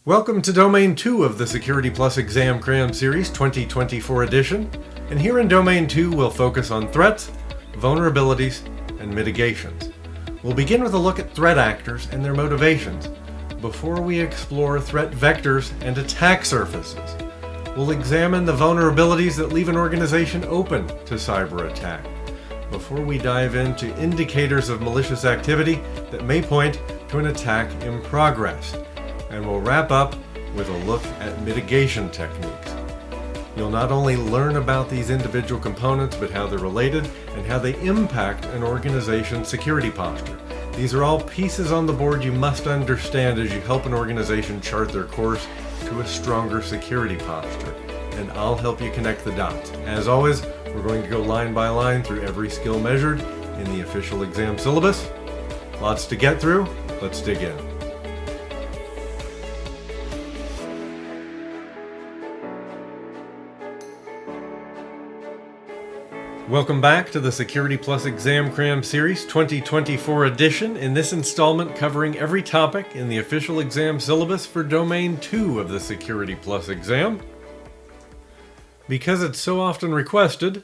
Welcome to Domain 2 of the Security Exam Cram Series 2024 edition, and here in Domain 2 we'll focus on threats, vulnerabilities, and mitigations. We'll begin with a look at threat actors and their motivations, before we explore threat vectors and attack surfaces. We'll examine the vulnerabilities that leave an organization open to cyber attack, before we dive into indicators of malicious activity that may point to an attack in progress. And we'll wrap up with a look at mitigation techniques. You'll not only learn about these individual components, but how they're related and how they impact an organization's security posture. These are all pieces on the board you must understand as you help an organization chart their course to a stronger security posture. And I'll help you connect the dots. As always, we're going to go line by line through every skill measured in the official exam syllabus. Lots to get through. Let's dig in. Welcome back to the Security Exam Cram Series 2024 edition. In this installment, covering every topic in the official exam syllabus for Domain 2 of the Security exam. Because it's so often requested,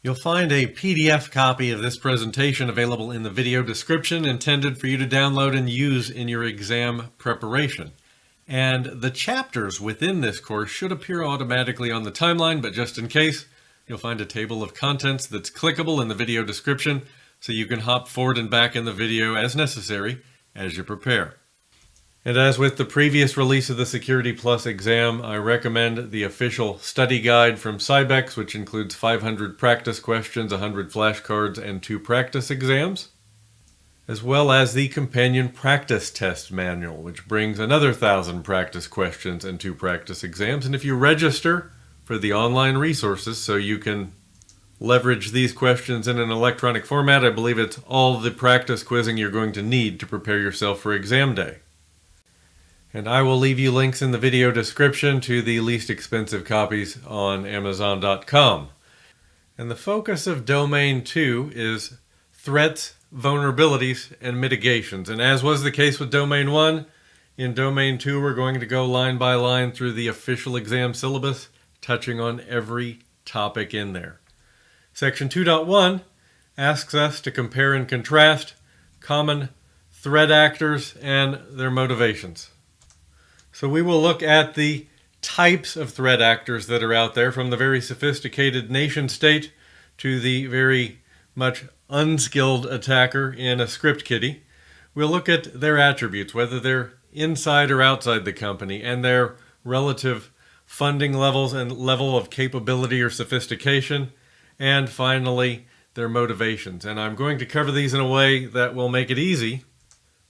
you'll find a PDF copy of this presentation available in the video description, intended for you to download and use in your exam preparation. And the chapters within this course should appear automatically on the timeline, but just in case, you'll find a table of contents that's clickable in the video description, so you can hop forward and back in the video as necessary as you prepare. And as with the previous release of the Security exam, I recommend the official study guide from Cybex, which includes 500 practice questions, 100 flashcards, and 2 practice exams, as well as the companion practice test manual, which brings another 1,000 practice questions and 2 practice exams. And if you register for the online resources so you can leverage these questions in an electronic format, I believe it's all the practice quizzing you're going to need to prepare yourself for exam day. And I will leave you links in the video description to the least expensive copies on Amazon.com. And the focus of Domain 2 is threats, vulnerabilities, and mitigations. And as was the case with Domain 1, in Domain 2 we're going to go line by line through the official exam syllabus, touching on every topic in there. Section 2.1 asks us to compare and contrast common threat actors and their motivations. So we will look at the types of threat actors that are out there, from the very sophisticated nation state to the very much unskilled attacker in a script kiddie. We'll look at their attributes, whether they're inside or outside the company, and their relative funding levels and level of capability or sophistication, and finally, their motivations. And I'm going to cover these in a way that will make it easy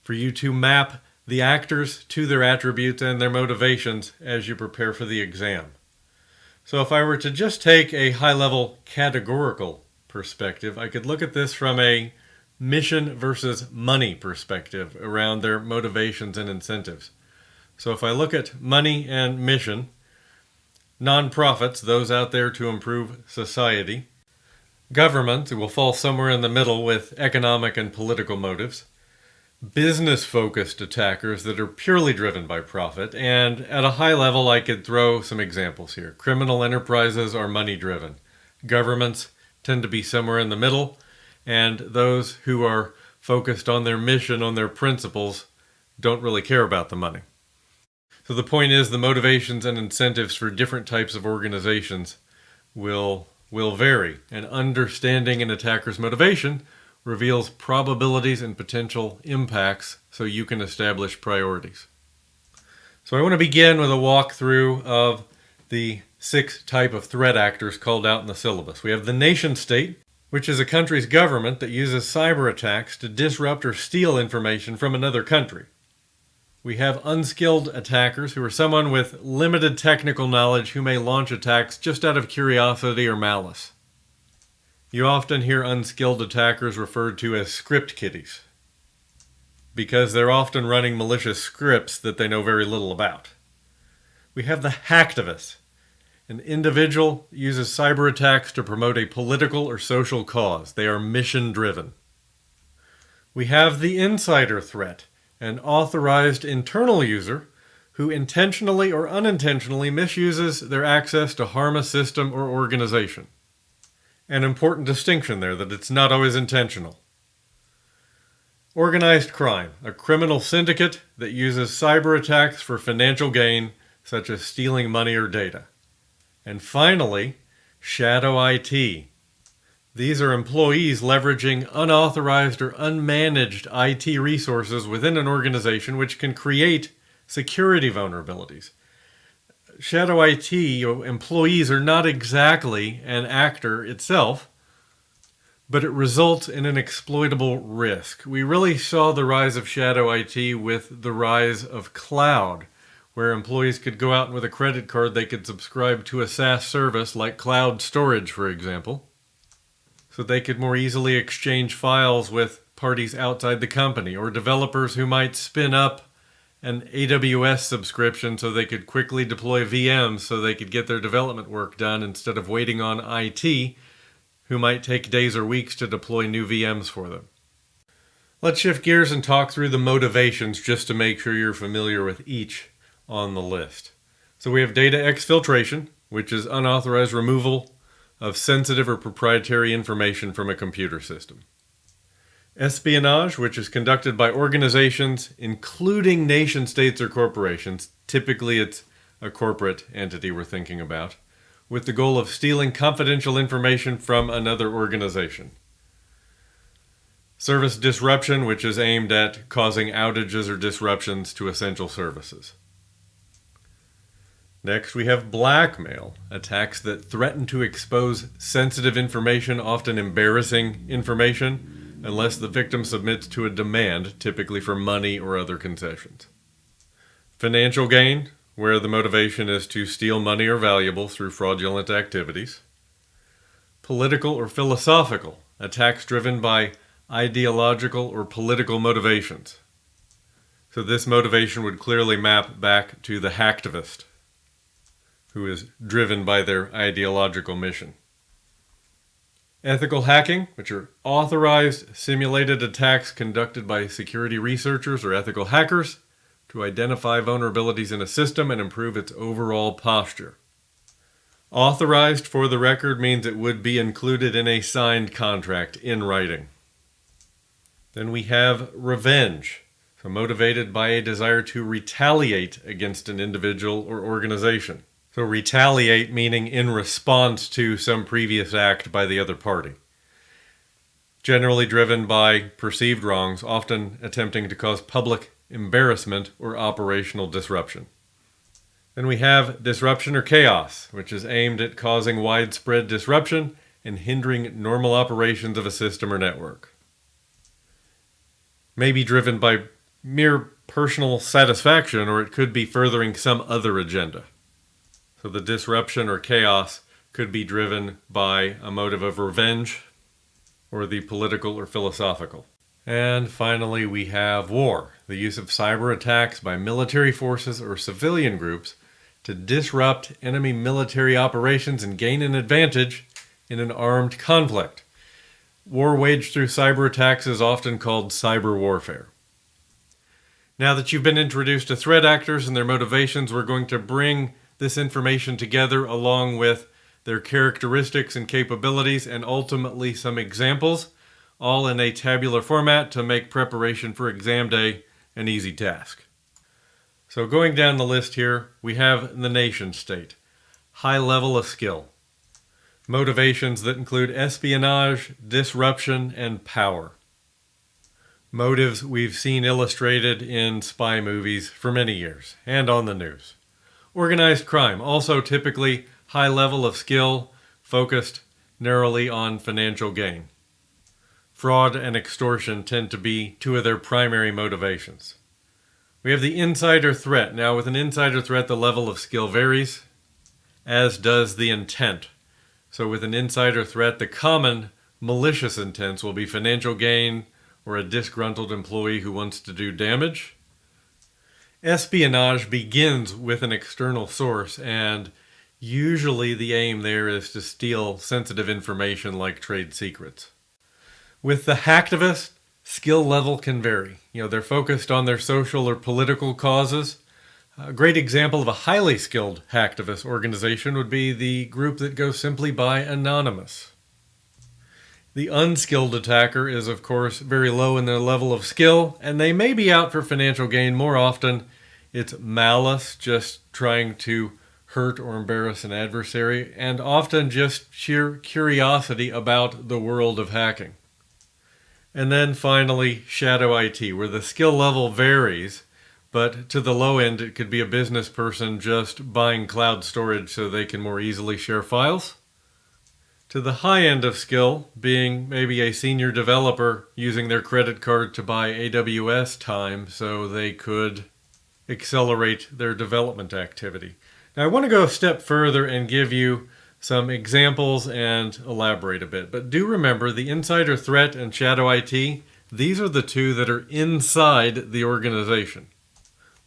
for you to map the actors to their attributes and their motivations as you prepare for the exam. So if I were to just take a high-level categorical perspective, I could look at this from a mission versus money perspective around their motivations and incentives. So if I look at money and mission, nonprofits, those out there to improve society, government, who will fall somewhere in the middle with economic and political motives, business-focused attackers that are purely driven by profit, and at a high level I could throw some examples here. Criminal enterprises are money-driven. Governments tend to be somewhere in the middle, and those who are focused on their mission, on their principles, don't really care about the money. So the point is, the motivations and incentives for different types of organizations will vary, and understanding an attacker's motivation reveals probabilities and potential impacts so you can establish priorities. So I want to begin with a walkthrough of the 6 types of threat actors called out in the syllabus. We have the nation state, which is a country's government that uses cyber attacks to disrupt or steal information from another country. We have unskilled attackers, who are someone with limited technical knowledge who may launch attacks just out of curiosity or malice. You often hear unskilled attackers referred to as script kiddies, because they're often running malicious scripts that they know very little about. We have the hacktivist. An individual uses cyber attacks to promote a political or social cause. They are mission-driven. We have the insider threat, an authorized internal user who intentionally or unintentionally misuses their access to harm a system or organization. An important distinction there, that it's not always intentional. Organized crime, a criminal syndicate that uses cyber attacks for financial gain, such as stealing money or data. And finally, shadow IT. These are employees leveraging unauthorized or unmanaged IT resources within an organization which can create security vulnerabilities. Shadow IT employees are not exactly an actor itself, but it results in an exploitable risk. We really saw the rise of shadow IT with the rise of cloud, where employees could go out and with a credit card they could subscribe to a SaaS service like cloud storage, for example, so they could more easily exchange files with parties outside the company, or developers who might spin up an AWS subscription so they could quickly deploy VMs so they could get their development work done instead of waiting on IT, who might take days or weeks to deploy new VMs for them. Let's shift gears and talk through the motivations just to make sure you're familiar with each on the list. So we have data exfiltration, which is unauthorized removal of sensitive or proprietary information from a computer system. Espionage, which is conducted by organizations, including nation states or corporations. Typically it's a corporate entity we're thinking about, with the goal of stealing confidential information from another organization. Service disruption, which is aimed at causing outages or disruptions to essential services. Next, we have blackmail, attacks that threaten to expose sensitive information, often embarrassing information, unless the victim submits to a demand, typically for money or other concessions. Financial gain, where the motivation is to steal money or valuables through fraudulent activities. Political or philosophical, attacks driven by ideological or political motivations. So this motivation would clearly map back to the hacktivist, who is driven by their ideological mission. Ethical hacking, which are authorized simulated attacks conducted by security researchers or ethical hackers to identify vulnerabilities in a system and improve its overall posture. Authorized, for the record, means it would be included in a signed contract in writing. Then we have revenge, so motivated by a desire to retaliate against an individual or organization. So retaliate meaning in response to some previous act by the other party. Generally driven by perceived wrongs, often attempting to cause public embarrassment or operational disruption. Then we have disruption or chaos, which is aimed at causing widespread disruption and hindering normal operations of a system or network. May be driven by mere personal satisfaction, or it could be furthering some other agenda. So the disruption or chaos could be driven by a motive of revenge or the political or philosophical. And finally, we have war, the use of cyber attacks by military forces or civilian groups to disrupt enemy military operations and gain an advantage in an armed conflict. War waged through cyber attacks is often called cyber warfare. Now that you've been introduced to threat actors and their motivations, we're going to bring this information together along with their characteristics and capabilities and ultimately some examples, all in a tabular format to make preparation for exam day an easy task. So going down the list here, we have the nation state, high level of skill, motivations that include espionage, disruption, and power. Motives we've seen illustrated in spy movies for many years and on the news. Organized crime, also typically high level of skill, focused narrowly on financial gain. Fraud and extortion tend to be two of their primary motivations. We have the insider threat. Now with an insider threat, the level of skill varies, as does the intent. So with an insider threat, the common malicious intents will be financial gain or a disgruntled employee who wants to do damage. Espionage begins with an external source, and usually the aim there is to steal sensitive information like trade secrets. With the hacktivist, skill level can vary. They're focused on their social or political causes. A great example of a highly skilled hacktivist organization would be the group that goes simply by Anonymous. The unskilled attacker is, of course, very low in their level of skill, and they may be out for financial gain. More often, it's malice, just trying to hurt or embarrass an adversary, and often just sheer curiosity about the world of hacking. And then finally, shadow IT, where the skill level varies, but to the low end, it could be a business person just buying cloud storage so they can more easily share files. To the high end of skill, being maybe a senior developer using their credit card to buy AWS time so they could accelerate their development activity. Now, I want to go a step further and give you some examples and elaborate a bit. But do remember, the insider threat and shadow IT, these are the two that are inside the organization.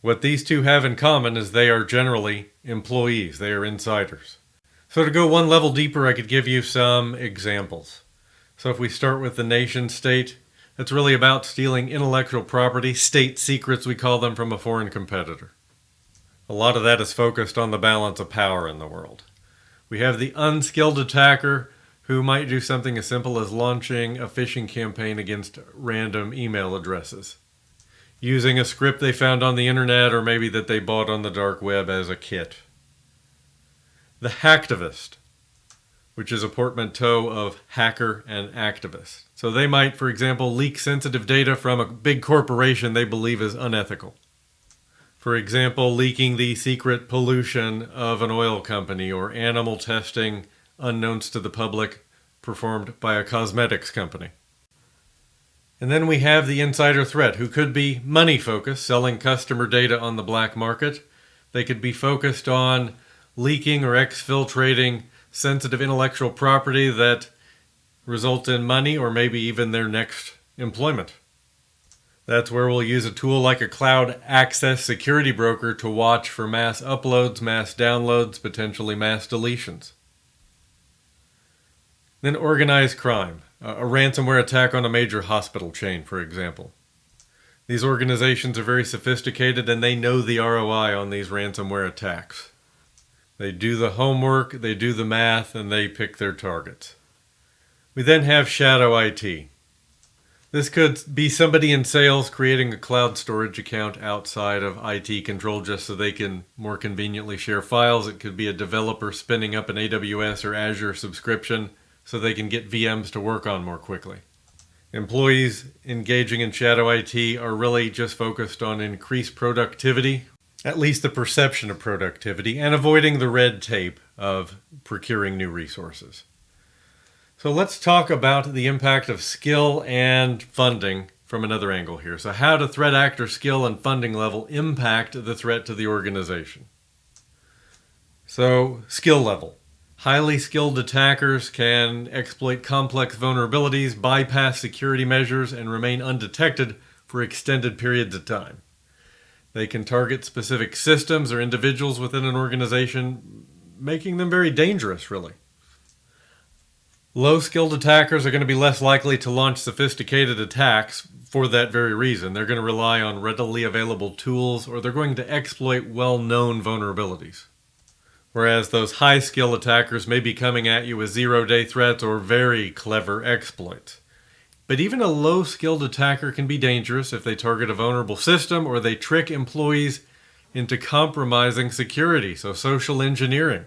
What these two have in common is they are generally employees. They are insiders. So to go one level deeper, I could give you some examples. So if we start with the nation state, that's really about stealing intellectual property, state secrets we call them, from a foreign competitor. A lot of that is focused on the balance of power in the world. We have the unskilled attacker who might do something as simple as launching a phishing campaign against random email addresses, using a script they found on the internet or maybe that they bought on the dark web as a kit. The hacktivist, which is a portmanteau of hacker and activist. So they might, for example, leak sensitive data from a big corporation they believe is unethical. For example, leaking the secret pollution of an oil company or animal testing unknowns to the public performed by a cosmetics company. And then we have the insider threat, who could be money focused, selling customer data on the black market. They could be focused on leaking or exfiltrating sensitive intellectual property that result in money or maybe even their next employment. That's where we'll use a tool like a cloud access security broker to watch for mass uploads, mass downloads, potentially mass deletions. Then organized crime, a ransomware attack on a major hospital chain, for example. These organizations are very sophisticated and they know the ROI on these ransomware attacks. They do the homework, they do the math, and they pick their targets. We then have shadow IT. This could be somebody in sales creating a cloud storage account outside of IT control just so they can more conveniently share files. It could be a developer spinning up an AWS or Azure subscription so they can get VMs to work on more quickly. Employees engaging in shadow IT are really just focused on increased productivity, at least the perception of productivity, and avoiding the red tape of procuring new resources. So let's talk about the impact of skill and funding from another angle here. So how do threat actor skill and funding level impact the threat to the organization? So skill level. Highly skilled attackers can exploit complex vulnerabilities, bypass security measures, and remain undetected for extended periods of time. They can target specific systems or individuals within an organization, making them very dangerous, really. Low-skilled attackers are going to be less likely to launch sophisticated attacks for that very reason. They're going to rely on readily available tools, or they're going to exploit well-known vulnerabilities. Whereas those high-skill attackers may be coming at you with zero-day threats or very clever exploits. But even a low-skilled attacker can be dangerous if they target a vulnerable system or they trick employees into compromising security, so social engineering.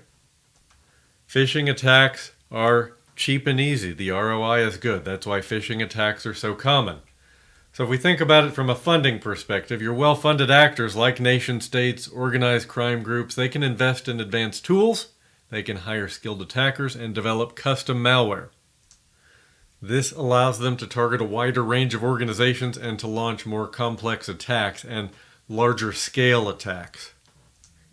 Phishing attacks are cheap and easy. The ROI is good. That's why phishing attacks are so common. So if we think about it from a funding perspective, your well-funded actors like nation states, organized crime groups, they can invest in advanced tools, they can hire skilled attackers, and develop custom malware. This allows them to target a wider range of organizations and to launch more complex attacks and larger scale attacks.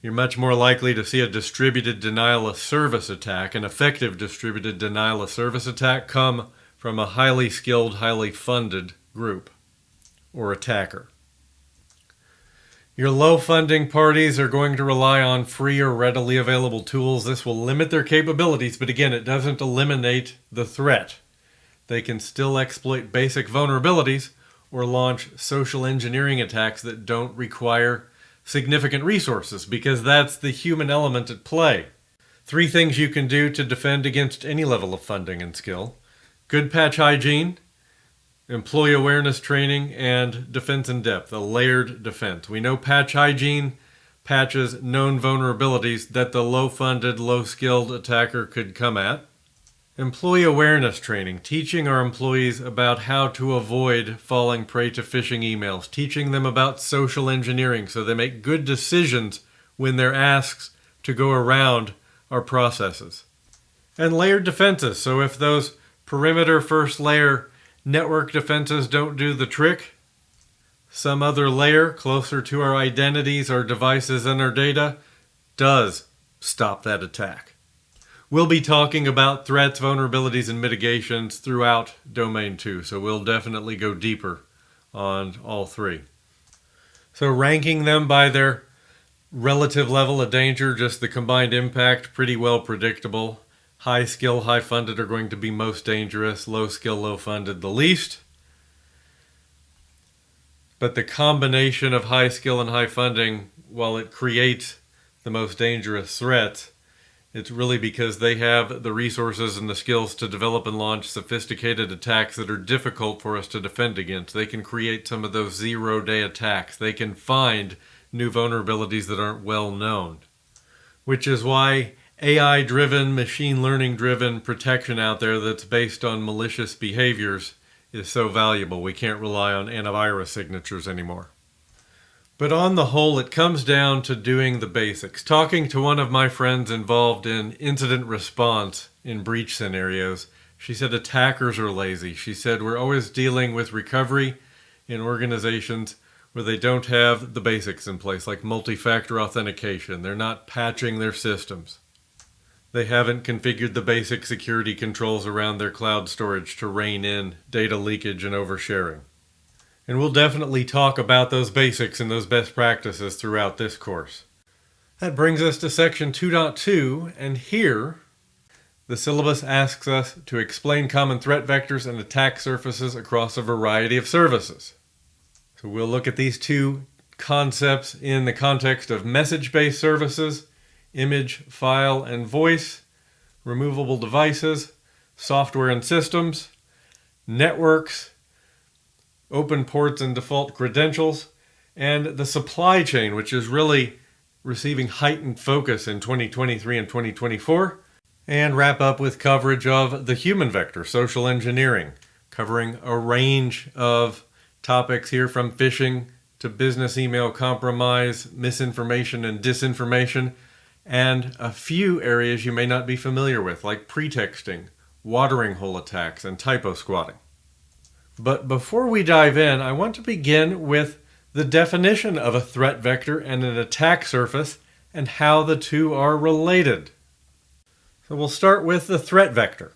You're much more likely to see a distributed denial of service attack, an effective distributed denial of service attack, come from a highly skilled, highly funded group or attacker. Your low funding parties are going to rely on free or readily available tools. This will limit their capabilities, but again, it doesn't eliminate the threat. They can still exploit basic vulnerabilities or launch social engineering attacks that don't require significant resources, because that's the human element at play. 3 things you can do to defend against any level of funding and skill: good patch hygiene, employee awareness training, and defense in depth, a layered defense. We know patch hygiene patches known vulnerabilities that the low-funded, low-skilled attacker could come at. Employee awareness training, teaching our employees about how to avoid falling prey to phishing emails, teaching them about social engineering so they make good decisions when they're asked to go around our processes. And layered defenses, so if those perimeter first layer network defenses don't do the trick, some other layer closer to our identities, our devices, and our data does stop that attack. We'll be talking about threats, vulnerabilities, and mitigations throughout Domain 2, so we'll definitely go deeper on all 3. So ranking them by their relative level of danger, just the combined impact, pretty well predictable. High skill, high funded are going to be most dangerous. Low skill, low funded, the least. But the combination of high skill and high funding, while it creates the most dangerous threats, it's really because they have the resources and the skills to develop and launch sophisticated attacks that are difficult for us to defend against. They can create some of those zero-day attacks. They can find new vulnerabilities that aren't well known, which is why AI-driven, machine learning-driven protection out there that's based on malicious behaviors is so valuable. We can't rely on antivirus signatures anymore. But on the whole, it comes down to doing the basics. Talking to one of my friends involved in incident response in breach scenarios, she said attackers are lazy. She said we're always dealing with recovery in organizations where they don't have the basics in place, like multi-factor authentication. They're not patching their systems. They haven't configured the basic security controls around their cloud storage to rein in data leakage and oversharing. And we'll definitely talk about those basics and those best practices throughout this course. That brings us to section 2.2, and here the syllabus asks us to explain common threat vectors and attack surfaces across a variety of services. So we'll look at these 2 concepts in the context of message-based services, image, file, and voice, removable devices, software and systems, networks, open ports and default credentials, and the supply chain, which is really receiving heightened focus in 2023 and 2024, and wrap up with coverage of the human vector, social engineering, covering a range of topics here from phishing to business email compromise, misinformation and disinformation, and a few areas you may not be familiar with, like pretexting, watering hole attacks, and typo squatting. But before we dive in, I want to begin with the definition of a threat vector and an attack surface and how the 2 are related. So we'll start with the threat vector,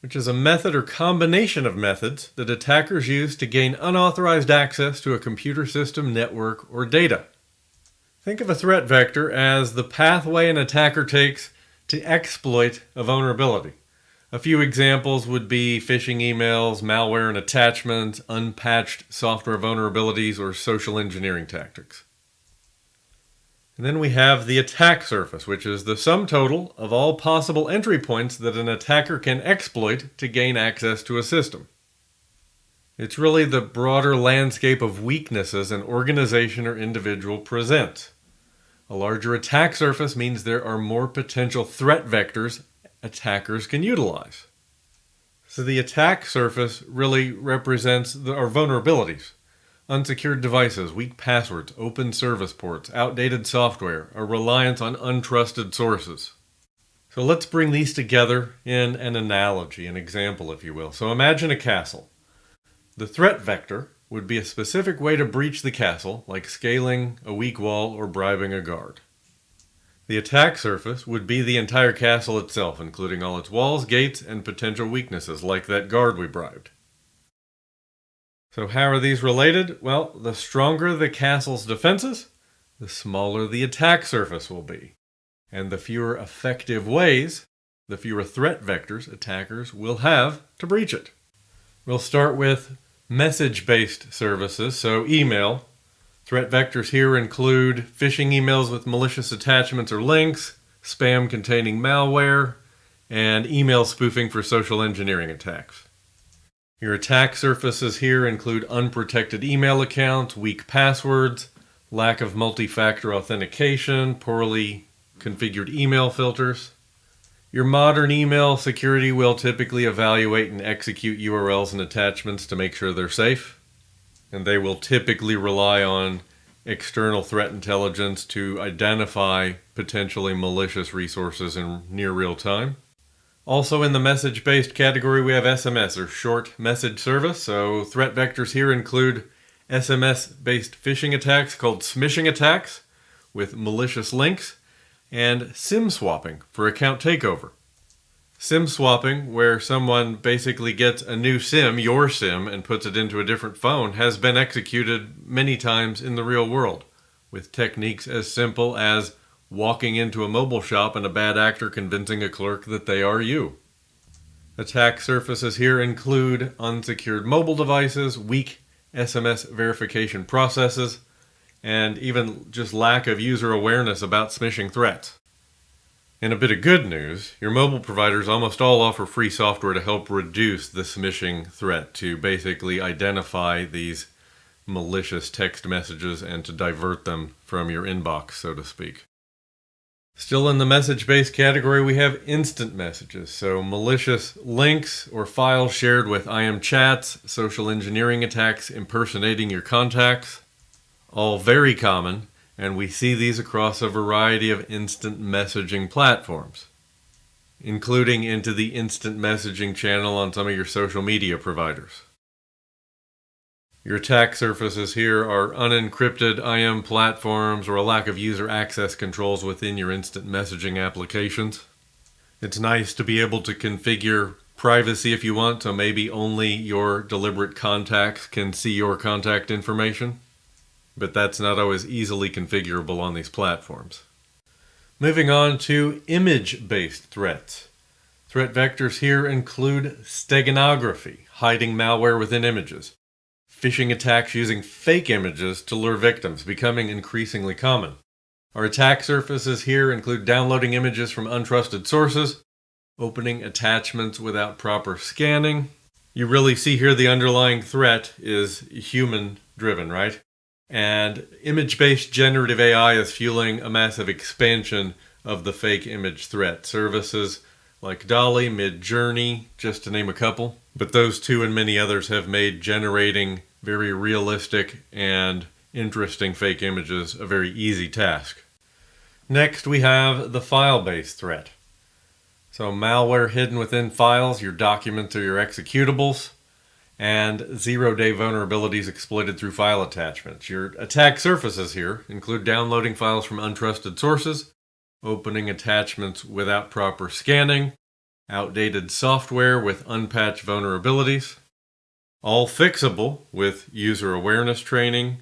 which is a method or combination of methods that attackers use to gain unauthorized access to a computer system, network, or data. Think of a threat vector as the pathway an attacker takes to exploit a vulnerability. A few examples would be phishing emails, malware and attachments, unpatched software vulnerabilities, or social engineering tactics. And then we have the attack surface, which is the sum total of all possible entry points that an attacker can exploit to gain access to a system. It's really the broader landscape of weaknesses an organization or individual presents. A larger attack surface means there are more potential threat vectors attackers can utilize. So the attack surface really represents our vulnerabilities. Unsecured devices, weak passwords, open service ports, outdated software, a reliance on untrusted sources. So let's bring these together in an analogy, an example, if you will. So imagine a castle. The threat vector would be a specific way to breach the castle, like scaling a weak wall or bribing a guard. The attack surface would be the entire castle itself, including all its walls, gates, and potential weaknesses, like that guard we bribed. So how are these related? Well, the stronger the castle's defenses, the smaller the attack surface will be. And the fewer effective ways, the fewer threat vectors attackers will have to breach it. We'll start with message-based services, so email, Threat vectors here include phishing emails with malicious attachments or links, spam containing malware, and email spoofing for social engineering attacks. Your attack surfaces here include unprotected email accounts, weak passwords, lack of multi-factor authentication, poorly configured email filters. Your modern email security will typically evaluate and execute URLs and attachments to make sure they're safe, and they will typically rely on external threat intelligence to identify potentially malicious resources in near real time. Also in the message-based category, we have SMS, or short message service. So threat vectors here include SMS-based phishing attacks called smishing attacks with malicious links, and SIM swapping for account takeover. SIM swapping, where someone basically gets a new SIM, your SIM, and puts it into a different phone, has been executed many times in the real world, with techniques as simple as walking into a mobile shop and a bad actor convincing a clerk that they are you. Attack surfaces here include unsecured mobile devices, weak SMS verification processes, and even just lack of user awareness about smishing threats. In a bit of good news, your mobile providers almost all offer free software to help reduce the smishing threat, to basically identify these malicious text messages and to divert them from your inbox, so to speak. Still in the message-based category, we have instant messages, so malicious links or files shared with IM chats, social engineering attacks impersonating your contacts, all very common, and we see these across a variety of instant messaging platforms, including into the instant messaging channel on some of your social media providers. Your attack surfaces here are unencrypted IM platforms or a lack of user access controls within your instant messaging applications. It's nice to be able to configure privacy if you want, so maybe only your deliberate contacts can see your contact information, but that's not always easily configurable on these platforms. Moving on to image-based threats. Threat vectors here include steganography, hiding malware within images, phishing attacks using fake images to lure victims, becoming increasingly common. Our attack surfaces here include downloading images from untrusted sources, opening attachments without proper scanning. You really see here the underlying threat is human-driven, right? And image-based generative AI is fueling a massive expansion of the fake image threat. Services like DALL-E, Midjourney, just to name a couple. But those two and many others have made generating very realistic and interesting fake images a very easy task. Next, we have the file-based threat. So malware hidden within files, your documents or your executables, and zero-day vulnerabilities exploited through file attachments. Your attack surfaces here include downloading files from untrusted sources, opening attachments without proper scanning, outdated software with unpatched vulnerabilities, all fixable with user awareness training,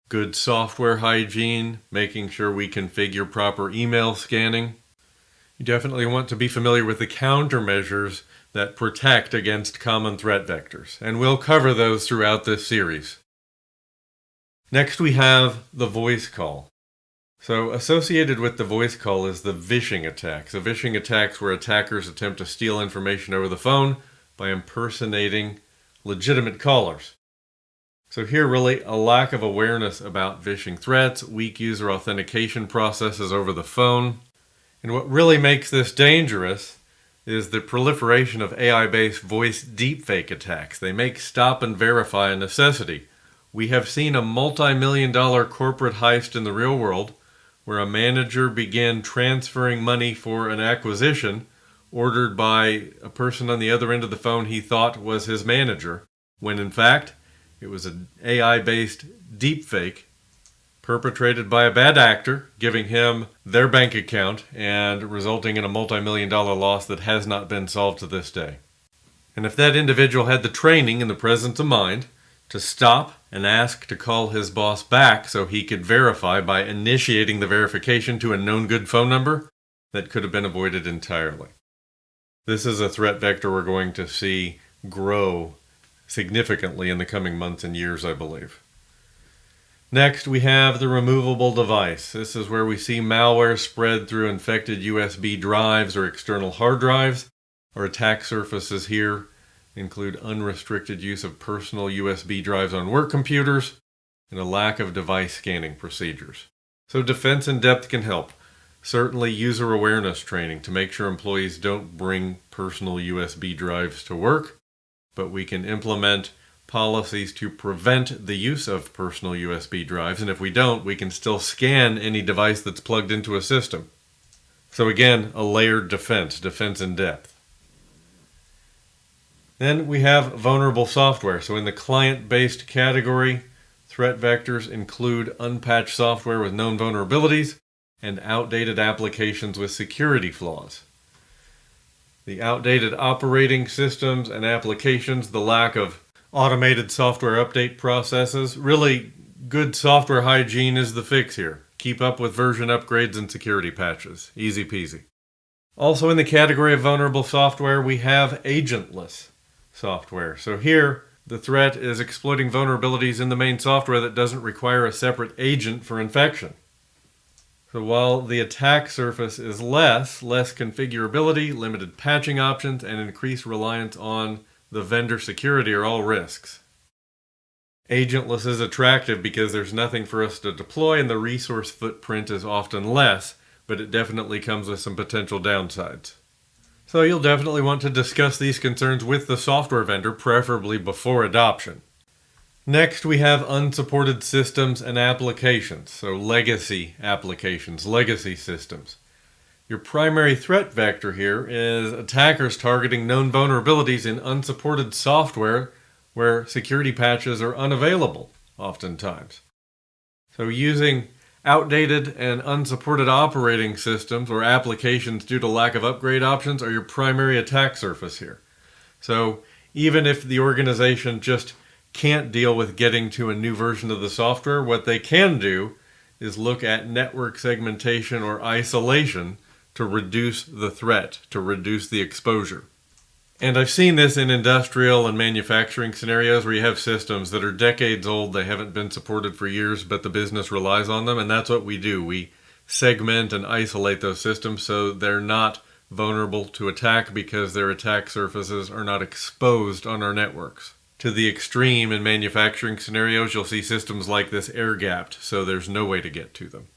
good software hygiene, making sure we configure proper email scanning. You definitely want to be familiar with the countermeasures that protect against common threat vectors, and we'll cover those throughout this series. Next, we have the voice call. So associated with the voice call is the vishing attacks. So vishing attacks where attackers attempt to steal information over the phone by impersonating legitimate callers. So here really a lack of awareness about vishing threats, weak user authentication processes over the phone. And what really makes this dangerous is the proliferation of AI-based voice deepfake attacks. They make stop and verify a necessity. We have seen a multi-million-dollar corporate heist in the real world where a manager began transferring money for an acquisition ordered by a person on the other end of the phone he thought was his manager, when in fact it was an AI-based deepfake perpetrated by a bad actor, giving him their bank account and resulting in a multi-million-dollar loss that has not been solved to this day. And if that individual had the training and the presence of mind to stop and ask to call his boss back so he could verify by initiating the verification to a known good phone number, that could have been avoided entirely. This is a threat vector we're going to see grow significantly in the coming months and years, I believe. Next, we have the removable device. This is where we see malware spread through infected USB drives or external hard drives. Our attack surfaces here include unrestricted use of personal USB drives on work computers and a lack of device scanning procedures. So defense in depth can help. Certainly user awareness training to make sure employees don't bring personal USB drives to work, but we can implement policies to prevent the use of personal USB drives, and if we don't, we can still scan any device that's plugged into a system. So again, a layered defense in depth. Then we have vulnerable software. So in the client-based category, threat vectors include unpatched software with known vulnerabilities and outdated applications with security flaws. The outdated operating systems and applications, the lack of automated software update processes. Really, good software hygiene is the fix here. Keep up with version upgrades and security patches. Easy peasy. Also in the category of vulnerable software, we have agentless software. So here, the threat is exploiting vulnerabilities in the main software that doesn't require a separate agent for infection. So while the attack surface is less configurability, limited patching options, and increased reliance on the vendor security are all risks. Agentless is attractive because there's nothing for us to deploy and the resource footprint is often less, but it definitely comes with some potential downsides. So you'll definitely want to discuss these concerns with the software vendor, preferably before adoption. Next, we have unsupported systems and applications, so legacy applications, legacy systems. Your primary threat vector here is attackers targeting known vulnerabilities in unsupported software where security patches are unavailable, oftentimes. So using outdated and unsupported operating systems or applications due to lack of upgrade options are your primary attack surface here. So even if the organization just can't deal with getting to a new version of the software, what they can do is look at network segmentation or isolation to reduce the threat, to reduce the exposure. And I've seen this in industrial and manufacturing scenarios where you have systems that are decades old, they haven't been supported for years, but the business relies on them, and that's what we do. We segment and isolate those systems so they're not vulnerable to attack because their attack surfaces are not exposed on our networks. To the extreme in manufacturing scenarios, you'll see systems like this air-gapped, so there's no way to get to them.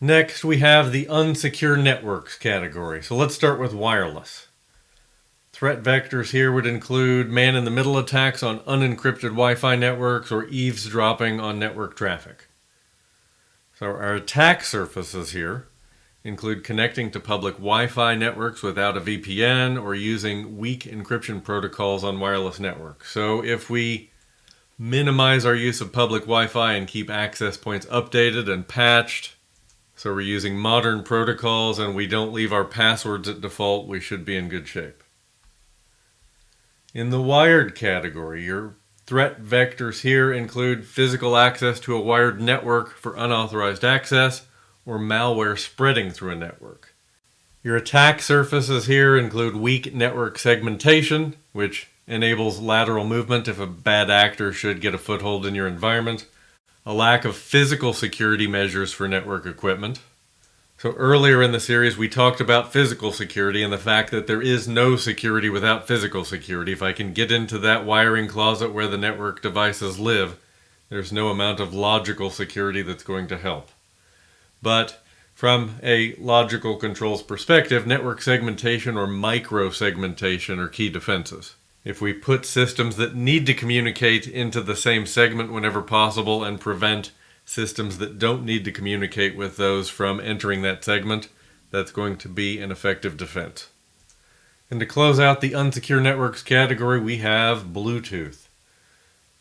Next, we have the Unsecure Networks category. So let's start with wireless. Threat vectors here would include man-in-the-middle attacks on unencrypted Wi-Fi networks or eavesdropping on network traffic. So our attack surfaces here include connecting to public Wi-Fi networks without a VPN or using weak encryption protocols on wireless networks. So if we minimize our use of public Wi-Fi and keep access points updated and patched, so we're using modern protocols and we don't leave our passwords at default, we should be in good shape. In the wired category, your threat vectors here include physical access to a wired network for unauthorized access or malware spreading through a network. Your attack surfaces here include weak network segmentation, which enables lateral movement if a bad actor should get a foothold in your environment, a lack of physical security measures for network equipment. So earlier in the series we talked about physical security and the fact that there is no security without physical security. If I can get into that wiring closet where the network devices live, there's no amount of logical security that's going to help. But from a logical controls perspective, network segmentation or micro-segmentation are key defenses. If we put systems that need to communicate into the same segment whenever possible and prevent systems that don't need to communicate with those from entering that segment, that's going to be an effective defense. And to close out the Unsecure Networks category, we have Bluetooth.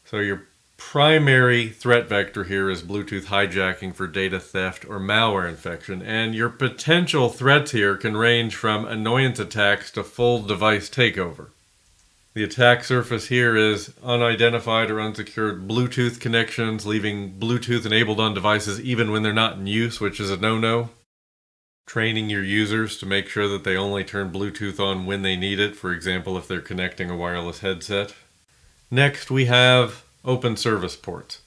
So your primary threat vector here is Bluetooth hijacking for data theft or malware infection, and your potential threats here can range from annoyance attacks to full device takeover. The attack surface here is unidentified or unsecured Bluetooth connections, leaving Bluetooth enabled on devices even when they're not in use, which is a no-no. Training your users to make sure that they only turn Bluetooth on when they need it, for example, if they're connecting a wireless headset. Next, we have open service ports.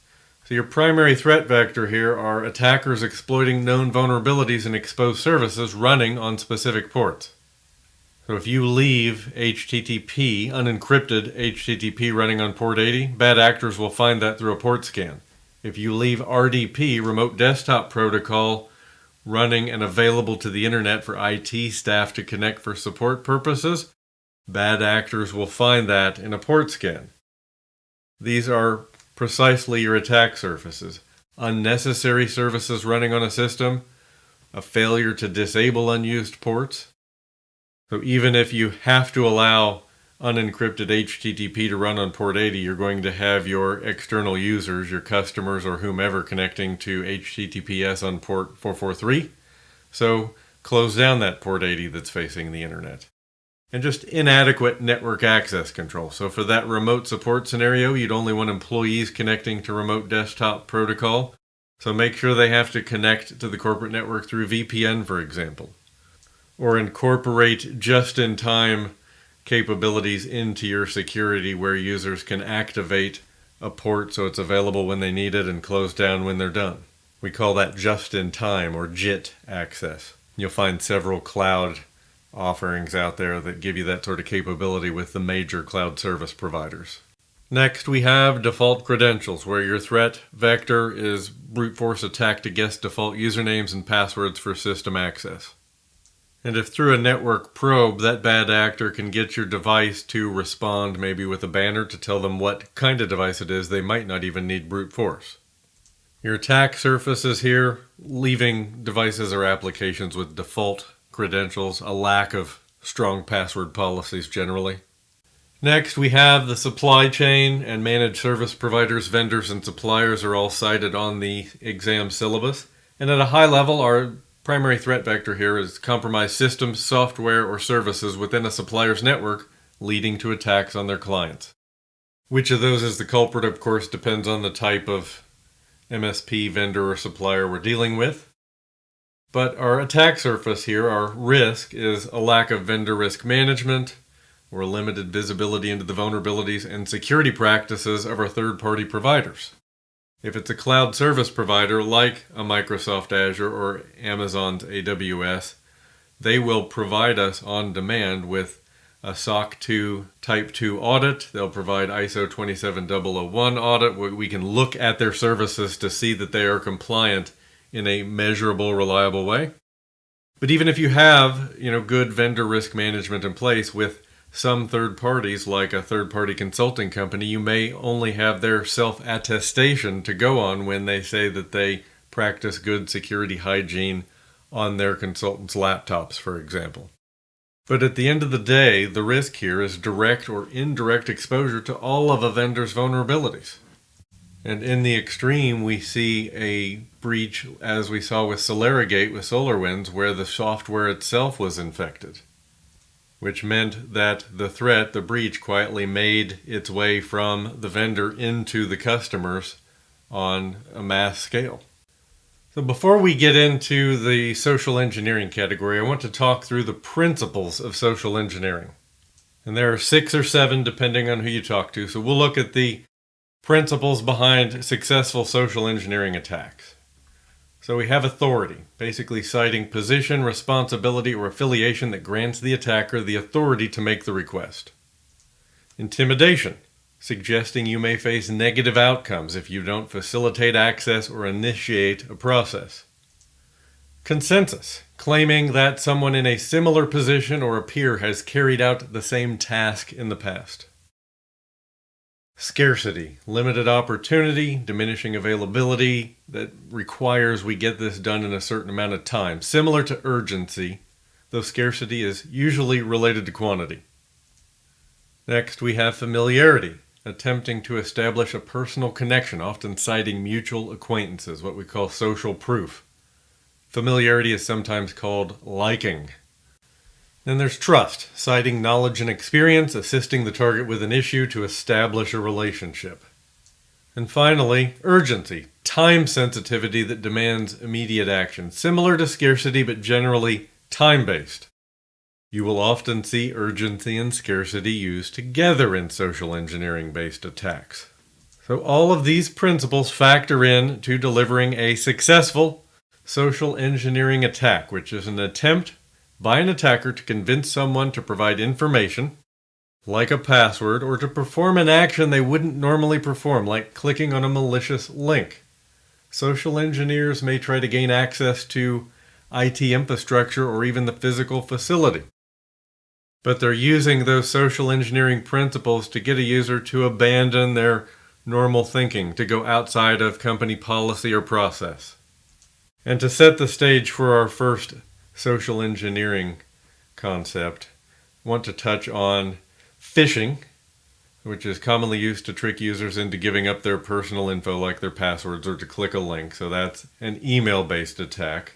So So your primary threat vector here are attackers exploiting known vulnerabilities in exposed services running on specific ports. So if you leave HTTP, unencrypted HTTP running on port 80, bad actors will find that through a port scan. If you leave RDP, Remote Desktop Protocol, running and available to the internet for IT staff to connect for support purposes, bad actors will find that in a port scan. These are precisely your attack surfaces. Unnecessary services running on a system, a failure to disable unused ports. So even if you have to allow unencrypted HTTP to run on port 80, you're going to have your external users, your customers or whomever connecting to HTTPS on port 443. So close down that port 80 that's facing the internet. And just inadequate network access control. So for that remote support scenario, you'd only want employees connecting to Remote Desktop Protocol. So make sure they have to connect to the corporate network through VPN, for example. Or incorporate just-in-time capabilities into your security where users can activate a port so it's available when they need it and close down when they're done. We call that just-in-time or JIT access. You'll find several cloud offerings out there that give you that sort of capability with the major cloud service providers. Next, we have default credentials, where your threat vector is brute force attack to guess default usernames and passwords for system access. And if through a network probe, that bad actor can get your device to respond maybe with a banner to tell them what kind of device it is, they might not even need brute force. Your attack surfaces here, leaving devices or applications with default credentials, a lack of strong password policies generally. Next, we have the supply chain and managed service providers, vendors, and suppliers are all cited on the exam syllabus. And at a high level, our primary threat vector here is compromised systems, software, or services within a supplier's network, leading to attacks on their clients. Which of those is the culprit, of course, depends on the type of MSP, vendor, or supplier we're dealing with. But our attack surface here, our risk, is a lack of vendor risk management or limited visibility into the vulnerabilities and security practices of our third-party providers. If it's a cloud service provider like a Microsoft Azure or Amazon's AWS, they will provide us on demand with a SOC 2 Type 2 audit. They'll provide ISO 27001 audit where we can look at their services to see that they are compliant in a measurable, reliable way. But even if you have, good vendor risk management in place with some third parties, like a third-party consulting company, you may only have their self-attestation to go on when they say that they practice good security hygiene on their consultants' laptops, for example. But at the end of the day, the risk here is direct or indirect exposure to all of a vendor's vulnerabilities. And in the extreme, we see a breach, as we saw with Solarigate with SolarWinds, where the software itself was infected, which meant that the threat, the breach, quietly made its way from the vendor into the customers on a mass scale. So before we get into the social engineering category, I want to talk through the principles of social engineering. And there are 6 or 7 depending on who you talk to. So we'll look at the principles behind successful social engineering attacks. So we have authority, basically citing position, responsibility, or affiliation that grants the attacker the authority to make the request. Intimidation, suggesting you may face negative outcomes if you don't facilitate access or initiate a process. Consensus, claiming that someone in a similar position or a peer has carried out the same task in the past. Scarcity, limited opportunity, diminishing availability that requires we get this done in a certain amount of time. Similar to urgency, though scarcity is usually related to quantity. Next, we have familiarity, attempting to establish a personal connection, often citing mutual acquaintances, what we call social proof. Familiarity is sometimes called liking. Then there's trust, citing knowledge and experience, assisting the target with an issue to establish a relationship. And finally, urgency, time sensitivity that demands immediate action, similar to scarcity but generally time-based. You will often see urgency and scarcity used together in social engineering-based attacks. So all of these principles factor in to delivering a successful social engineering attack, which is an attempt by an attacker to convince someone to provide information, like a password, or to perform an action they wouldn't normally perform, like clicking on a malicious link. Social engineers may try to gain access to IT infrastructure or even the physical facility. But they're using those social engineering principles to get a user to abandon their normal thinking, to go outside of company policy or process. And to set the stage for our first social engineering concept, I want to touch on phishing, which is commonly used to trick users into giving up their personal info like their passwords or to click a link. So that's an email-based attack.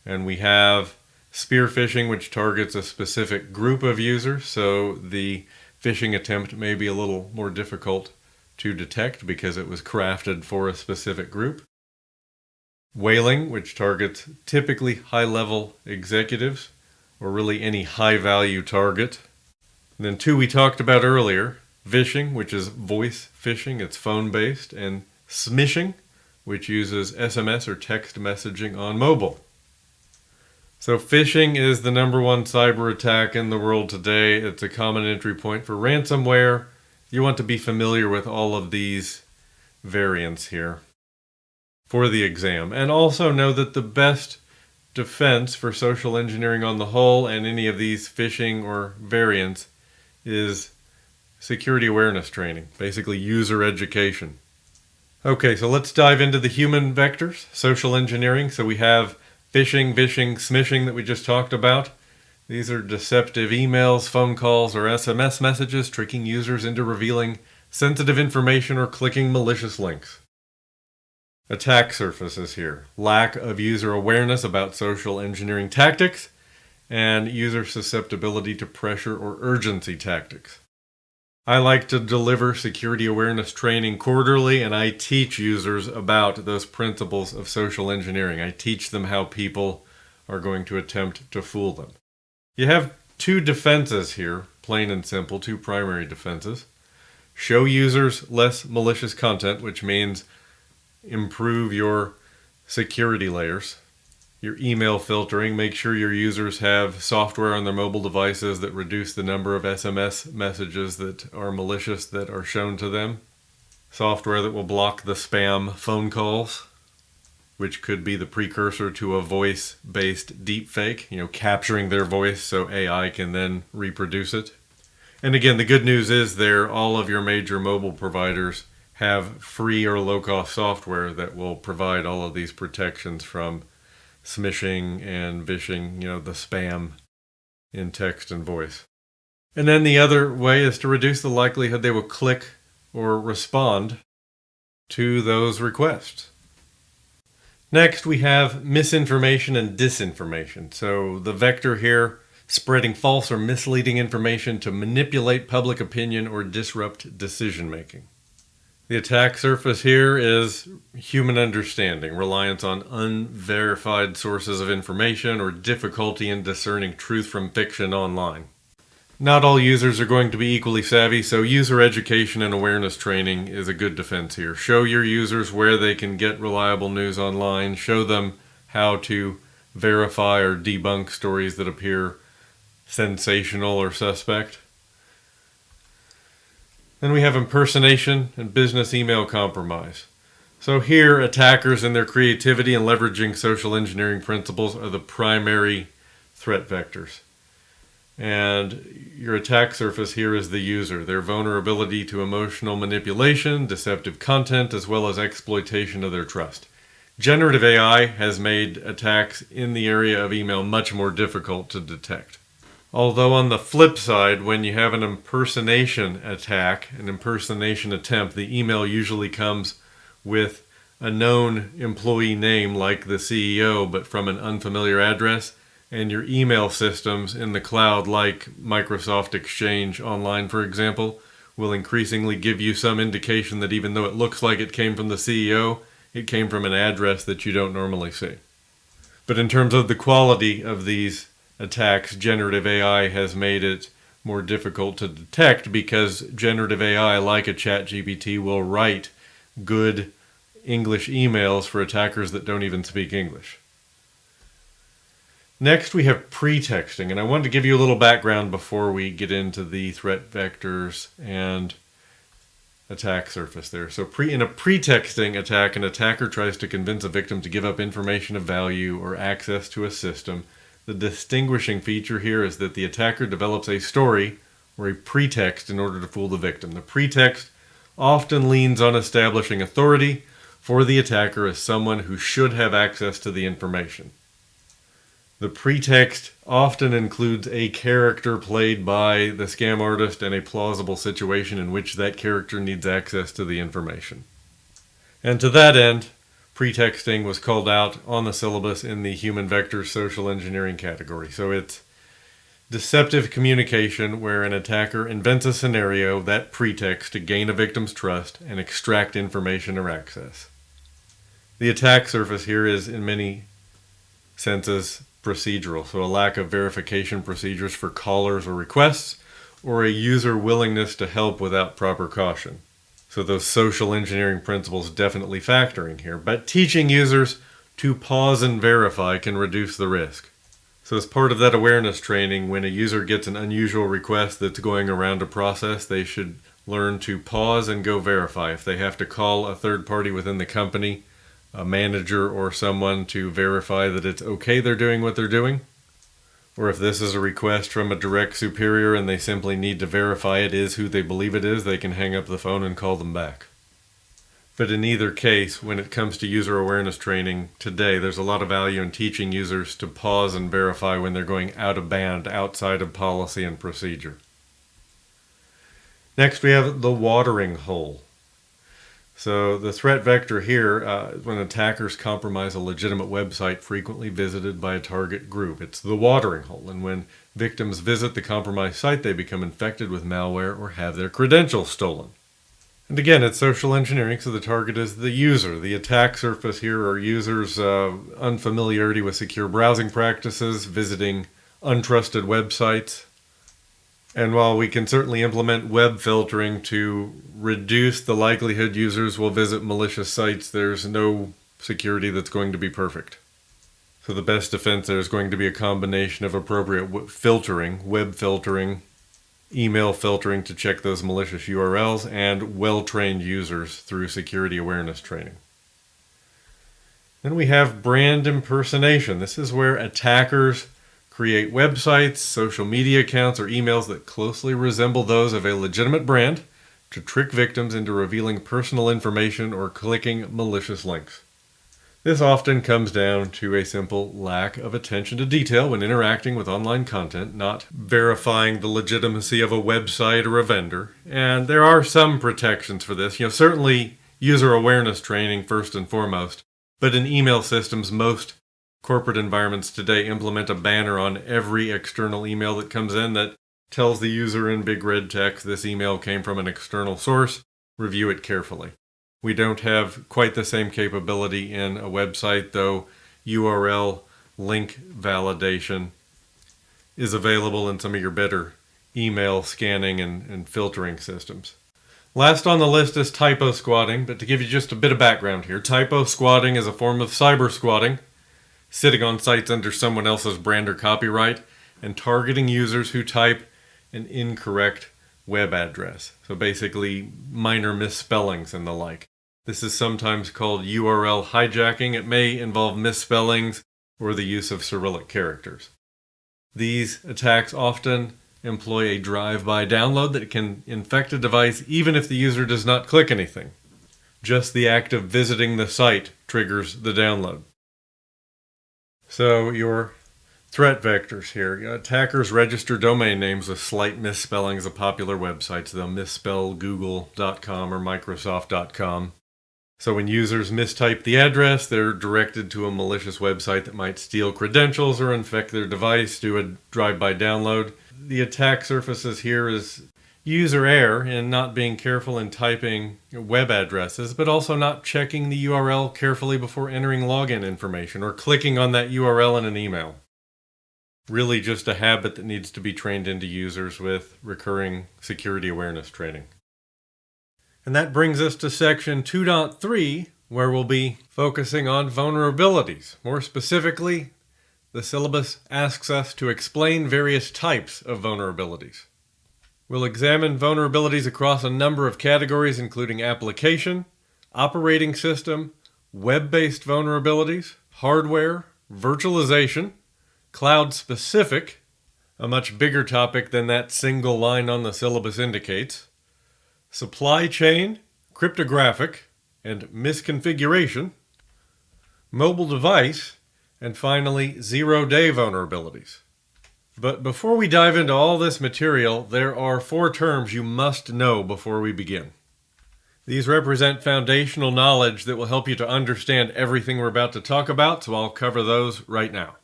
And we have spear phishing, which targets a specific group of users. So the phishing attempt may be a little more difficult to detect because it was crafted for a specific group. Whaling, which targets typically high-level executives or really any high-value target. And then two we talked about earlier, vishing, which is voice phishing, it's phone-based, and smishing, which uses SMS or text messaging on mobile. So phishing is the #1 cyber attack in the world today. It's a common entry point for ransomware. You want to be familiar with all of these variants here for the exam. And also know that the best defense for social engineering on the whole and any of these phishing or variants is security awareness training, basically user education. Okay, so let's dive into the human vectors, social engineering. So we have phishing, vishing, smishing that we just talked about. These are deceptive emails, phone calls, or SMS messages tricking users into revealing sensitive information or clicking malicious links. Attack surfaces here: lack of user awareness about social engineering tactics and user susceptibility to pressure or urgency tactics. I like to deliver security awareness training quarterly, and I teach users about those principles of social engineering. I teach them how people are going to attempt to fool them. You have two defenses here, plain and simple, two primary defenses. Show users less malicious content, which means improve your security layers, your email filtering. Make sure your users have software on their mobile devices that reduce the number of SMS messages that are malicious that are shown to them. Software that will block the spam phone calls, which could be the precursor to a voice-based deepfake, capturing their voice so AI can then reproduce it. And again, the good news is all of your major mobile providers have free or low-cost software that will provide all of these protections from smishing and vishing, the spam in text and voice. And then the other way is to reduce the likelihood they will click or respond to those requests. Next, we have misinformation and disinformation. So the vector here, spreading false or misleading information to manipulate public opinion or disrupt decision-making. The attack surface here is human understanding, reliance on unverified sources of information, or difficulty in discerning truth from fiction online. Not all users are going to be equally savvy, so user education and awareness training is a good defense here. Show your users where they can get reliable news online. Show them how to verify or debunk stories that appear sensational or suspect. Then we have impersonation and business email compromise. So here, attackers and their creativity and leveraging social engineering principles are the primary threat vectors. And your attack surface here is the user, their vulnerability to emotional manipulation, deceptive content, as well as exploitation of their trust. Generative AI has made attacks in the area of email much more difficult to detect. Although on the flip side, when you have an impersonation attack, an impersonation attempt, the email usually comes with a known employee name like the CEO, but from an unfamiliar address, and your email systems in the cloud like Microsoft Exchange Online, for example, will increasingly give you some indication that even though it looks like it came from the CEO, it came from an address that you don't normally see. But in terms of the quality of these attacks, generative AI has made it more difficult to detect because generative AI like a ChatGPT will write good English emails for attackers that don't even speak English. Next, we have pretexting, and I wanted to give you a little background before we get into the threat vectors and attack surface there. So in a pretexting attack, an attacker tries to convince a victim to give up information of value or access to a system. The distinguishing feature here is that the attacker develops a story or a pretext in order to fool the victim. The pretext often leans on establishing authority for the attacker as someone who should have access to the information. The pretext often includes a character played by the scam artist and a plausible situation in which that character needs access to the information. And to that end, pretexting was called out on the syllabus in the human vector social engineering category. So it's deceptive communication where an attacker invents a scenario, that pretext, to gain a victim's trust and extract information or access. The attack surface here is, in many senses, procedural, so a lack of verification procedures for callers or requests, or a user willingness to help without proper caution. So those social engineering principles definitely factor in here, but teaching users to pause and verify can reduce the risk. So as part of that awareness training, when a user gets an unusual request that's going around a process, they should learn to pause and go verify. If they have to call a third party within the company, a manager or someone, to verify that it's okay they're doing what they're doing, or if this is a request from a direct superior and they simply need to verify it is who they believe it is, they can hang up the phone and call them back. But in either case, when it comes to user awareness training today, there's a lot of value in teaching users to pause and verify when they're going out of band, outside of policy and procedure. Next, we have the watering hole. So the threat vector here, when attackers compromise a legitimate website frequently visited by a target group, it's the watering hole. And when victims visit the compromised site, they become infected with malware or have their credentials stolen. And again, it's social engineering, so the target is the user. The attack surface here are users' unfamiliarity with secure browsing practices, visiting untrusted websites. And while we can certainly implement web filtering to reduce the likelihood users will visit malicious sites, there's no security that's going to be perfect. So the best defense there is going to be a combination of appropriate filtering, web filtering, email filtering to check those malicious URLs, and well-trained users through security awareness training. Then we have brand impersonation. This is where attackers create websites, social media accounts, or emails that closely resemble those of a legitimate brand to trick victims into revealing personal information or clicking malicious links. This often comes down to a simple lack of attention to detail when interacting with online content, not verifying the legitimacy of a website or a vendor. And there are some protections for this. Certainly user awareness training first and foremost, but in email systems, most corporate environments today implement a banner on every external email that comes in that tells the user in big red text, this email came from an external source, review it carefully. We don't have quite the same capability in a website, though URL link validation is available in some of your better email scanning and filtering systems. Last on the list is typo squatting, but to give you just a bit of background here, typo squatting is a form of cyber squatting, sitting on sites under someone else's brand or copyright, and targeting users who type an incorrect web address. So basically minor misspellings and the like. This is sometimes called URL hijacking. It may involve misspellings or the use of Cyrillic characters. These attacks often employ a drive-by download that can infect a device even if the user does not click anything. Just the act of visiting the site triggers the download. So your threat vectors here. Attackers register domain names with slight misspellings of popular websites. They'll misspell google.com or microsoft.com. So when users mistype the address, they're directed to a malicious website that might steal credentials or infect their device, do a drive-by download. The attack surfaces here is user error in not being careful in typing web addresses, but also not checking the URL carefully before entering login information or clicking on that URL in an email. Really just a habit that needs to be trained into users with recurring security awareness training. And that brings us to section 2.3, where we'll be focusing on vulnerabilities. More specifically, the syllabus asks us to explain various types of vulnerabilities. We'll examine vulnerabilities across a number of categories, including application, operating system, web-based vulnerabilities, hardware, virtualization, cloud-specific, a much bigger topic than that single line on the syllabus indicates, supply chain, cryptographic, and misconfiguration, mobile device, and finally, zero-day vulnerabilities. But before we dive into all this material, there are 4 terms you must know before we begin. These represent foundational knowledge that will help you to understand everything we're about to talk about, so I'll cover those right now.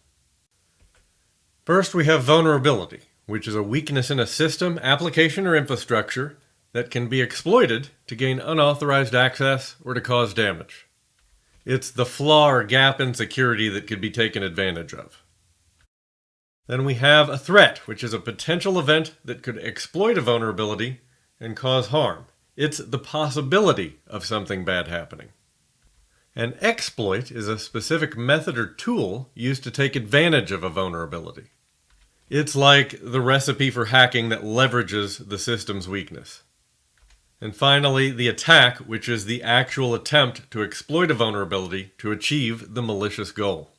First, we have vulnerability, which is a weakness in a system, application, or infrastructure that can be exploited to gain unauthorized access or to cause damage. It's the flaw or gap in security that could be taken advantage of. Then we have a threat, which is a potential event that could exploit a vulnerability and cause harm. It's the possibility of something bad happening. An exploit is a specific method or tool used to take advantage of a vulnerability. It's like the recipe for hacking that leverages the system's weakness. And finally, the attack, which is the actual attempt to exploit a vulnerability to achieve the malicious goal.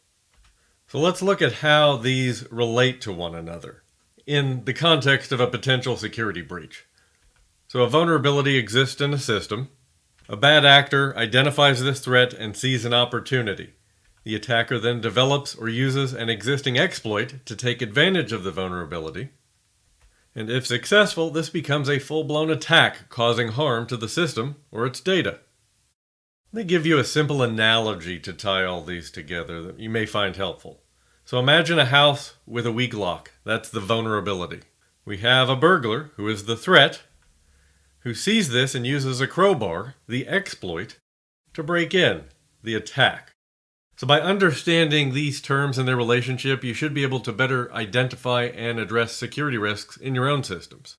So let's look at how these relate to one another in the context of a potential security breach. So a vulnerability exists in a system. A bad actor identifies this threat and sees an opportunity. The attacker then develops or uses an existing exploit to take advantage of the vulnerability. And if successful, this becomes a full-blown attack, causing harm to the system or its data. Let me give you a simple analogy to tie all these together that you may find helpful. So imagine a house with a weak lock. That's the vulnerability. We have a burglar, who is the threat, who sees this and uses a crowbar, the exploit, to break in, the attack. So by understanding these terms and their relationship, you should be able to better identify and address security risks in your own systems.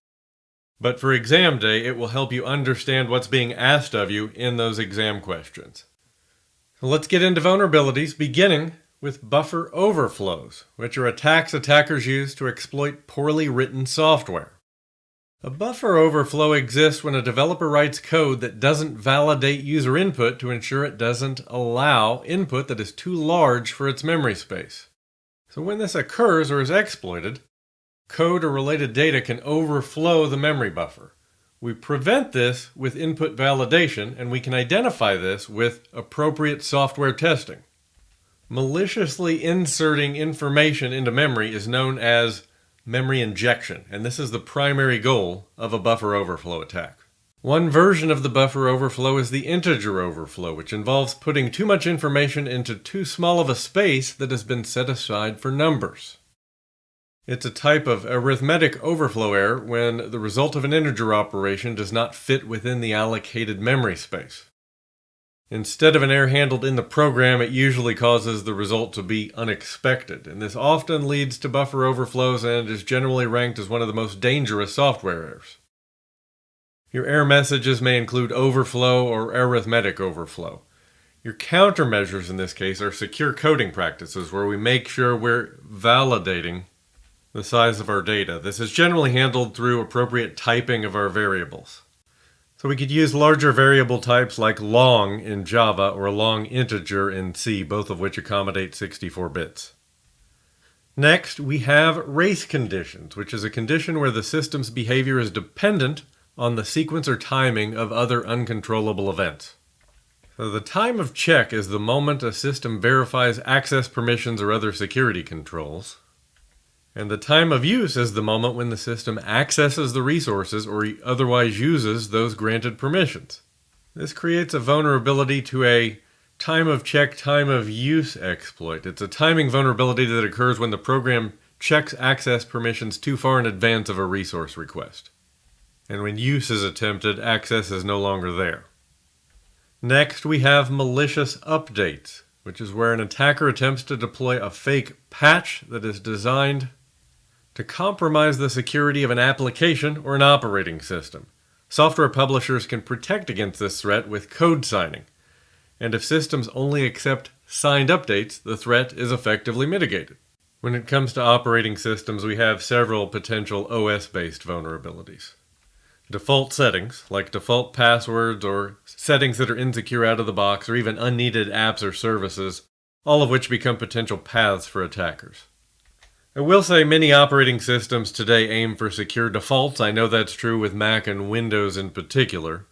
But for exam day, it will help you understand what's being asked of you in those exam questions. So let's get into vulnerabilities, beginning with buffer overflows, which are attacks attackers use to exploit poorly written software. A buffer overflow exists when a developer writes code that doesn't validate user input to ensure it doesn't allow input that is too large for its memory space. So when this occurs or is exploited, code or related data can overflow the memory buffer. We prevent this with input validation, and we can identify this with appropriate software testing. Maliciously inserting information into memory is known as memory injection, and this is the primary goal of a buffer overflow attack. One version of the buffer overflow is the integer overflow, which involves putting too much information into too small of a space that has been set aside for numbers. It's a type of arithmetic overflow error when the result of an integer operation does not fit within the allocated memory space. Instead of an error handled in the program, it usually causes the result to be unexpected, and this often leads to buffer overflows and is generally ranked as one of the most dangerous software errors. Your error messages may include overflow or arithmetic overflow. Your countermeasures in this case are secure coding practices, where we make sure we're validating the size of our data. This is generally handled through appropriate typing of our variables. So we could use larger variable types like long in Java or long integer in C, both of which accommodate 64 bits. Next, we have race conditions, which is a condition where the system's behavior is dependent on the sequence or timing of other uncontrollable events. So the time of check is the moment a system verifies access permissions or other security controls. And the time of use is the moment when the system accesses the resources or otherwise uses those granted permissions. This creates a vulnerability to a time of check, time of use exploit. It's a timing vulnerability that occurs when the program checks access permissions too far in advance of a resource request. And when use is attempted, access is no longer there. Next, we have malicious updates, which is where an attacker attempts to deploy a fake patch that is designed to compromise the security of an application or an operating system. Software publishers can protect against this threat with code signing, and if systems only accept signed updates, the threat is effectively mitigated. When it comes to operating systems, we have several potential OS-based vulnerabilities. Default settings, like default passwords or settings that are insecure out of the box, or even unneeded apps or services, all of which become potential paths for attackers. I will say many operating systems today aim for secure defaults. I know that's true with Mac and Windows in particular,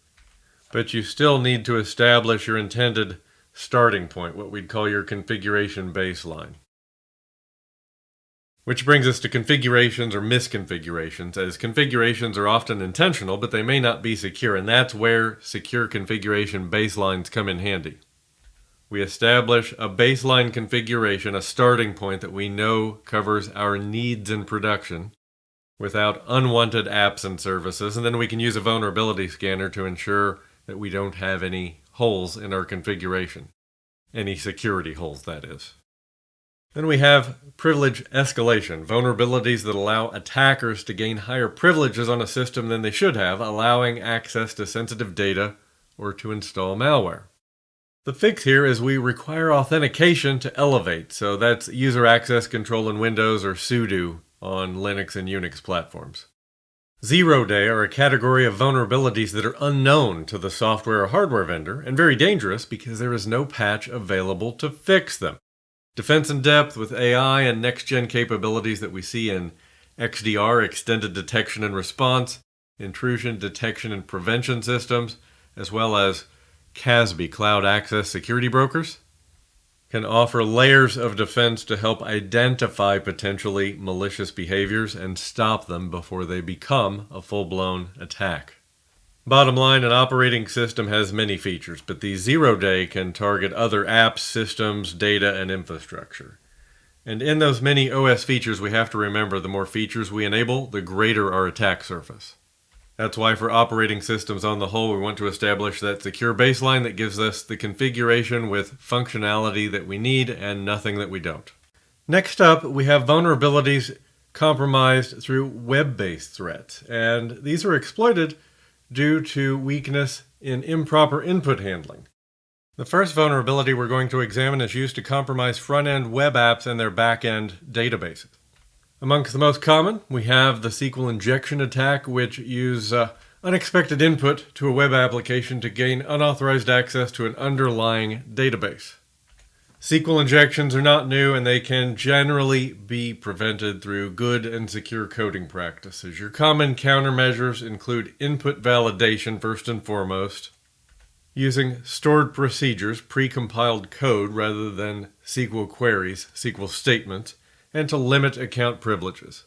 but you still need to establish your intended starting point, what we'd call your configuration baseline. Which brings us to configurations or misconfigurations, as configurations are often intentional, but they may not be secure, and that's where secure configuration baselines come in handy. We establish a baseline configuration, a starting point that we know covers our needs in production without unwanted apps and services, and then we can use a vulnerability scanner to ensure that we don't have any holes in our configuration. Any security holes, that is. Then we have privilege escalation, vulnerabilities that allow attackers to gain higher privileges on a system than they should have, allowing access to sensitive data or to install malware. The fix here is we require authentication to elevate, so that's user access control in Windows or sudo on Linux and Unix platforms. Zero-day are a category of vulnerabilities that are unknown to the software or hardware vendor and very dangerous because there is no patch available to fix them. Defense in depth with AI and next-gen capabilities that we see in XDR, extended detection and response, intrusion detection and prevention systems, as well as CASB, Cloud Access Security Brokers, can offer layers of defense to help identify potentially malicious behaviors and stop them before they become a full-blown attack. Bottom line, an operating system has many features, but the zero-day can target other apps, systems, data, and infrastructure. And in those many OS features, we have to remember the more features we enable, the greater our attack surface. That's why for operating systems on the whole, we want to establish that secure baseline that gives us the configuration with functionality that we need and nothing that we don't. Next up, we have vulnerabilities compromised through web-based threats, and these are exploited due to weakness in improper input handling. The first vulnerability we're going to examine is used to compromise front-end web apps and their back-end databases. Amongst the most common, we have the SQL injection attack, which use unexpected input to a web application to gain unauthorized access to an underlying database. SQL injections are not new, and they can generally be prevented through good and secure coding practices. Your common countermeasures include input validation first and foremost, using stored procedures, pre-compiled code rather than SQL queries, SQL statements, and to limit account privileges.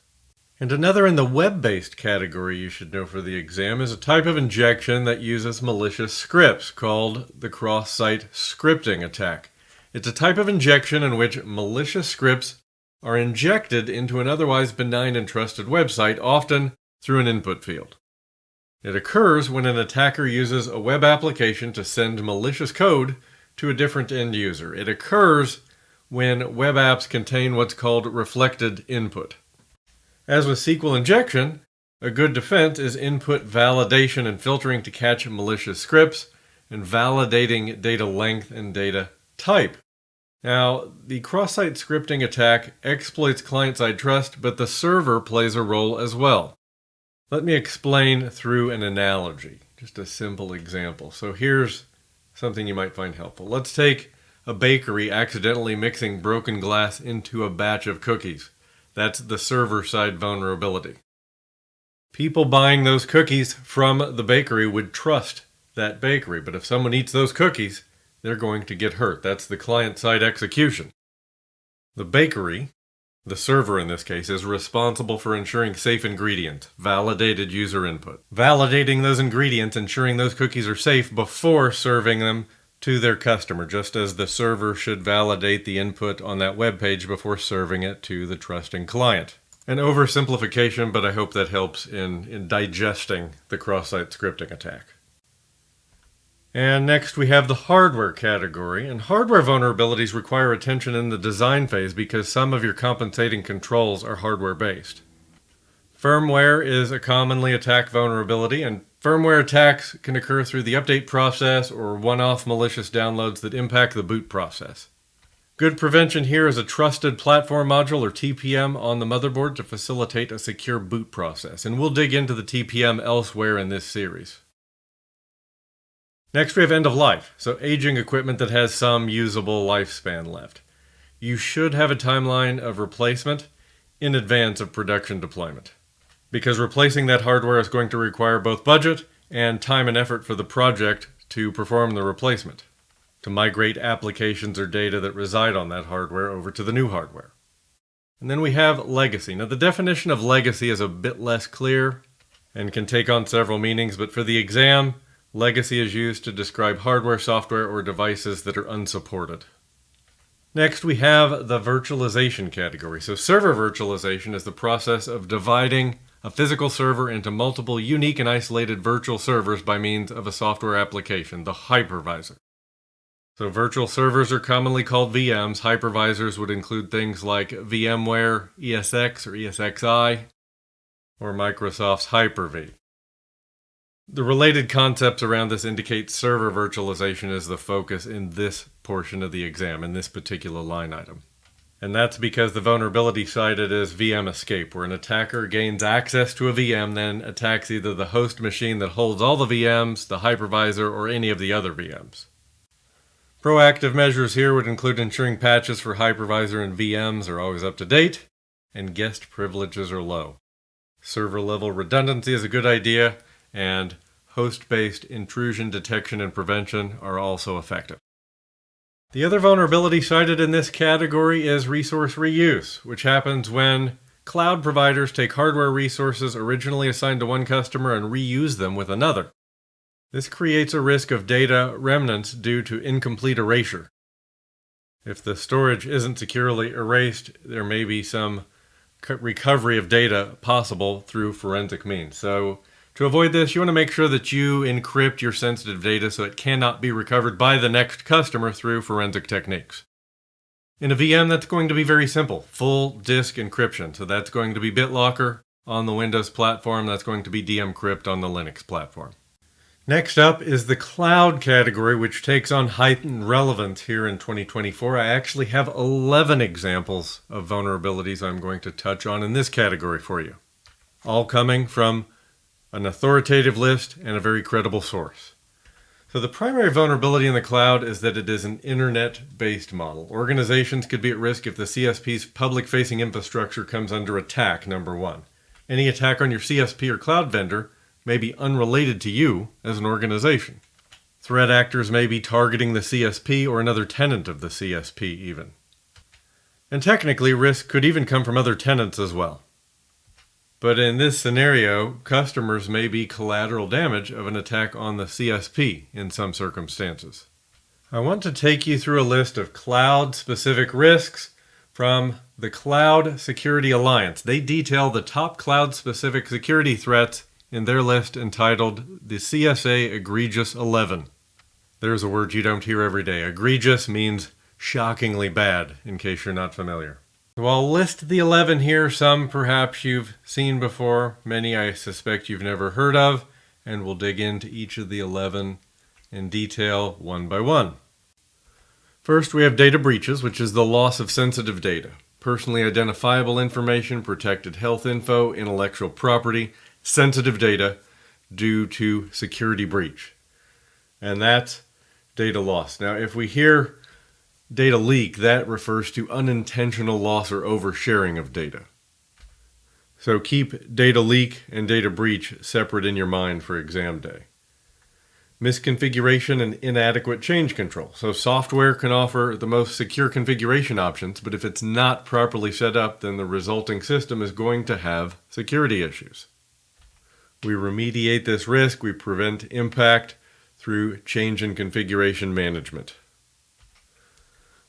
And another in the web-based category you should know for the exam is a type of injection that uses malicious scripts called the cross-site scripting attack. It's a type of injection in which malicious scripts are injected into an otherwise benign and trusted website, often through an input field. It occurs when an attacker uses a web application to send malicious code to a different end user. It occurs when web apps contain what's called reflected input. As with SQL injection, a good defense is input validation and filtering to catch malicious scripts, and validating data length and data type. Now, the cross-site scripting attack exploits client-side trust, but the server plays a role as well. Let me explain through an analogy, just a simple example. So here's something you might find helpful. Let's take a bakery accidentally mixing broken glass into a batch of cookies. That's the server-side vulnerability. People buying those cookies from the bakery would trust that bakery, but if someone eats those cookies, they're going to get hurt. That's the client-side execution. The bakery, the server in this case, is responsible for ensuring safe ingredient, validated user input. Validating those ingredients, ensuring those cookies are safe before serving them to their customer, just as the server should validate the input on that web page before serving it to the trusting client. An oversimplification, but I hope that helps in digesting the cross-site scripting attack. And next we have the hardware category, and hardware vulnerabilities require attention in the design phase because some of your compensating controls are hardware-based. Firmware is a commonly attacked vulnerability, and firmware attacks can occur through the update process or one-off malicious downloads that impact the boot process. Good prevention here is a trusted platform module or TPM on the motherboard to facilitate a secure boot process, and we'll dig into the TPM elsewhere in this series. Next we have end of life, so aging equipment that has some usable lifespan left. You should have a timeline of replacement in advance of production deployment, because replacing that hardware is going to require both budget and time and effort for the project to perform the replacement, to migrate applications or data that reside on that hardware over to the new hardware. And then we have legacy. Now the definition of legacy is a bit less clear and can take on several meanings, but for the exam, legacy is used to describe hardware, software, or devices that are unsupported. Next, we have the virtualization category. So server virtualization is the process of dividing a physical server into multiple unique and isolated virtual servers by means of a software application, the hypervisor. So virtual servers are commonly called VMs. Hypervisors would include things like VMware ESX or ESXi, or Microsoft's Hyper-V. The related concepts around this indicate server virtualization is the focus in this portion of the exam, in this particular line item. And that's because the vulnerability cited is VM escape, where an attacker gains access to a VM, then attacks either the host machine that holds all the VMs, the hypervisor, or any of the other VMs. Proactive measures here would include ensuring patches for hypervisor and VMs are always up to date, and guest privileges are low. Server-level redundancy is a good idea, and host-based intrusion detection and prevention are also effective. The other vulnerability cited in this category is resource reuse, which happens when cloud providers take hardware resources originally assigned to one customer and reuse them with another. This creates a risk of data remnants due to incomplete erasure. If the storage isn't securely erased, there may be some recovery of data possible through forensic means. So to avoid this, you want to make sure that you encrypt your sensitive data so it cannot be recovered by the next customer through forensic techniques. In a VM, that's going to be very simple, full disk encryption. So that's going to be BitLocker on the Windows platform, that's going to be DMCrypt on the Linux platform. Next up is the cloud category, which takes on heightened relevance here in 2024. I actually have 11 examples of vulnerabilities I'm going to touch on in this category for you, all coming from an authoritative list and a very credible source. So the primary vulnerability in the cloud is that it is an internet-based model. Organizations could be at risk if the CSP's public-facing infrastructure comes under attack, number one. Any attack on your CSP or cloud vendor may be unrelated to you as an organization. Threat actors may be targeting the CSP or another tenant of the CSP even. And technically, risk could even come from other tenants as well. But in this scenario, customers may be collateral damage of an attack on the CSP in some circumstances. I want to take you through a list of cloud-specific risks from the Cloud Security Alliance. They detail the top cloud-specific security threats in their list entitled the CSA Egregious 11. There's a word you don't hear every day. Egregious means shockingly bad, in case you're not familiar. So I'll list the 11 here. Some perhaps you've seen before, many I suspect you've never heard of, and we'll dig into each of the 11 in detail one by one. First, we have data breaches, which is the loss of sensitive data, personally identifiable information, protected health info, intellectual property, sensitive data due to security breach. And that's data loss. Now, if we hear data leak, that refers to unintentional loss or oversharing of data. So keep data leak and data breach separate in your mind for exam day. Misconfiguration and inadequate change control. So software can offer the most secure configuration options, but if it's not properly set up, then the resulting system is going to have security issues. We remediate this risk, we prevent impact through change in configuration management.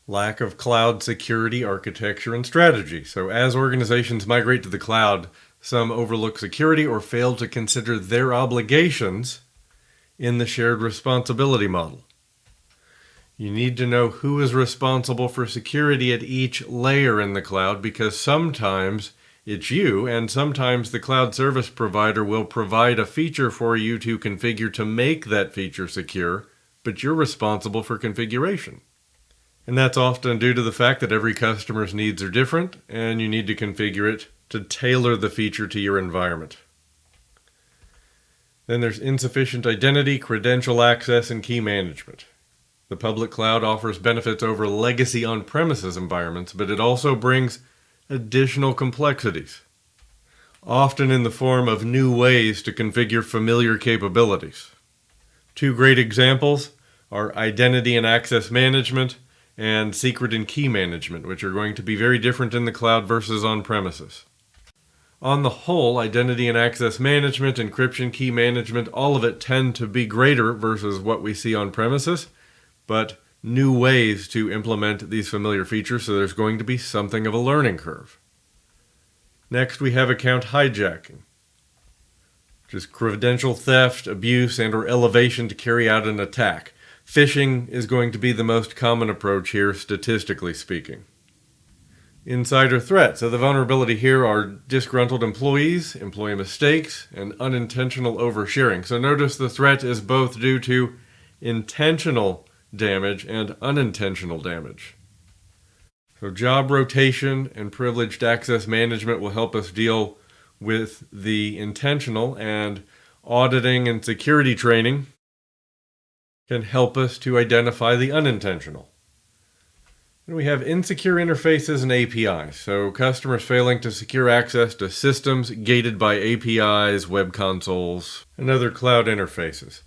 Lack of cloud security architecture and strategy. So as organizations migrate to the cloud, some overlook security or fail to consider their obligations in the shared responsibility model. You need to know who is responsible for security at each layer in the cloud, because sometimes it's you, and sometimes the cloud service provider will provide a feature for you to configure to make that feature secure, but you're responsible for configuration. And that's often due to the fact that every customer's needs are different, and you need to configure it to tailor the feature to your environment. Then there's insufficient identity, credential access, and key management. The public cloud offers benefits over legacy on-premises environments, but it also brings additional complexities, often in the form of new ways to configure familiar capabilities. Two great examples are identity and access management and secret and key management, which are going to be very different in the cloud versus on-premises. On the whole, identity and access management, encryption, key management, all of it tend to be greater versus what we see on-premises, but new ways to implement these familiar features, so there's going to be something of a learning curve. Next, we have account hijacking, which is credential theft, abuse, and/or elevation to carry out an attack. Phishing is going to be the most common approach here, statistically speaking. Insider threat. So the vulnerability here are disgruntled employees, employee mistakes, and unintentional oversharing. So notice the threat is both due to intentional damage and unintentional damage. So job rotation and privileged access management will help us deal with the intentional, and auditing and security training can help us to identify the unintentional. And we have insecure interfaces and APIs. So customers failing to secure access to systems gated by APIs, web consoles, and other cloud interfaces.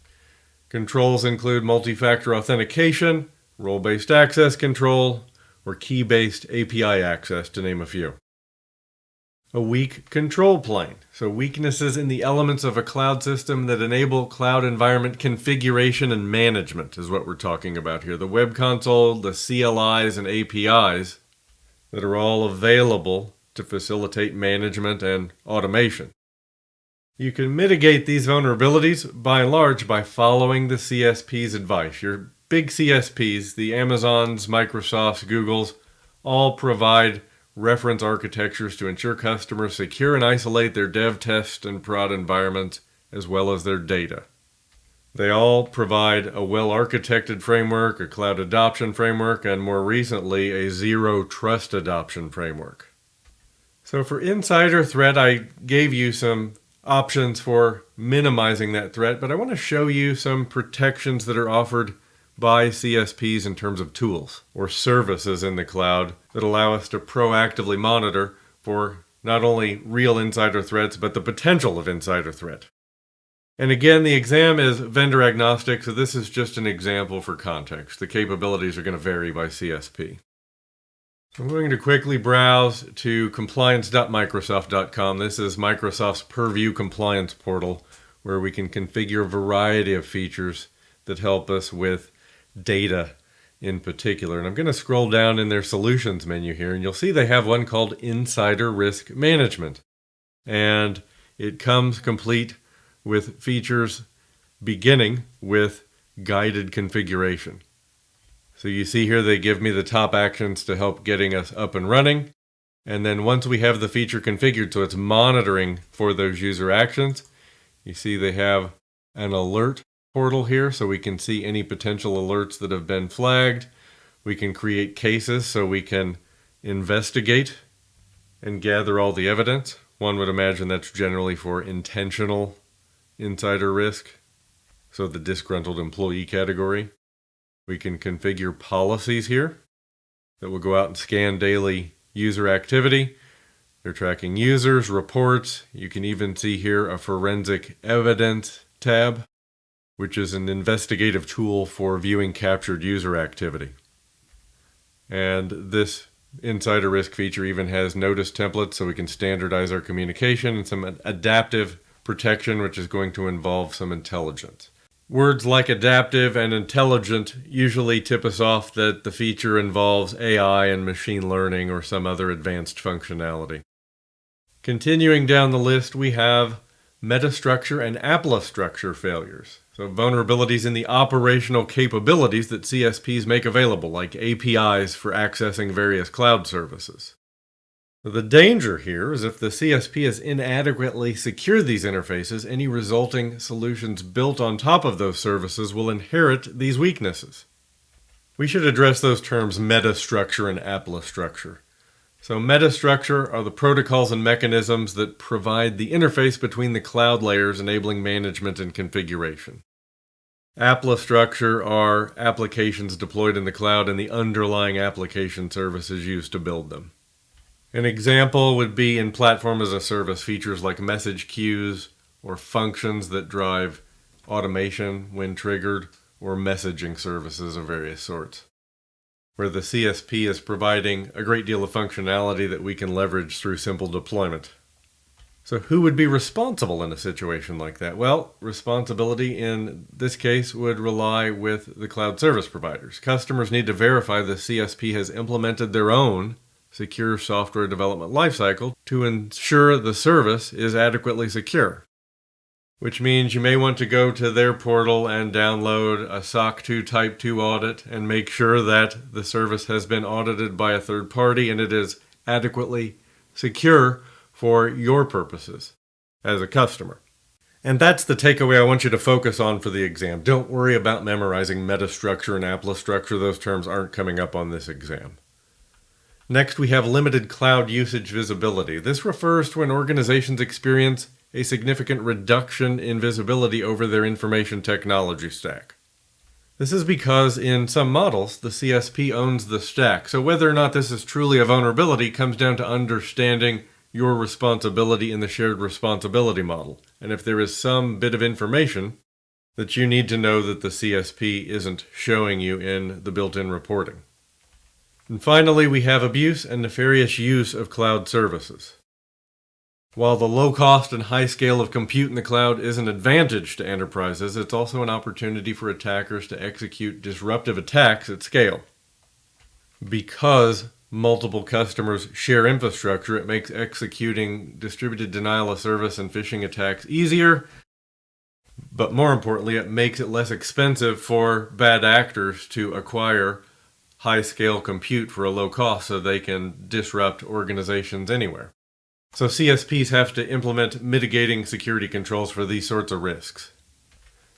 Controls include multi-factor authentication, role-based access control, or key-based API access, to name a few. A weak control plane. So weaknesses in the elements of a cloud system that enable cloud environment configuration and management is what we're talking about here. The web console, the CLIs and APIs that are all available to facilitate management and automation. You can mitigate these vulnerabilities by and large by following the CSP's advice. Your big CSPs, the Amazons, Microsofts, Googles, all provide reference architectures to ensure customers secure and isolate their dev, test, and prod environments, as well as their data. They all provide a well-architected framework, a cloud adoption framework, and more recently, a zero-trust adoption framework. So for insider threat, I gave you some options for minimizing that threat, but I want to show you some protections that are offered by CSPs in terms of tools or services in the cloud that allow us to proactively monitor for not only real insider threats, but the potential of insider threat. And again, the exam is vendor agnostic, so this is just an example for context. The capabilities are going to vary by CSP. I'm going to quickly browse to compliance.microsoft.com. This is Microsoft's Purview compliance portal, where we can configure a variety of features that help us with data in particular. And I'm going to scroll down in their solutions menu here, and you'll see they have one called Insider Risk Management. And it comes complete with features beginning with guided configuration. So you see here they give me the top actions to help getting us up and running. And then once we have the feature configured, so it's monitoring for those user actions, you see they have an alert portal here, so we can see any potential alerts that have been flagged. We can create cases so we can investigate and gather all the evidence. One would imagine that's generally for intentional insider risk, so the disgruntled employee category. We can configure policies here that will go out and scan daily user activity. They're tracking users, reports. You can even see here a forensic evidence tab, which is an investigative tool for viewing captured user activity. And this insider risk feature even has notice templates, so we can standardize our communication, and some adaptive protection, which is going to involve some intelligence. Words like adaptive and intelligent usually tip us off that the feature involves AI and machine learning or some other advanced functionality. Continuing down the list, we have metastructure and applistructure failures. So vulnerabilities in the operational capabilities that CSPs make available, like APIs for accessing various cloud services. The danger here is if the CSP has inadequately secured these interfaces, any resulting solutions built on top of those services will inherit these weaknesses. We should address those terms metastructure and applistructure. So metastructure are the protocols and mechanisms that provide the interface between the cloud layers, enabling management and configuration. Applistructure are applications deployed in the cloud and the underlying application services used to build them. An example would be in platform as a service features like message queues or functions that drive automation when triggered, or messaging services of various sorts, where the CSP is providing a great deal of functionality that we can leverage through simple deployment. So who would be responsible in a situation like that? Well, responsibility in this case would rely with the cloud service providers. Customers need to verify the CSP has implemented their own secure software development lifecycle to ensure the service is adequately secure. Which means you may want to go to their portal and download a SOC 2 Type 2 audit and make sure that the service has been audited by a third party and it is adequately secure for your purposes as a customer. And that's the takeaway I want you to focus on for the exam. Don't worry about memorizing metastructure and applistructure. Those terms aren't coming up on this exam. Next, we have limited cloud usage visibility. This refers to when organizations experience a significant reduction in visibility over their information technology stack. This is because in some models, the CSP owns the stack. So whether or not this is truly a vulnerability comes down to understanding your responsibility in the shared responsibility model. And if there is some bit of information that you need to know that the CSP isn't showing you in the built-in reporting. And finally, we have abuse and nefarious use of cloud services. While the low cost and high scale of compute in the cloud is an advantage to enterprises, it's also an opportunity for attackers to execute disruptive attacks at scale. Because multiple customers share infrastructure, it makes executing distributed denial of service and phishing attacks easier, but more importantly, it makes it less expensive for bad actors to acquire high-scale compute for a low cost so they can disrupt organizations anywhere. So CSPs have to implement mitigating security controls for these sorts of risks.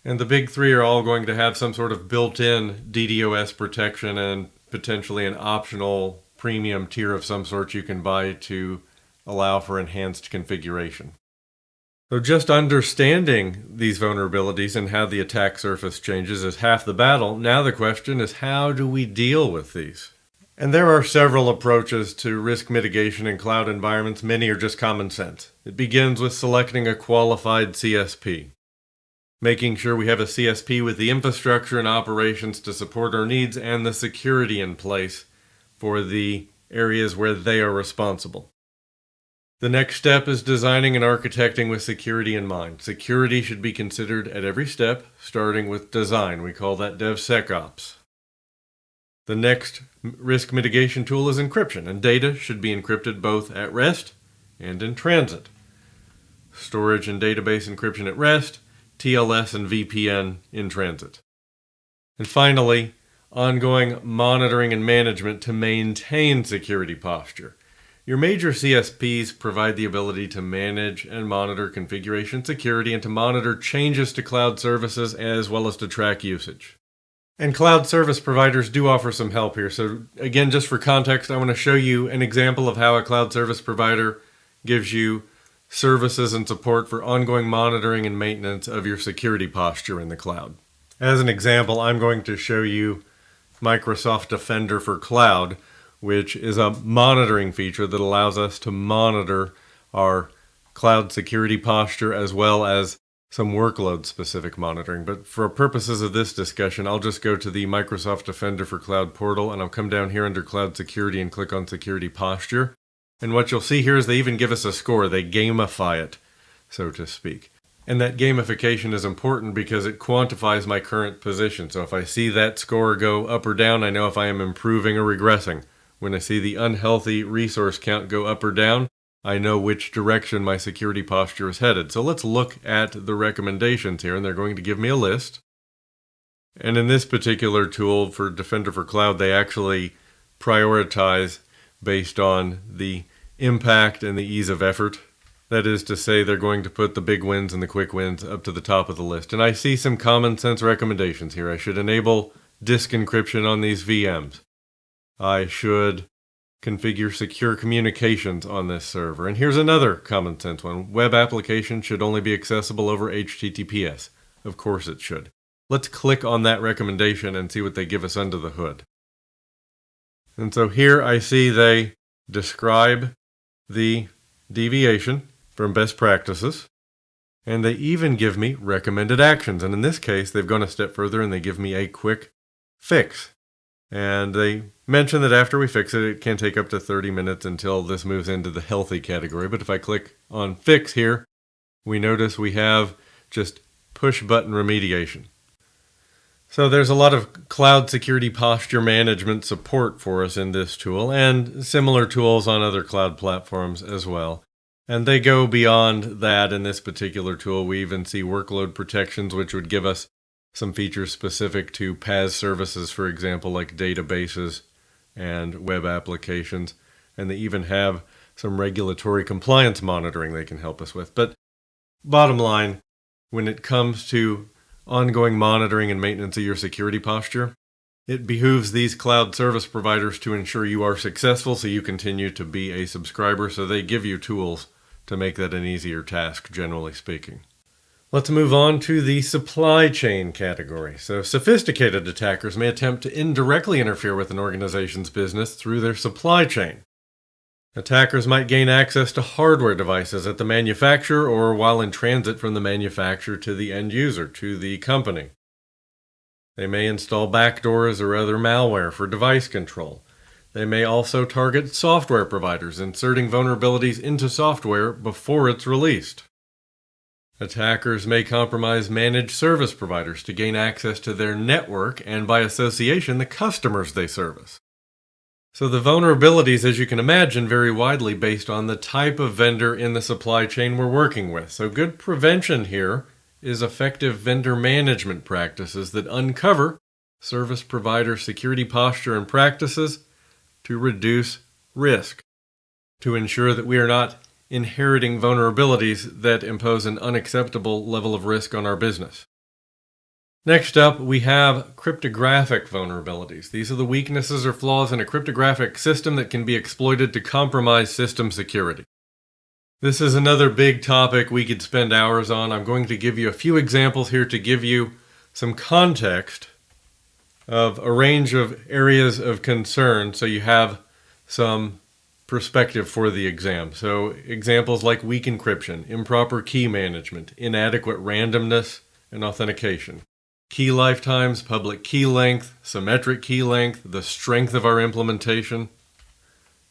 And the big three are all going to have some sort of built-in DDoS protection and potentially an optional premium tier of some sort you can buy to allow for enhanced configuration. So just understanding these vulnerabilities and how the attack surface changes is half the battle. Now the question is, how do we deal with these? And there are several approaches to risk mitigation in cloud environments. Many are just common sense. It begins with selecting a qualified CSP, making sure we have a CSP with the infrastructure and operations to support our needs and the security in place for the areas where they are responsible. The next step is designing and architecting with security in mind. Security should be considered at every step, starting with design. We call that DevSecOps. The next risk mitigation tool is encryption, and data should be encrypted both at rest and in transit. Storage and database encryption at rest, TLS and VPN in transit. And finally, ongoing monitoring and management to maintain security posture. Your major CSPs provide the ability to manage and monitor configuration security and to monitor changes to cloud services as well as to track usage. And cloud service providers do offer some help here. So again, just for context, I want to show you an example of how a cloud service provider gives you services and support for ongoing monitoring and maintenance of your security posture in the cloud. As an example, I'm going to show you Microsoft Defender for Cloud, which is a monitoring feature that allows us to monitor our cloud security posture as well as some workload-specific monitoring. But for purposes of this discussion, I'll just go to the Microsoft Defender for Cloud portal, and I'll come down here under Cloud Security and click on Security Posture. And what you'll see here is they even give us a score. They gamify it, so to speak. And that gamification is important because it quantifies my current position. So if I see that score go up or down, I know if I am improving or regressing. When I see the unhealthy resource count go up or down, I know which direction my security posture is headed. So let's look at the recommendations here, and they're going to give me a list. And in this particular tool for Defender for Cloud, they actually prioritize based on the impact and the ease of effort. That is to say, they're going to put the big wins and the quick wins up to the top of the list. And I see some common sense recommendations here. I should enable disk encryption on these VMs. I should configure secure communications on this server. And here's another common sense one. Web applications should only be accessible over HTTPS. Of course it should. Let's click on that recommendation and see what they give us under the hood. And so here I see they describe the deviation from best practices, and they even give me recommended actions. And in this case, they've gone a step further and they give me a quick fix. And they mention that after we fix it, it can take up to 30 minutes until this moves into the healthy category. But if I click on fix here, we notice we have just push button remediation. So there's a lot of cloud security posture management support for us in this tool, and similar tools on other cloud platforms as well. And they go beyond that in this particular tool. We even see workload protections, which would give us some features specific to PaaS services, for example, like databases and web applications. And they even have some regulatory compliance monitoring they can help us with. But bottom line, when it comes to ongoing monitoring and maintenance of your security posture, it behooves these cloud service providers to ensure you are successful so you continue to be a subscriber. So they give you tools to make that an easier task, generally speaking. Let's move on to the supply chain category. So sophisticated attackers may attempt to indirectly interfere with an organization's business through their supply chain. Attackers might gain access to hardware devices at the manufacturer or while in transit from the manufacturer to the end user, to the company. They may install backdoors or other malware for device control. They may also target software providers, inserting vulnerabilities into software before it's released. Attackers may compromise managed service providers to gain access to their network and, by association, the customers they service. So the vulnerabilities, as you can imagine, vary widely based on the type of vendor in the supply chain we're working with. So good prevention here is effective vendor management practices that uncover service provider security posture and practices to reduce risk, to ensure that we are not inheriting vulnerabilities that impose an unacceptable level of risk on our business. Next up, we have cryptographic vulnerabilities. These are the weaknesses or flaws in a cryptographic system that can be exploited to compromise system security. This is another big topic we could spend hours on. I'm going to give you a few examples here to give you some context of a range of areas of concern so you have some perspective for the exam. So examples like weak encryption, improper key management, inadequate randomness and authentication, key lifetimes, public key length, symmetric key length, the strength of our implementation.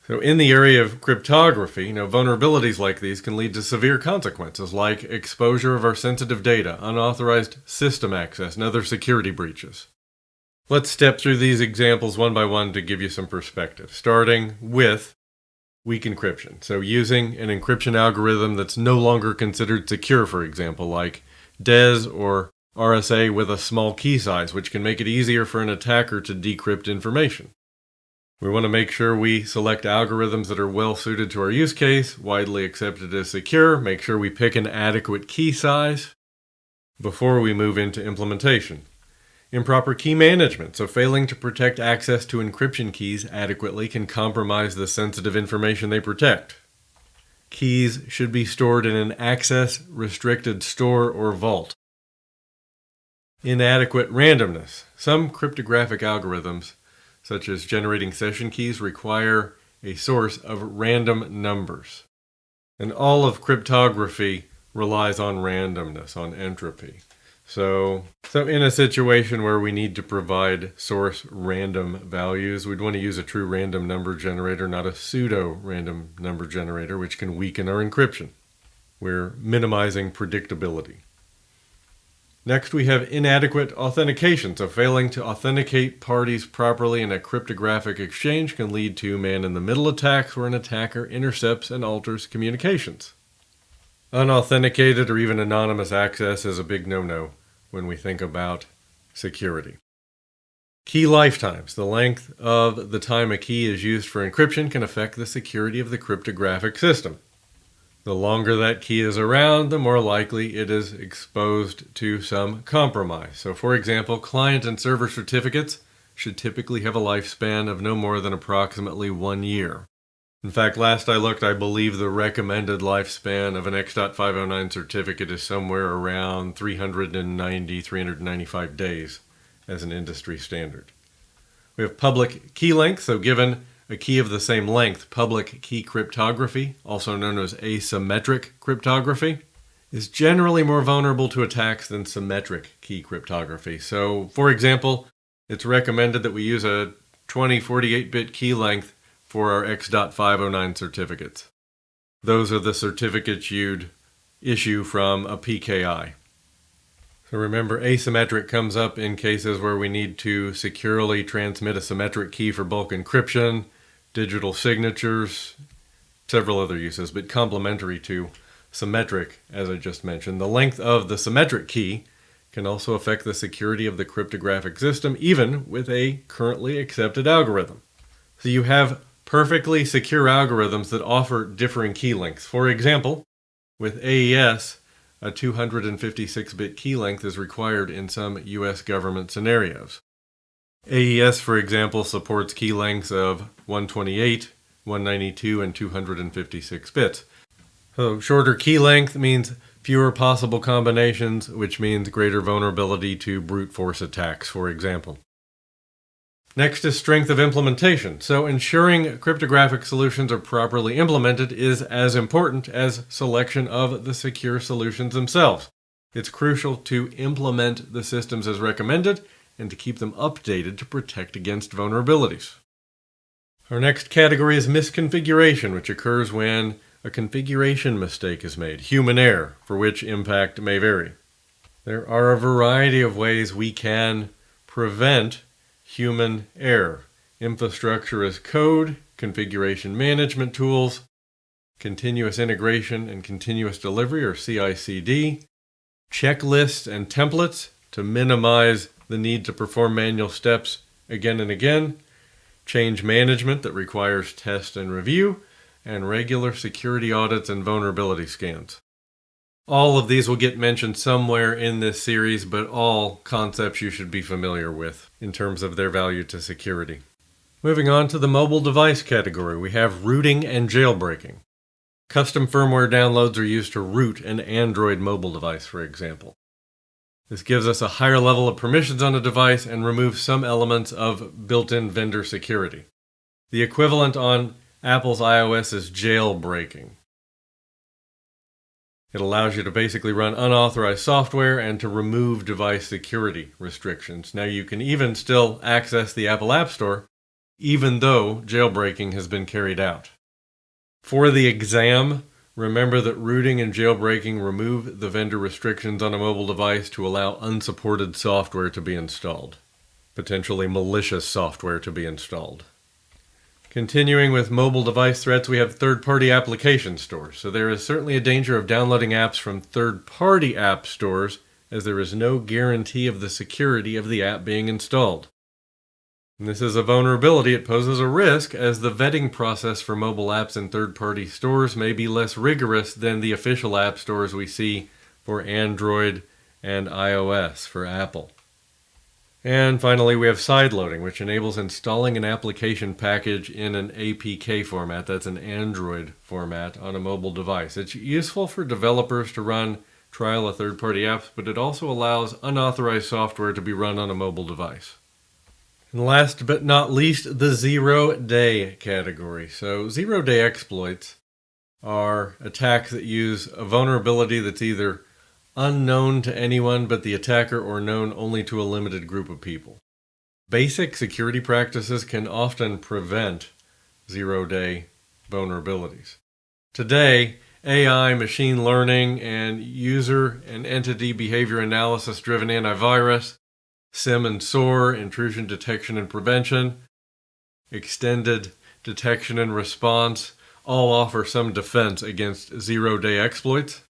So in the area of cryptography, vulnerabilities like these can lead to severe consequences like exposure of our sensitive data, unauthorized system access, and other security breaches. Let's step through these examples one by one to give you some perspective, starting with weak encryption. So using an encryption algorithm that's no longer considered secure, for example, like DES or RSA with a small key size, which can make it easier for an attacker to decrypt information. We want to make sure we select algorithms that are well suited to our use case, widely accepted as secure, make sure we pick an adequate key size before we move into implementation. Improper key management, so failing to protect access to encryption keys adequately can compromise the sensitive information they protect. Keys should be stored in an access-restricted store or vault. Inadequate randomness. Some cryptographic algorithms, such as generating session keys, require a source of random numbers. And all of cryptography relies on randomness, on entropy. So in a situation where we need to provide source random values, we'd want to use a true random number generator, not a pseudo-random number generator, which can weaken our encryption. We're minimizing predictability. Next, we have inadequate authentication. So failing to authenticate parties properly in a cryptographic exchange can lead to man-in-the-middle attacks where an attacker intercepts and alters communications. Unauthenticated or even anonymous access is a big no-no when we think about security. Key lifetimes. The length of the time a key is used for encryption can affect the security of the cryptographic system. The longer that key is around, the more likely it is exposed to some compromise. So for example, client and server certificates should typically have a lifespan of no more than approximately 1 year. In fact, last I looked, I believe the recommended lifespan of an X.509 certificate is somewhere around 395 days as an industry standard. We have public key length, so given a key of the same length, public key cryptography, also known as asymmetric cryptography, is generally more vulnerable to attacks than symmetric key cryptography. So, for example, it's recommended that we use a 2048-bit key length for our X.509 certificates. Those are the certificates you'd issue from a PKI. So remember, asymmetric comes up in cases where we need to securely transmit a symmetric key for bulk encryption, digital signatures, several other uses, but complementary to symmetric, as I just mentioned. The length of the symmetric key can also affect the security of the cryptographic system, even with a currently accepted algorithm. So you have perfectly secure algorithms that offer differing key lengths. For example, with AES, a 256-bit key length is required in some U.S. government scenarios. AES, for example, supports key lengths of 128, 192, and 256 bits. So shorter key length means fewer possible combinations, which means greater vulnerability to brute force attacks, for example. Next is strength of implementation. So ensuring cryptographic solutions are properly implemented is as important as selection of the secure solutions themselves. It's crucial to implement the systems as recommended and to keep them updated to protect against vulnerabilities. Our next category is misconfiguration, which occurs when a configuration mistake is made, human error, for which impact may vary. There are a variety of ways we can prevent human error. Infrastructure as code, configuration management tools, continuous integration and continuous delivery, or CI/CD, checklists and templates to minimize the need to perform manual steps again and again, change management that requires test and review, and regular security audits and vulnerability scans. All of these will get mentioned somewhere in this series, but all concepts you should be familiar with in terms of their value to security. Moving on to the mobile device category, we have rooting and jailbreaking. Custom firmware downloads are used to root an Android mobile device, for example. This gives us a higher level of permissions on a device and removes some elements of built-in vendor security. The equivalent on Apple's iOS is jailbreaking. It allows you to basically run unauthorized software and to remove device security restrictions. Now you can even still access the Apple App Store, even though jailbreaking has been carried out. For the exam, remember that rooting and jailbreaking remove the vendor restrictions on a mobile device to allow unsupported software to be installed, potentially malicious software to be installed. Continuing with mobile device threats, we have third-party application stores. So there is certainly a danger of downloading apps from third-party app stores, as there is no guarantee of the security of the app being installed. And this is a vulnerability. It poses a risk, as the vetting process for mobile apps in third-party stores may be less rigorous than the official app stores we see for Android and iOS for Apple. And finally, we have sideloading, which enables installing an application package in an APK format, that's an Android format, on a mobile device. It's useful for developers to run trial of third-party apps, but it also allows unauthorized software to be run on a mobile device. And last but not least, the zero-day category. So zero-day exploits are attacks that use a vulnerability that's either unknown to anyone but the attacker or known only to a limited group of people. Basic security practices can often prevent zero-day vulnerabilities. Today, AI, machine learning, and user and entity behavior analysis driven antivirus, SIM and SOAR, intrusion detection and prevention, extended detection and response, all offer some defense against zero-day exploits.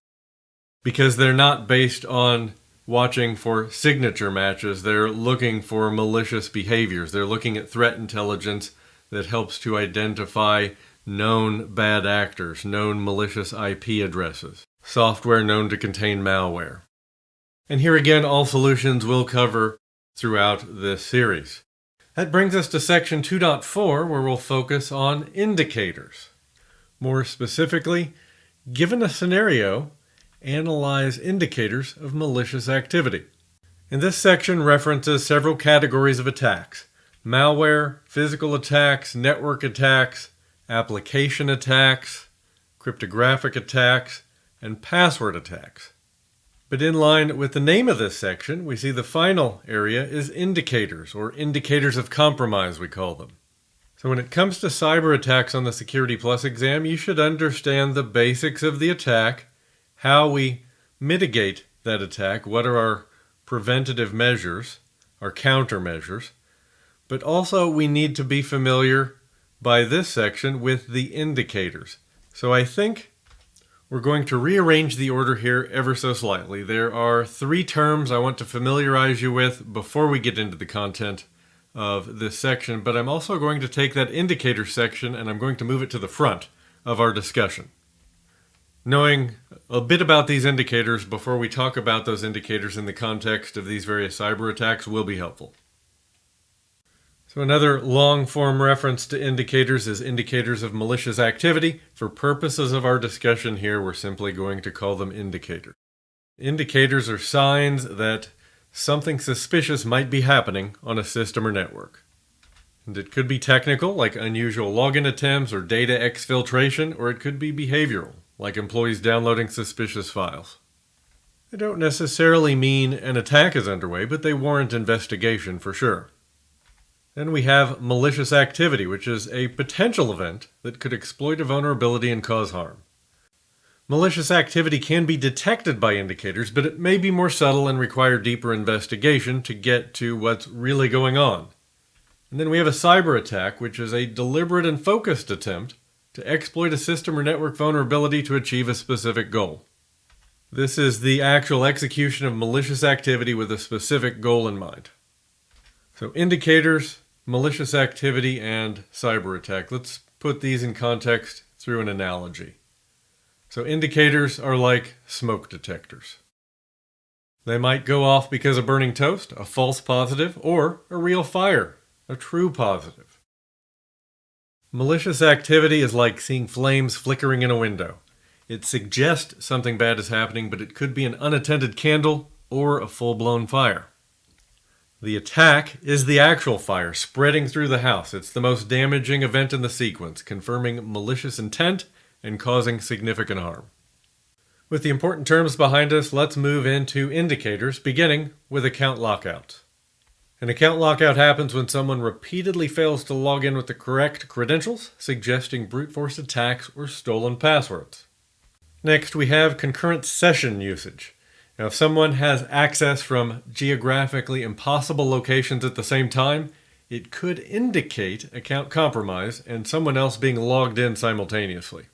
Because they're not based on watching for signature matches, they're looking for malicious behaviors. They're looking at threat intelligence that helps to identify known bad actors, known malicious IP addresses, software known to contain malware. And here again, all solutions will cover throughout this series. That brings us to section 2.4, where we'll focus on indicators. More specifically, given a scenario, analyze indicators of malicious activity. And this section references several categories of attacks: malware, physical attacks, network attacks, application attacks, cryptographic attacks, and password attacks. But in line with the name of this section, we see the final area is indicators, or indicators of compromise, we call them. So when it comes to cyber attacks on the Security Plus exam, you should understand the basics of the attack, how we mitigate that attack, what are our preventative measures, our countermeasures, but also we need to be familiar by this section with the indicators. So I think we're going to rearrange the order here ever so slightly. There are 3 terms I want to familiarize you with before we get into the content of this section, but I'm also going to take that indicator section and I'm going to move it to the front of our discussion. Knowing a bit about these indicators before we talk about those indicators in the context of these various cyber attacks will be helpful. So another long-form reference to indicators is indicators of malicious activity. For purposes of our discussion here, we're simply going to call them indicators. Indicators are signs that something suspicious might be happening on a system or network. And it could be technical, like unusual login attempts or data exfiltration, or it could be behavioral, like employees downloading suspicious files. They don't necessarily mean an attack is underway, but they warrant investigation for sure. Then we have malicious activity, which is a potential event that could exploit a vulnerability and cause harm. Malicious activity can be detected by indicators, but it may be more subtle and require deeper investigation to get to what's really going on. And then we have a cyber attack, which is a deliberate and focused attempt to exploit a system or network vulnerability to achieve a specific goal. This is the actual execution of malicious activity with a specific goal in mind. So indicators, malicious activity, and cyber attack. Let's put these in context through an analogy. So indicators are like smoke detectors. They might go off because of burning toast, a false positive, or a real fire, a true positive. Malicious activity is like seeing flames flickering in a window. It suggests something bad is happening, but it could be an unattended candle or a full-blown fire. The attack is the actual fire spreading through the house. It's the most damaging event in the sequence, confirming malicious intent and causing significant harm. With the important terms behind us, let's move into indicators, beginning with account lockouts. An account lockout happens when someone repeatedly fails to log in with the correct credentials, suggesting brute force attacks or stolen passwords. Next, we have concurrent session usage. Now, if someone has access from geographically impossible locations at the same time, it could indicate account compromise and someone else being logged in simultaneously.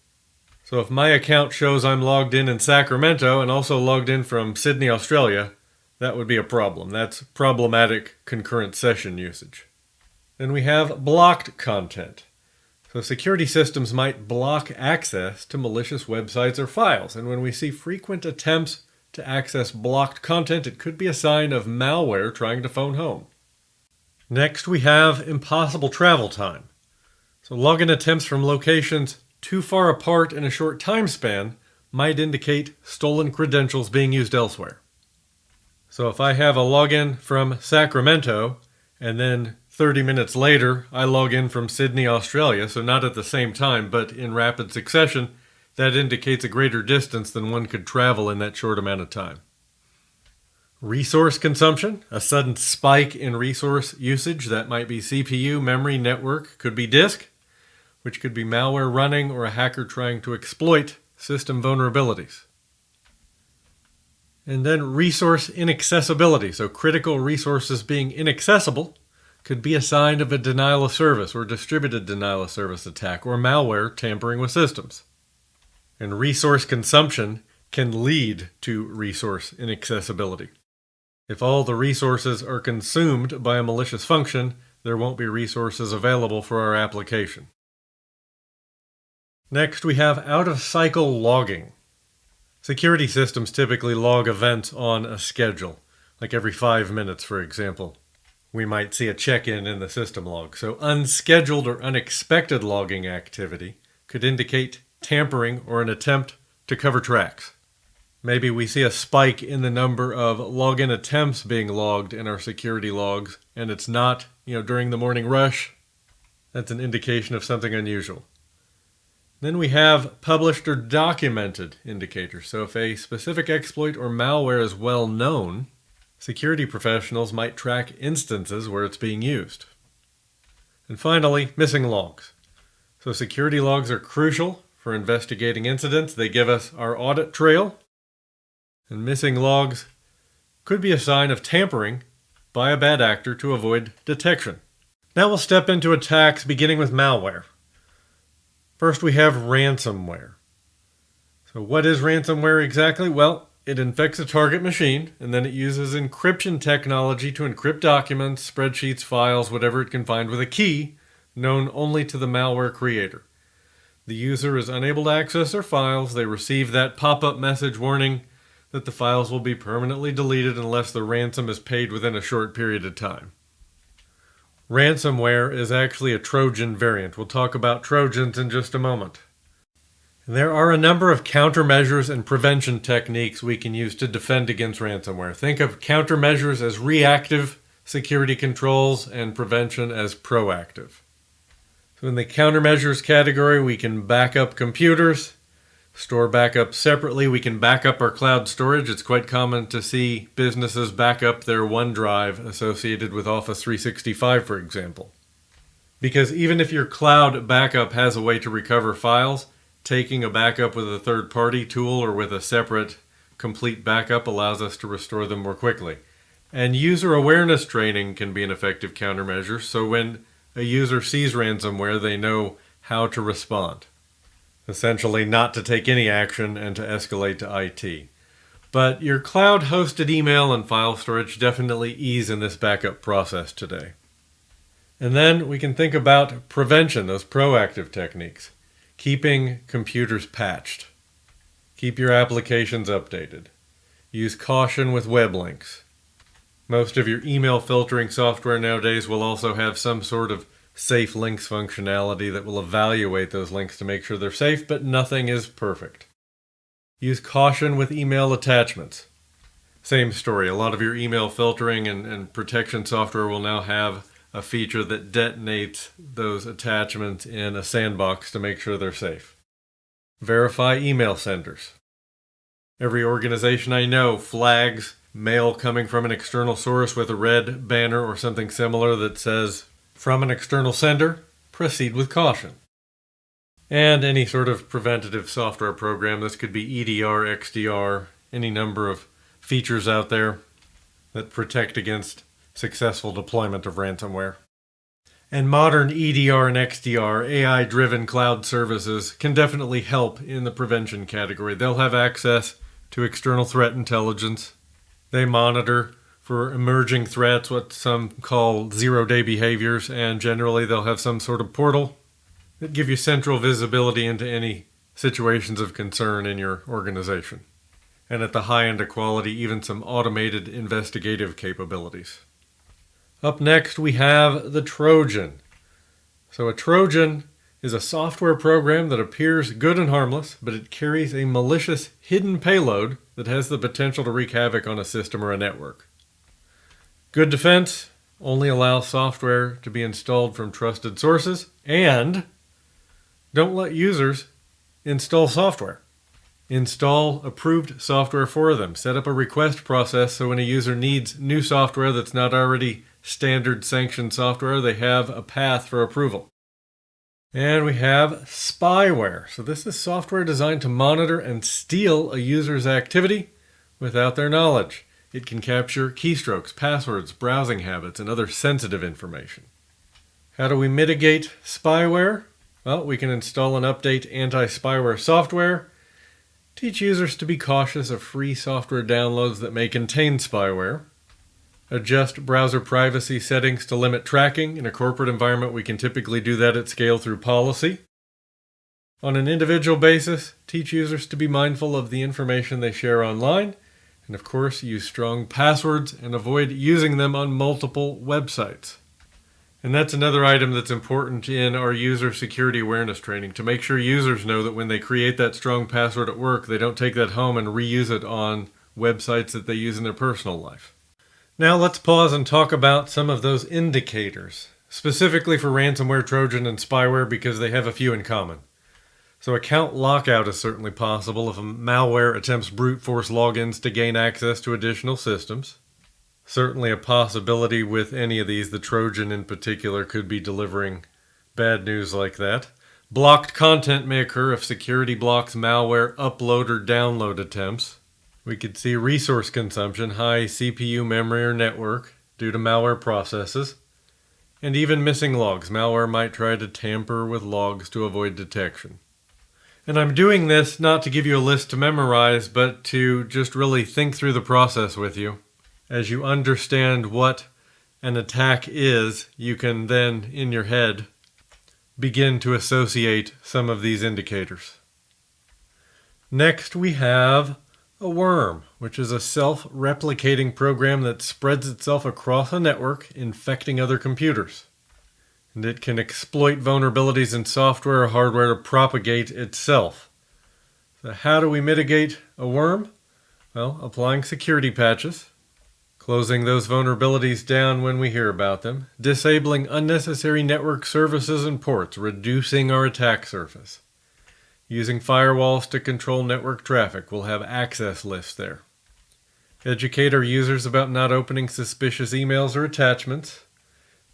So if my account shows I'm logged in Sacramento and also logged in from Sydney, Australia, that would be a problem. That's problematic concurrent session usage. Then we have blocked content. So security systems might block access to malicious websites or files, and when we see frequent attempts to access blocked content, it could be a sign of malware trying to phone home. Next, we have impossible travel time. So login attempts from locations too far apart in a short time span might indicate stolen credentials being used elsewhere. So if I have a login from Sacramento and then 30 minutes later I log in from Sydney, Australia, so not at the same time but in rapid succession, that indicates a greater distance than one could travel in that short amount of time. Resource consumption, a sudden spike in resource usage. That might be CPU, memory, network, could be disk, which could be malware running or a hacker trying to exploit system vulnerabilities. And then resource inaccessibility. So critical resources being inaccessible could be a sign of a denial of service or distributed denial of service attack or malware tampering with systems. And resource consumption can lead to resource inaccessibility. If all the resources are consumed by a malicious function, there won't be resources available for our application. Next, we have out-of-cycle logging. Security systems typically log events on a schedule, like every 5 minutes, for example. We might see a check-in in the system log. So unscheduled or unexpected logging activity could indicate tampering or an attempt to cover tracks. Maybe we see a spike in the number of login attempts being logged in our security logs, and it's not, during the morning rush. That's an indication of something unusual. Then we have published or documented indicators. So if a specific exploit or malware is well known, security professionals might track instances where it's being used. And finally, missing logs. So security logs are crucial for investigating incidents. They give us our audit trail. And missing logs could be a sign of tampering by a bad actor to avoid detection. Now we'll step into attacks beginning with malware. First, we have ransomware. So what is ransomware exactly? Well, it infects a target machine, and then it uses encryption technology to encrypt documents, spreadsheets, files, whatever it can find with a key known only to the malware creator. The user is unable to access their files. They receive that pop-up message warning that the files will be permanently deleted unless the ransom is paid within a short period of time. Ransomware is actually a Trojan variant. We'll talk about Trojans in just a moment. There are a number of countermeasures and prevention techniques we can use to defend against ransomware. Think of countermeasures as reactive security controls and prevention as proactive. So in the countermeasures category, we can back up computers, store backup separately. We can back up our cloud storage. It's quite common to see businesses back up their OneDrive associated with Office 365, for example. Because even if your cloud backup has a way to recover files, taking a backup with a third-party tool or with a separate complete backup allows us to restore them more quickly. And user awareness training can be an effective countermeasure, so when a user sees ransomware, they know how to respond. Essentially, not to take any action and to escalate to IT. But your cloud-hosted email and file storage definitely ease in this backup process today. And then we can think about prevention, those proactive techniques. Keeping computers patched. Keep your applications updated. Use caution with web links. Most of your email filtering software nowadays will also have some sort of safe links functionality that will evaluate those links to make sure they're safe, but nothing is perfect. Use caution with email attachments. Same story. A lot of your email filtering and protection software will now have a feature that detonates those attachments in a sandbox to make sure they're safe. Verify email senders. Every organization I know flags mail coming from an external source with a red banner or something similar that says, "From an external sender, proceed with caution." And any sort of preventative software program. This could be EDR, XDR, any number of features out there that protect against successful deployment of ransomware. And modern EDR and XDR, AI-driven cloud services, can definitely help in the prevention category. They'll have access to external threat intelligence. They monitor for emerging threats, what some call zero-day behaviors, and generally they'll have some sort of portal that give you central visibility into any situations of concern in your organization. And at the high end of quality, even some automated investigative capabilities. Up next, we have the Trojan. So a Trojan is a software program that appears good and harmless, but it carries a malicious hidden payload that has the potential to wreak havoc on a system or a network. Good defense: only allow software to be installed from trusted sources, and don't let users install software. Install approved software for them. Set up a request process so when a user needs new software that's not already standard sanctioned software, they have a path for approval. And we have spyware. So this is software designed to monitor and steal a user's activity without their knowledge. It can capture keystrokes, passwords, browsing habits, and other sensitive information. How do we mitigate spyware? Well, we can install and update anti-spyware software, teach users to be cautious of free software downloads that may contain spyware, adjust browser privacy settings to limit tracking. In a corporate environment, we can typically do that at scale through policy. On an individual basis, teach users to be mindful of the information they share online, and of course, use strong passwords and avoid using them on multiple websites. And that's another item that's important in our user security awareness training, to make sure users know that when they create that strong password at work, they don't take that home and reuse it on websites that they use in their personal life. Now let's pause and talk about some of those indicators, specifically for ransomware, Trojan, and spyware, because they have a few in common. So account lockout is certainly possible if a malware attempts brute force logins to gain access to additional systems. Certainly a possibility with any of these. The Trojan in particular could be delivering bad news like that. Blocked content may occur if security blocks malware upload or download attempts. We could see resource consumption, high CPU, memory, or network due to malware processes. And even missing logs. Malware might try to tamper with logs to avoid detection. And I'm doing this not to give you a list to memorize, but to just really think through the process with you. As you understand what an attack is, you can then, in your head, begin to associate some of these indicators. Next, we have a worm, which is a self-replicating program that spreads itself across a network, infecting other computers. And it can exploit vulnerabilities in software or hardware to propagate itself. So how do we mitigate a worm? Well, applying security patches, closing those vulnerabilities down when we hear about them, disabling unnecessary network services and ports, reducing our attack surface. Using firewalls to control network traffic, we'll have access lists there. Educate our users about not opening suspicious emails or attachments.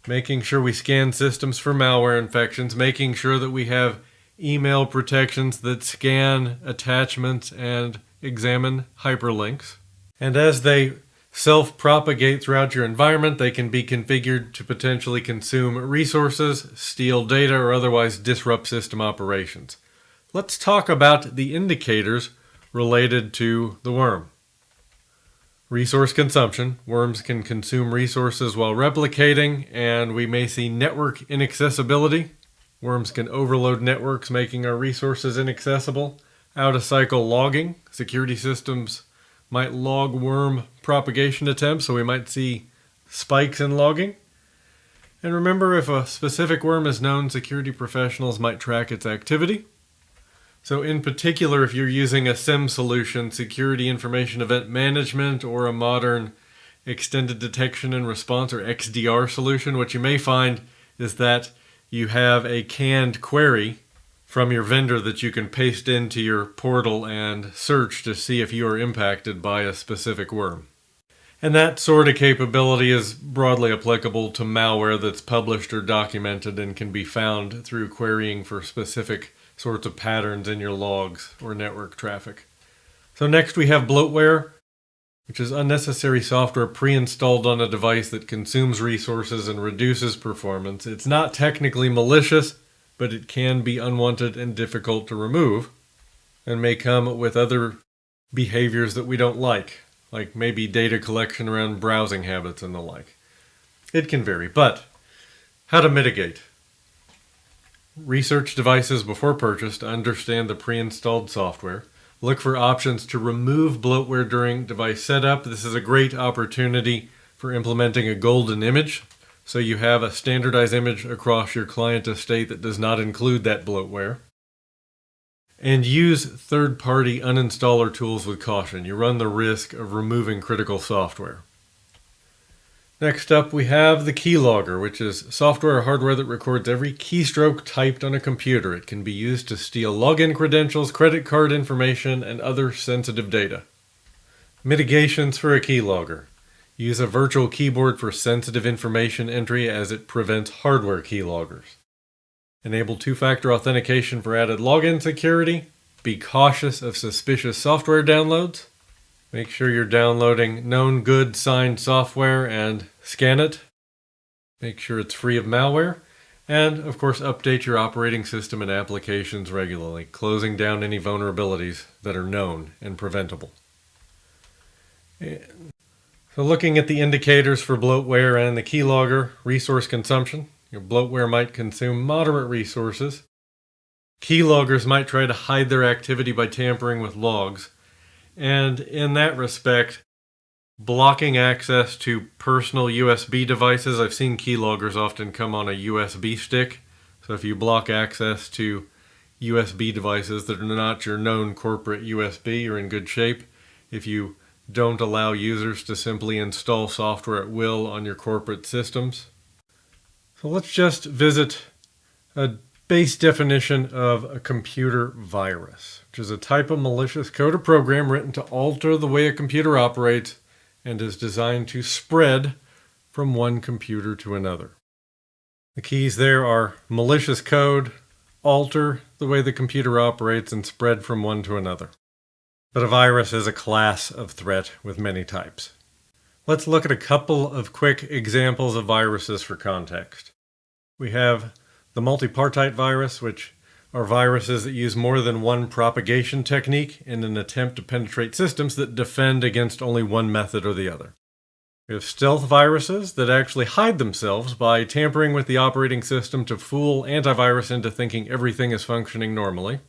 Making sure we scan systems for malware infections. Making sure that we have email protections that scan attachments and examine hyperlinks. And as they self-propagate throughout your environment, they can be configured to potentially consume resources, steal data, or otherwise disrupt system operations. Let's talk about the indicators related to the worm. Resource consumption. Worms can consume resources while replicating, and we may see network inaccessibility. Worms can overload networks, making our resources inaccessible. Out-of-cycle logging. Security systems might log worm propagation attempts, so we might see spikes in logging. And remember, if a specific worm is known, security professionals might track its activity. So in particular, if you're using a SIEM solution, Security Information Event Management, or a modern Extended Detection and Response, or XDR solution, what you may find is that you have a canned query from your vendor that you can paste into your portal and search to see if you are impacted by a specific worm. And that sort of capability is broadly applicable to malware that's published or documented and can be found through querying for specific sorts of patterns in your logs or network traffic. So next we have bloatware, which is unnecessary software pre-installed on a device that consumes resources and reduces performance. It's not technically malicious, but it can be unwanted and difficult to remove, and may come with other behaviors that we don't like maybe data collection around browsing habits and the like. It can vary, but how to mitigate? Research devices before purchase to understand the pre-installed software. Look for options to remove bloatware during device setup. This is a great opportunity for implementing a golden image, so you have a standardized image across your client estate that does not include that bloatware. And use third-party uninstaller tools with caution. You run the risk of removing critical software. Next up, we have the keylogger, which is software or hardware that records every keystroke typed on a computer. It can be used to steal login credentials, credit card information, and other sensitive data. Mitigations for a keylogger. Use a virtual keyboard for sensitive information entry as it prevents hardware keyloggers. Enable two-factor authentication for added login security. Be cautious of suspicious software downloads. Make sure you're downloading known good signed software and scan it. Make sure it's free of malware. And, of course, update your operating system and applications regularly, closing down any vulnerabilities that are known and preventable. So looking at the indicators for bloatware and the keylogger resource consumption, your bloatware might consume moderate resources. Keyloggers might try to hide their activity by tampering with logs. And in that respect, blocking access to personal USB devices, I've seen keyloggers often come on a USB stick. So if you block access to USB devices that are not your known corporate USB, you're in good shape. If you don't allow users to simply install software at will on your corporate systems. So let's just visit a base definition of a computer virus, which is a type of malicious code or program written to alter the way a computer operates and is designed to spread from one computer to another. The keys there are malicious code, alter the way the computer operates, and spread from one to another. But a virus is a class of threat with many types. Let's look at a couple of quick examples of viruses for context. We have the multipartite virus, which are viruses that use more than one propagation technique in an attempt to penetrate systems that defend against only one method or the other. We have stealth viruses that actually hide themselves by tampering with the operating system to fool antivirus into thinking everything is functioning normally.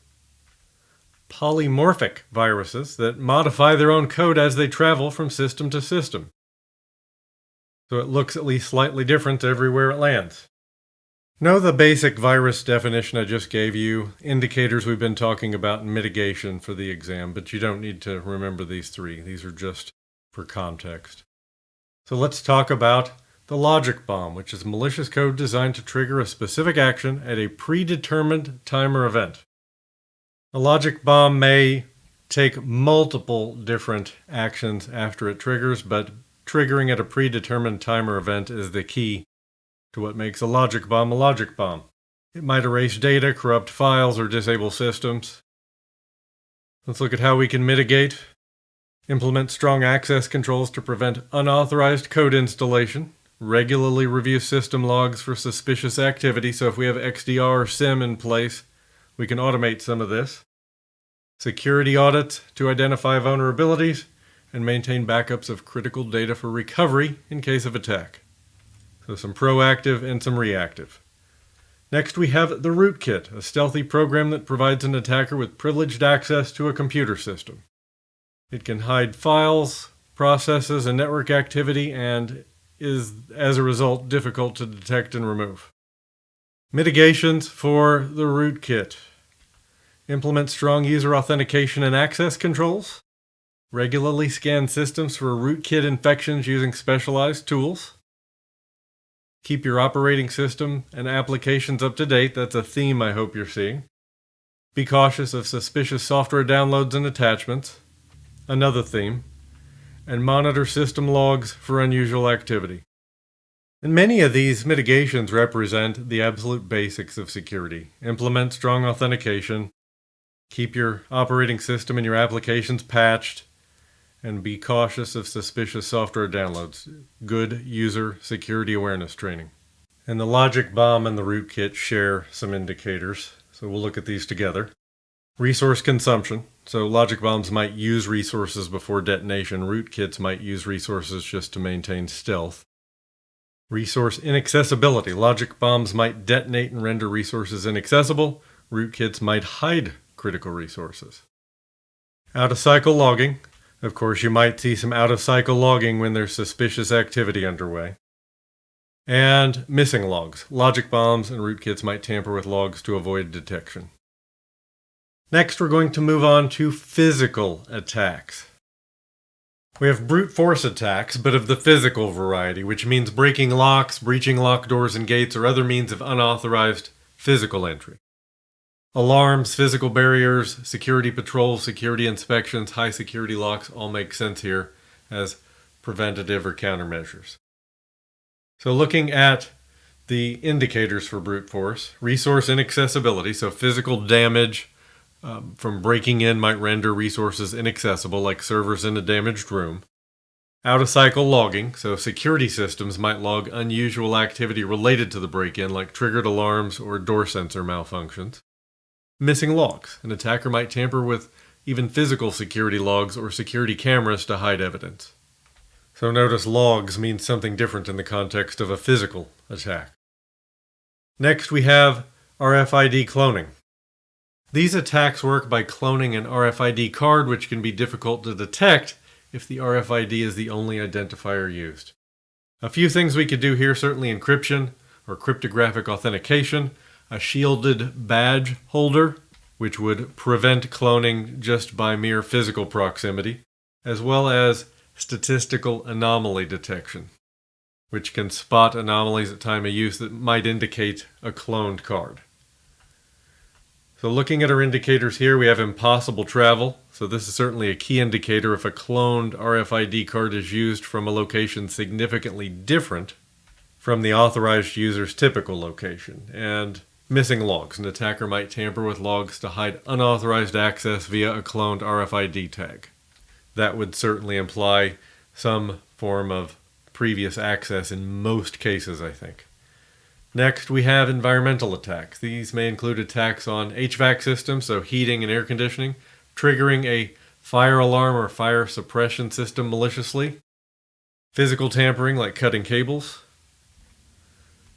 Polymorphic viruses that modify their own code as they travel from system to system. So it looks at least slightly different everywhere it lands. Know the basic virus definition I just gave you, indicators we've been talking about in mitigation for the exam, but you don't need to remember these three. These are just for context. So let's talk about the logic bomb, which is malicious code designed to trigger a specific action at a predetermined time or event. A logic bomb may take multiple different actions after it triggers, but triggering at a predetermined time or event is the key to what makes a logic bomb a logic bomb. It might erase data, corrupt files, or disable systems. Let's look at how we can mitigate. Implement strong access controls to prevent unauthorized code installation. Regularly review system logs for suspicious activity, so if we have XDR or SIM in place, we can automate some of this. Security audits to identify vulnerabilities and maintain backups of critical data for recovery in case of attack. So some proactive and some reactive. Next we have the rootkit, a stealthy program that provides an attacker with privileged access to a computer system. It can hide files, processes, and network activity and is, as a result, difficult to detect and remove. Mitigations for the rootkit. Implement strong user authentication and access controls. Regularly scan systems for rootkit infections using specialized tools. Keep your operating system and applications up to date. That's a theme I hope you're seeing. Be cautious of suspicious software downloads and attachments. Another theme. And monitor system logs for unusual activity. And many of these mitigations represent the absolute basics of security. Implement strong authentication. Keep your operating system and your applications patched. And be cautious of suspicious software downloads. Good user security awareness training. And the logic bomb and the rootkit share some indicators. So we'll look at these together. Resource consumption. So logic bombs might use resources before detonation. Rootkits might use resources just to maintain stealth. Resource inaccessibility. Logic bombs might detonate and render resources inaccessible. Rootkits might hide critical resources. Out-of-cycle logging. Of course, you might see some out-of-cycle logging when there's suspicious activity underway. And missing logs. Logic bombs and rootkits might tamper with logs to avoid detection. Next, we're going to move on to physical attacks. We have brute force attacks, but of the physical variety, which means breaking locks, breaching locked doors and gates, or other means of unauthorized physical entry. Alarms, physical barriers, security patrols, security inspections, high security locks all make sense here as preventative or countermeasures. So looking at the indicators for brute force. Resource inaccessibility, so physical damage from breaking in might render resources inaccessible, like servers in a damaged room. Out-of-cycle logging, so security systems might log unusual activity related to the break-in, like triggered alarms or door sensor malfunctions. Missing logs, an attacker might tamper with even physical security logs or security cameras to hide evidence. So notice logs means something different in the context of a physical attack. Next we have RFID cloning. These attacks work by cloning an RFID card, which can be difficult to detect if the RFID is the only identifier used. A few things we could do here, certainly encryption or cryptographic authentication, a shielded badge holder, which would prevent cloning just by mere physical proximity, as well as statistical anomaly detection, which can spot anomalies at time of use that might indicate a cloned card. So looking at our indicators here, we have impossible travel. So this is certainly a key indicator if a cloned RFID card is used from a location significantly different from the authorized user's typical location. And missing logs. An attacker might tamper with logs to hide unauthorized access via a cloned RFID tag. That would certainly imply some form of previous access in most cases, I think. Next, we have environmental attacks. These may include attacks on HVAC systems, so heating and air conditioning, triggering a fire alarm or fire suppression system maliciously, physical tampering like cutting cables,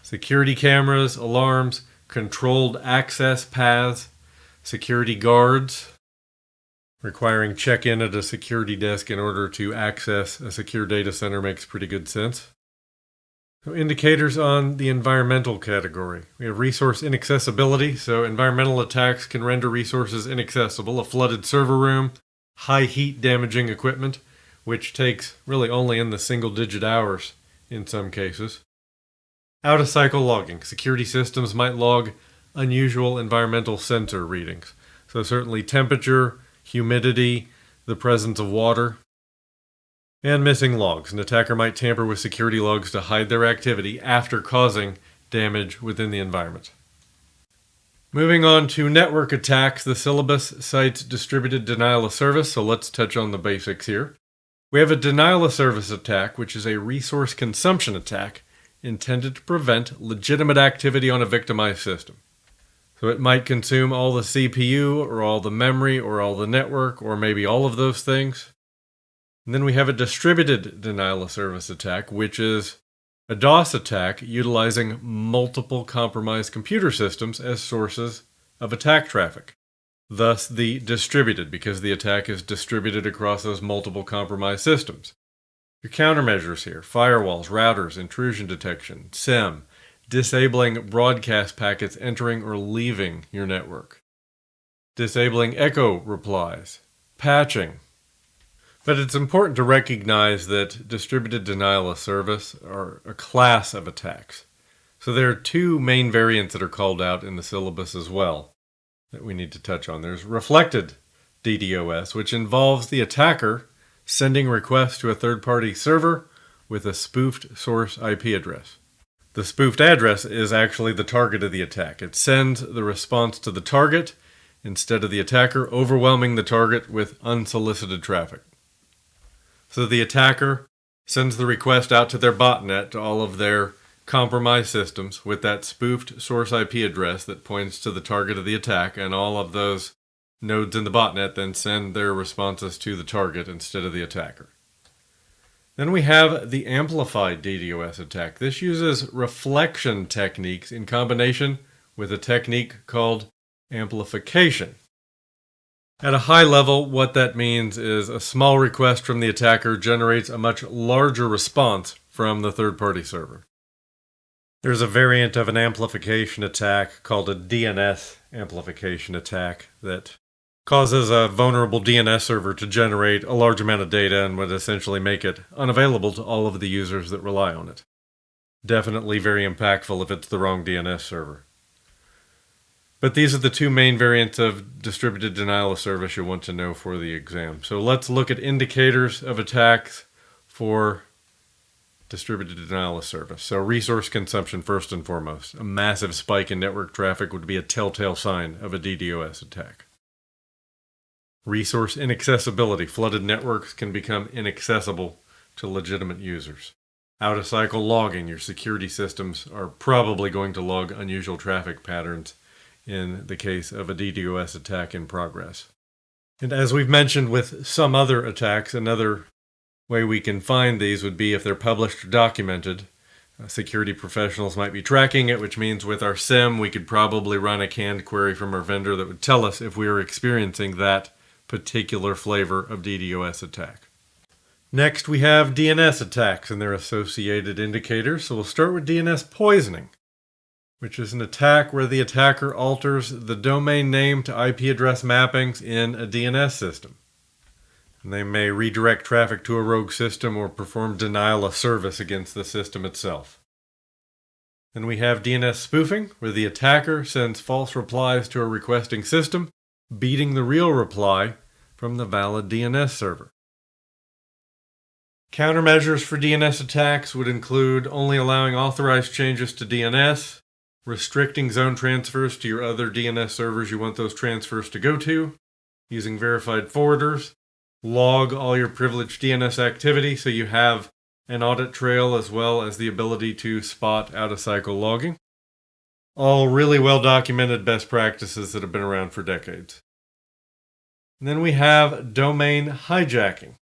security cameras, alarms, controlled access paths, security guards, requiring check-in at a security desk in order to access a secure data center makes pretty good sense. So indicators on the environmental category. We have resource inaccessibility, so environmental attacks can render resources inaccessible. A flooded server room, high heat damaging equipment, which takes really only in the single-digit hours in some cases. Out-of-cycle logging. Security systems might log unusual environmental sensor readings. So certainly temperature, humidity, the presence of water. And missing logs. An attacker might tamper with security logs to hide their activity after causing damage within the environment. Moving on to network attacks, the syllabus cites distributed denial of service, so let's touch on the basics here. We have a denial of service attack, which is a resource consumption attack intended to prevent legitimate activity on a victimized system. So it might consume all the CPU or all the memory or all the network or maybe all of those things. And then we have a distributed denial of service attack, which is a DOS attack utilizing multiple compromised computer systems as sources of attack traffic. Thus the distributed, because the attack is distributed across those multiple compromised systems. Your countermeasures here: firewalls, routers, intrusion detection, SIEM, disabling broadcast packets entering or leaving your network, disabling echo replies, patching. But it's important to recognize that distributed denial of service are a class of attacks. So there are two main variants that are called out in the syllabus as well that we need to touch on. There's reflected DDoS, which involves the attacker sending requests to a third-party server with a spoofed source IP address. The spoofed address is actually the target of the attack. It sends the response to the target instead of the attacker, overwhelming the target with unsolicited traffic. So the attacker sends the request out to their botnet to all of their compromised systems with that spoofed source IP address that points to the target of the attack, and all of those nodes in the botnet then send their responses to the target instead of the attacker. Then we have the amplified DDoS attack. This uses reflection techniques in combination with a technique called amplification. At a high level, what that means is a small request from the attacker generates a much larger response from the third-party server. There's a variant of an amplification attack called a DNS amplification attack that causes a vulnerable DNS server to generate a large amount of data and would essentially make it unavailable to all of the users that rely on it. Definitely very impactful if it's the wrong DNS server. But these are the two main variants of distributed denial of service you'll want to know for the exam. So let's look at indicators of attacks for distributed denial of service. So resource consumption first and foremost. A massive spike in network traffic would be a telltale sign of a DDoS attack. Resource inaccessibility. Flooded networks can become inaccessible to legitimate users. Out-of-cycle logging. Your security systems are probably going to log unusual traffic patterns in the case of a DDoS attack in progress. And as we've mentioned with some other attacks, another way we can find these would be if they're published or documented. Security professionals might be tracking it, which means with our SIM, we could probably run a canned query from our vendor that would tell us if we were experiencing that particular flavor of DDoS attack. Next, we have DNS attacks and their associated indicators. So we'll start with DNS poisoning, which is an attack where the attacker alters the domain name to IP address mappings in a DNS system. And they may redirect traffic to a rogue system or perform denial of service against the system itself. Then we have DNS spoofing, where the attacker sends false replies to a requesting system, beating the real reply from the valid DNS server. Countermeasures for DNS attacks would include only allowing authorized changes to DNS, restricting zone transfers to your other DNS servers you want those transfers to go to, using verified forwarders, log all your privileged DNS activity so you have an audit trail as well as the ability to spot out-of-cycle logging. All really well-documented best practices that have been around for decades. And then we have domain hijacking.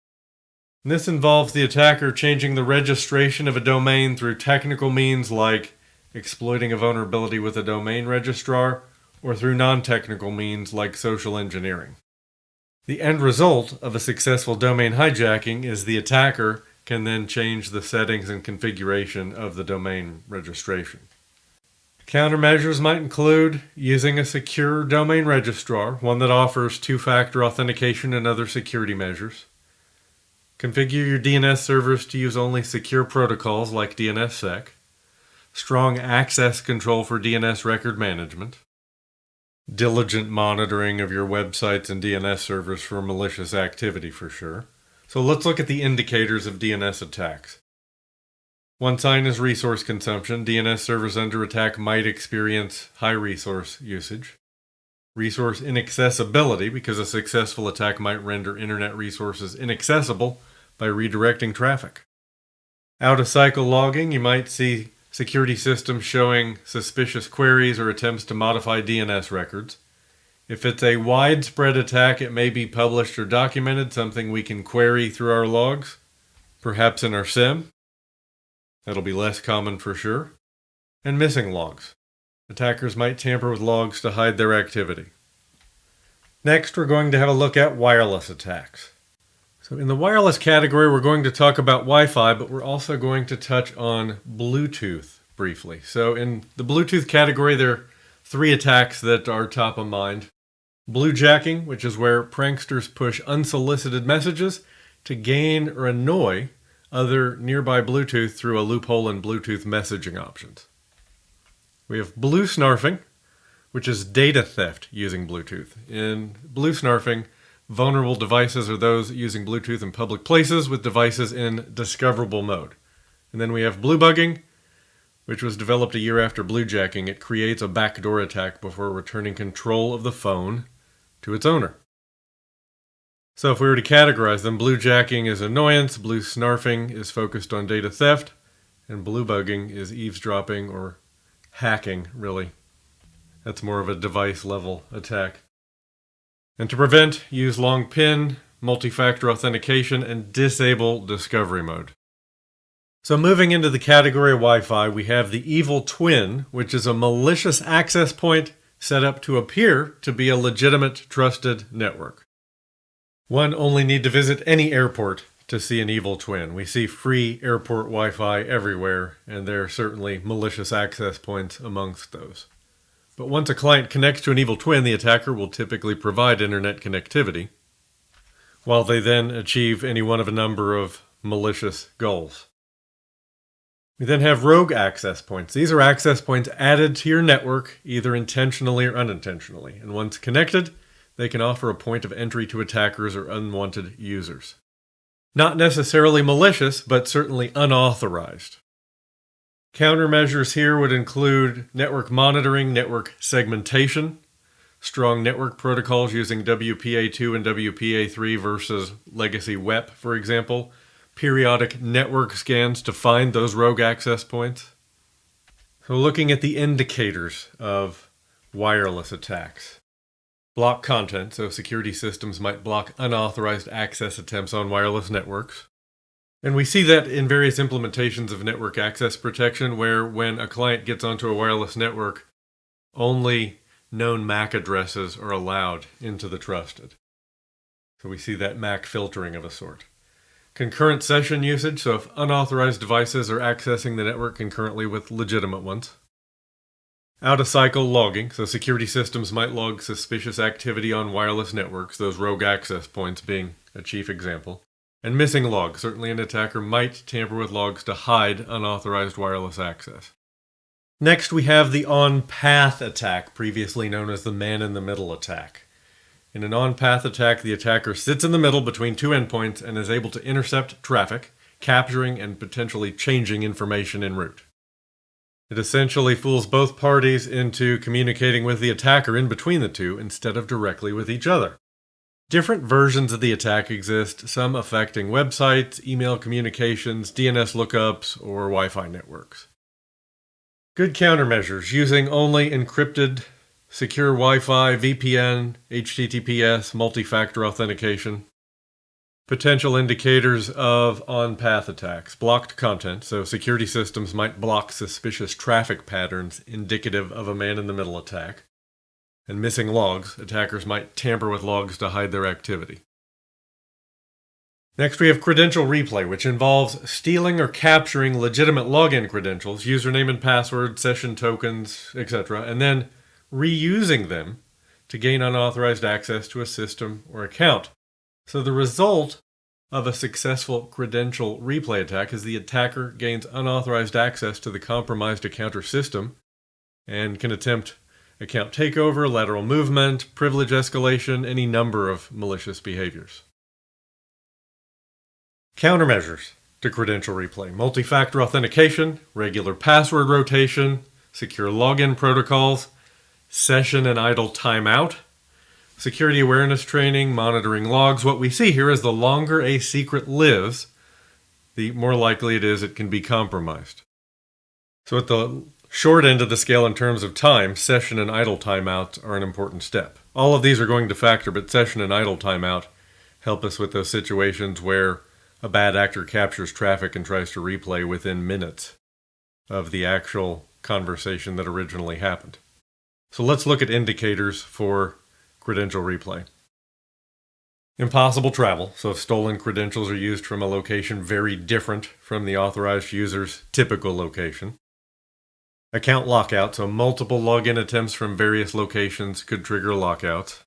And this involves the attacker changing the registration of a domain through technical means like exploiting a vulnerability with a domain registrar or through non-technical means like social engineering. The end result of a successful domain hijacking is the attacker can then change the settings and configuration of the domain registration. Countermeasures might include using a secure domain registrar, one that offers two-factor authentication and other security measures. Configure your DNS servers to use only secure protocols like DNSSEC. Strong access control for DNS record management. Diligent monitoring of your websites and DNS servers for malicious activity for sure. So let's look at the indicators of DNS attacks. One sign is resource consumption. DNS servers under attack might experience high resource usage. Resource inaccessibility, because a successful attack might render internet resources inaccessible by redirecting traffic. Out-of-cycle logging, you might see security systems showing suspicious queries or attempts to modify DNS records. If it's a widespread attack, it may be published or documented, something we can query through our logs, perhaps in our SIM. That'll be less common for sure. And missing logs. Attackers might tamper with logs to hide their activity. Next, we're going to have a look at wireless attacks. So in the wireless category, we're going to talk about Wi-Fi, but we're also going to touch on Bluetooth briefly. So in the Bluetooth category, there are three attacks that are top of mind. Bluejacking, which is where pranksters push unsolicited messages to gain or annoy other nearby Bluetooth through a loophole in Bluetooth messaging options. We have BlueSnarfing, which is data theft using Bluetooth. In BlueSnarfing, vulnerable devices are those using Bluetooth in public places with devices in discoverable mode. And then we have bluebugging, which was developed a year after bluejacking. It creates a backdoor attack before returning control of the phone to its owner. So if we were to categorize them, bluejacking is annoyance, BlueSnarfing is focused on data theft, and bluebugging is eavesdropping or hacking, really. That's more of a device-level attack. And to prevent, use long PIN, multi-factor authentication, and disable discovery mode. So moving into the category of Wi-Fi, we have the Evil Twin, which is a malicious access point set up to appear to be a legitimate, trusted network. One only need to visit any airport to see an Evil Twin. We see free airport Wi-Fi everywhere, and there are certainly malicious access points amongst those. But once a client connects to an Evil Twin, the attacker will typically provide internet connectivity, while they then achieve any one of a number of malicious goals. We then have rogue access points. These are access points added to your network, either intentionally or unintentionally. And once connected, they can offer a point of entry to attackers or unwanted users. Not necessarily malicious, but certainly unauthorized. Countermeasures here would include network monitoring, network segmentation, strong network protocols using WPA2 and WPA3 versus legacy WEP, for example, periodic network scans to find those rogue access points. So looking at the indicators of wireless attacks. Block content, so security systems might block unauthorized access attempts on wireless networks. And we see that in various implementations of network access protection, where when a client gets onto a wireless network, only known MAC addresses are allowed into the trusted. So we see that MAC filtering of a sort. Concurrent session usage, so if unauthorized devices are accessing the network concurrently with legitimate ones. Out-of-cycle logging, so security systems might log suspicious activity on wireless networks, those rogue access points being a chief example. And missing logs, certainly an attacker might tamper with logs to hide unauthorized wireless access. Next we have the on-path attack, previously known as the man-in-the-middle attack. In an on-path attack, the attacker sits in the middle between two endpoints and is able to intercept traffic, capturing and potentially changing information en route. It essentially fools both parties into communicating with the attacker in between the two instead of directly with each other. Different versions of the attack exist, some affecting websites, email communications, DNS lookups, or Wi-Fi networks. Good countermeasures using only encrypted, secure Wi-Fi, VPN, HTTPS, multi-factor authentication. Potential indicators of on-path attacks. Blocked content, so security systems might block suspicious traffic patterns indicative of a man-in-the-middle attack. And missing logs, attackers might tamper with logs to hide their activity. Next we have credential replay, which involves stealing or capturing legitimate login credentials, username and password, session tokens, etc., and then reusing them to gain unauthorized access to a system or account. So the result of a successful credential replay attack is the attacker gains unauthorized access to the compromised account or system and can attempt account takeover, lateral movement, privilege escalation, any number of malicious behaviors. Countermeasures to credential replay. Multi-factor authentication, regular password rotation, secure login protocols, session and idle timeout, security awareness training, monitoring logs. What we see here is the longer a secret lives, the more likely it is it can be compromised. So at the short end of the scale in terms of time, session and idle timeouts are an important step. All of these are going to factor, but session and idle timeout help us with those situations where a bad actor captures traffic and tries to replay within minutes of the actual conversation that originally happened. So let's look at indicators for credential replay. Impossible travel, so if stolen credentials are used from a location very different from the authorized user's typical location. Account lockout, so multiple login attempts from various locations could trigger lockouts.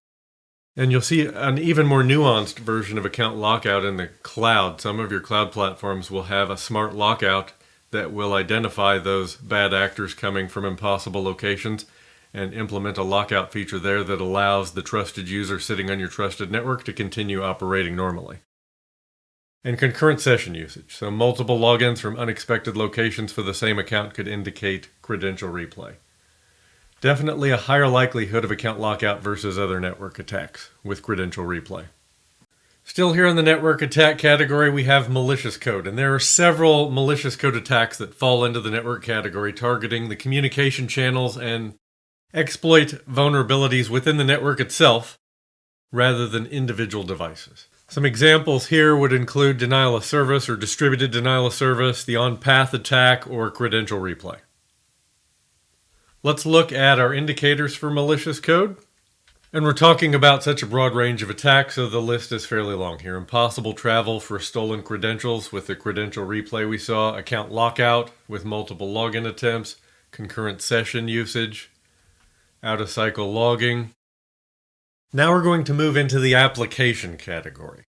And you'll see an even more nuanced version of account lockout in the cloud. Some of your cloud platforms will have a smart lockout that will identify those bad actors coming from impossible locations and implement a lockout feature there that allows the trusted user sitting on your trusted network to continue operating normally. And concurrent session usage, so multiple logins from unexpected locations for the same account could indicate credential replay. Definitely a higher likelihood of account lockout versus other network attacks with credential replay. Still here in the network attack category, we have malicious code, and there are several malicious code attacks that fall into the network category, targeting the communication channels and exploit vulnerabilities within the network itself rather than individual devices. Some examples here would include denial of service or distributed denial of service, the on-path attack, or credential replay. Let's look at our indicators for malicious code. And we're talking about such a broad range of attacks, so the list is fairly long here. Impossible travel for stolen credentials with the credential replay we saw, account lockout with multiple login attempts, concurrent session usage, out-of-cycle logging. Now we're going to move into the application category.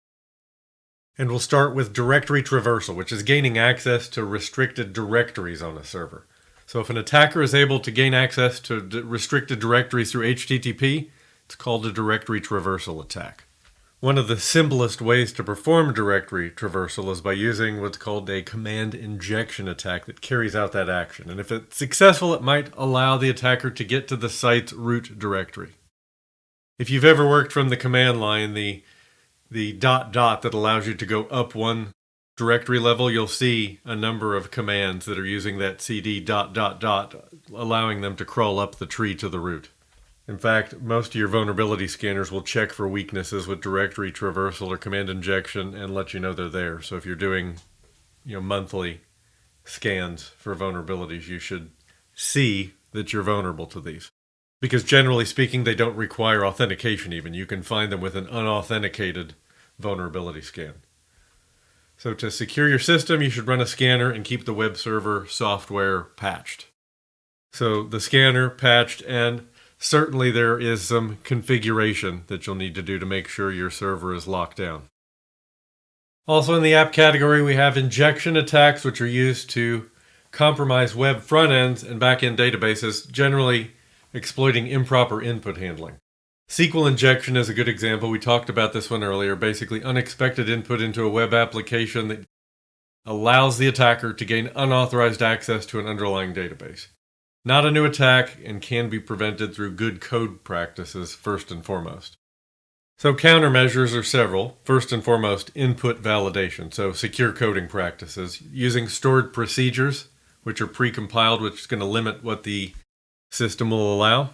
And we'll start with directory traversal, which is gaining access to restricted directories on a server. So if an attacker is able to gain access to restricted directories through HTTP, it's called a directory traversal attack. One of the simplest ways to perform directory traversal is by using what's called a command injection attack that carries out that action. And if it's successful, it might allow the attacker to get to the site's root directory. If you've ever worked from the command line, the dot that allows you to go up one directory level, you'll see a number of commands that are using that cd ... allowing them to crawl up the tree to the root. In fact, most of your vulnerability scanners will check for weaknesses with directory traversal or command injection and let you know they're there. So if you're doing, monthly scans for vulnerabilities, you should see that you're vulnerable to these. Because generally speaking, they don't require authentication even. You can find them with an unauthenticated vulnerability scan. So to secure your system, you should run a scanner and keep the web server software patched. So the scanner patched, and certainly there is some configuration that you'll need to do to make sure your server is locked down. Also in the app category, we have injection attacks, which are used to compromise web front ends and back-end databases, generally exploiting improper input handling. SQL injection is a good example. We talked about this one earlier. Basically, unexpected input into a web application that allows the attacker to gain unauthorized access to an underlying database. Not a new attack and can be prevented through good code practices first and foremost. So countermeasures are several. First and foremost, input validation. So secure coding practices using stored procedures, which are pre-compiled, which is going to limit what the system will allow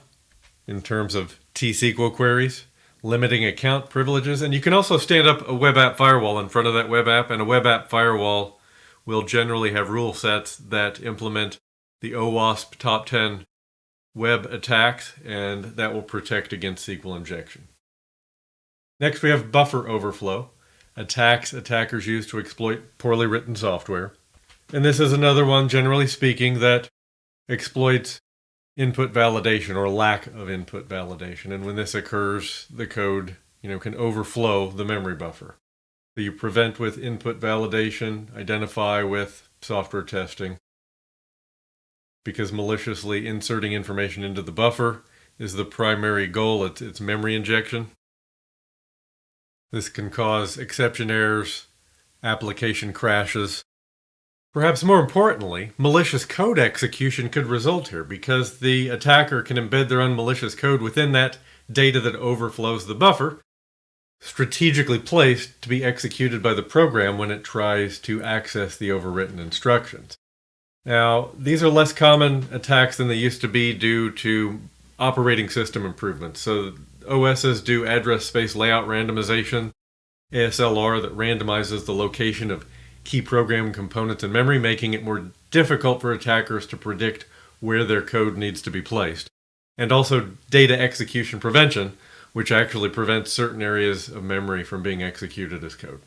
in terms of T-SQL queries, limiting account privileges. And you can also stand up a web app firewall in front of that web app, and a web app firewall will generally have rule sets that implement the OWASP top 10 web attacks, and that will protect against SQL injection. Next, we have buffer overflow, attacks attackers use to exploit poorly written software. And this is another one, generally speaking, that exploits input validation or lack of input validation. And when this occurs, the code, can overflow the memory buffer. So you prevent with input validation, identify with software testing, because maliciously inserting information into the buffer is the primary goal. It's memory injection. This can cause exception errors, application crashes. Perhaps more importantly, malicious code execution could result here because the attacker can embed their own malicious code within that data that overflows the buffer, strategically placed to be executed by the program when it tries to access the overwritten instructions. Now, these are less common attacks than they used to be due to operating system improvements. So OSs do address space layout randomization, ASLR, that randomizes the location of key program components in memory, making it more difficult for attackers to predict where their code needs to be placed. And also data execution prevention, which actually prevents certain areas of memory from being executed as code.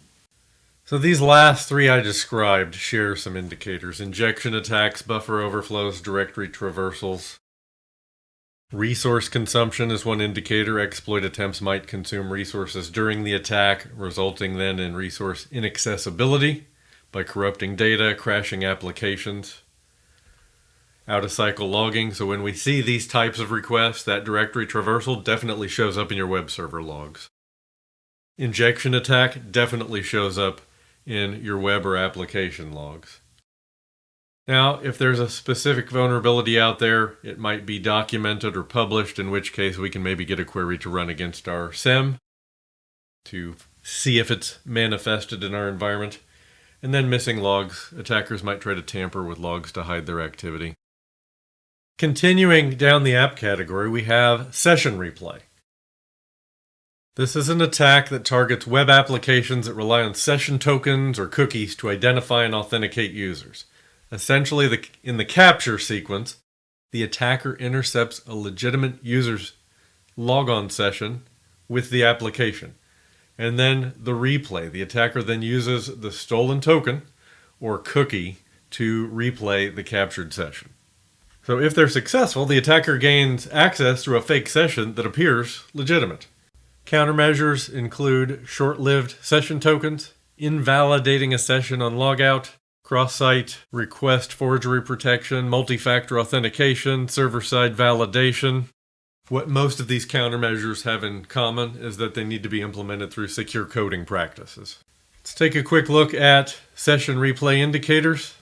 So these last three I described share some indicators: injection attacks, buffer overflows, directory traversals. Resource consumption is one indicator. Exploit attempts might consume resources during the attack, resulting then in resource inaccessibility by corrupting data, crashing applications. Out-of-cycle logging. So when we see these types of requests, that directory traversal definitely shows up in your web server logs. Injection attack definitely shows up in your web or application logs. Now, if there's a specific vulnerability out there, it might be documented or published, in which case we can maybe get a query to run against our SIEM to see if it's manifested in our environment. And then missing logs. Attackers might try to tamper with logs to hide their activity. Continuing down the app category, we have session replay. This is an attack that targets web applications that rely on session tokens or cookies to identify and authenticate users. Essentially, in the capture sequence, the attacker intercepts a legitimate user's logon session with the application. And then the replay. The attacker then uses the stolen token or cookie to replay the captured session. So if they're successful, the attacker gains access through a fake session that appears legitimate. Countermeasures include short-lived session tokens, invalidating a session on logout, cross-site request forgery protection, multi-factor authentication, server-side validation. What most of these countermeasures have in common is that they need to be implemented through secure coding practices. Let's take a quick look at session replay indicators.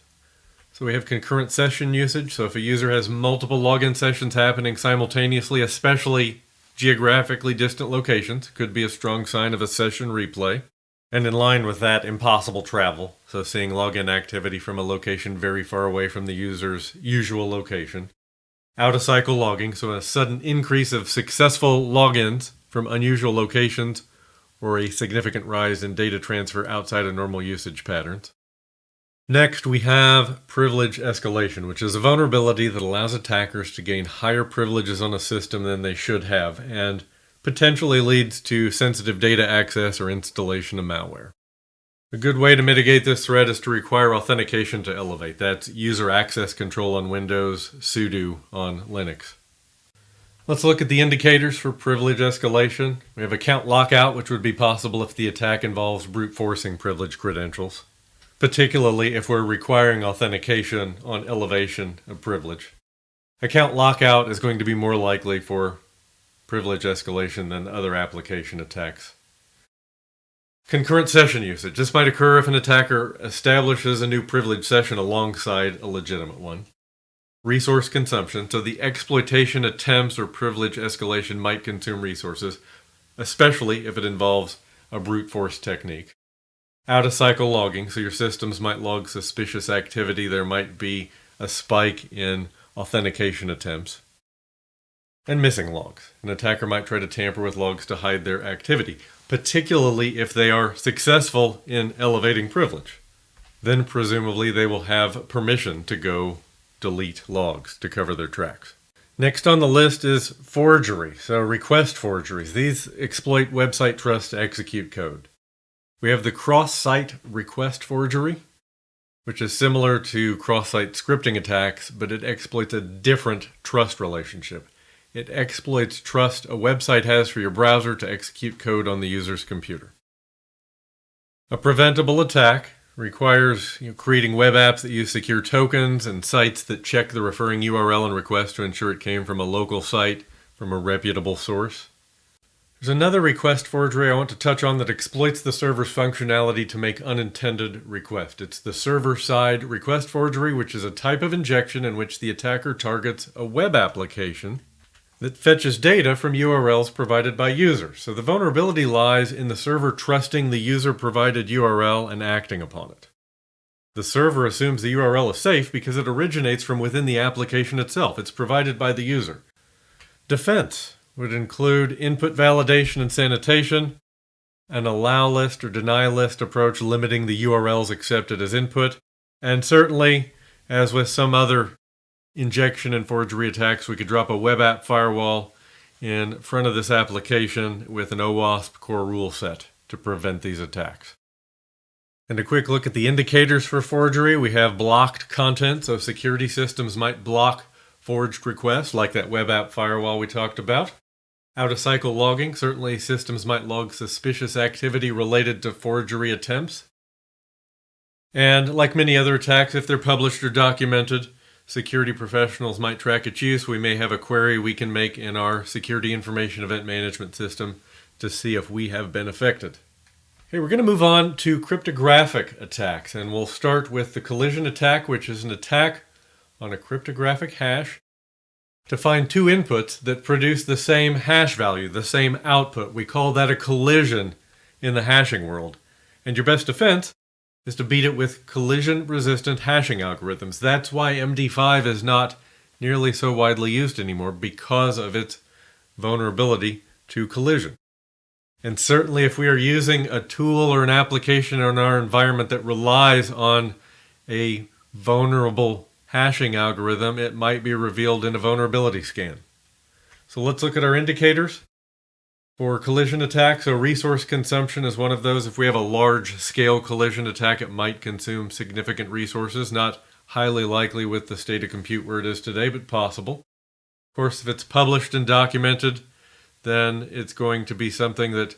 So we have concurrent session usage. So if a user has multiple login sessions happening simultaneously, especially geographically distant locations, could be a strong sign of a session replay. And in line with that, impossible travel. So seeing login activity from a location very far away from the user's usual location. Out-of-cycle logging, so a sudden increase of successful logins from unusual locations or a significant rise in data transfer outside of normal usage patterns. Next, we have privilege escalation, which is a vulnerability that allows attackers to gain higher privileges on a system than they should have and potentially leads to sensitive data access or installation of malware. A good way to mitigate this threat is to require authentication to elevate. That's user access control on Windows, sudo on Linux. Let's look at the indicators for privilege escalation. We have account lockout, which would be possible if the attack involves brute forcing privilege credentials, particularly if we're requiring authentication on elevation of privilege. Account lockout is going to be more likely for privilege escalation than other application attacks. Concurrent session usage. This might occur if an attacker establishes a new privileged session alongside a legitimate one. Resource consumption. So the exploitation attempts or privilege escalation might consume resources, especially if it involves a brute force technique. Out-of-cycle logging. So your systems might log suspicious activity. There might be a spike in authentication attempts. And missing logs. An attacker might try to tamper with logs to hide their activity, particularly if they are successful in elevating privilege. Then presumably they will have permission to go delete logs to cover their tracks. Next on the list is forgery, so request forgeries. These exploit website trust to execute code. We have the cross-site request forgery, which is similar to cross-site scripting attacks, but it exploits a different trust relationship. It exploits trust a website has for your browser to execute code on the user's computer. A preventable attack requires creating web apps that use secure tokens and sites that check the referring URL and request to ensure it came from a local site from a reputable source. There's another request forgery I want to touch on that exploits the server's functionality to make unintended requests. It's the server-side request forgery, which is a type of injection in which the attacker targets a web application that fetches data from URLs provided by users. So the vulnerability lies in the server trusting the user-provided URL and acting upon it. The server assumes the URL is safe because it originates from within the application itself. It's provided by the user. Defense would include input validation and sanitation, an allow list or deny list approach limiting the URLs accepted as input, and certainly, as with some other injection and forgery attacks, we could drop a web app firewall in front of this application with an OWASP core rule set to prevent these attacks. And a quick look at the indicators for forgery. We have blocked content, so security systems might block forged requests, like that web app firewall we talked about. Out-of-cycle logging, certainly systems might log suspicious activity related to forgery attempts. And like many other attacks, if they're published or documented, security professionals might track its use. We may have a query we can make in our Security Information Event Management system to see if we have been affected. Okay, we're going to move on to cryptographic attacks, and we'll start with the collision attack, which is an attack on a cryptographic hash to find two inputs that produce the same hash value, the same output. We call that a collision in the hashing world. And your best defense is to beat it with collision-resistant hashing algorithms. That's why MD5 is not nearly so widely used anymore, because of its vulnerability to collision. And certainly if we are using a tool or an application in our environment that relies on a vulnerable hashing algorithm, it might be revealed in a vulnerability scan. So let's look at our indicators. For collision attacks, so resource consumption is one of those. If we have a large-scale collision attack, it might consume significant resources. Not highly likely with the state of compute where it is today, but possible. Of course, if it's published and documented, then it's going to be something that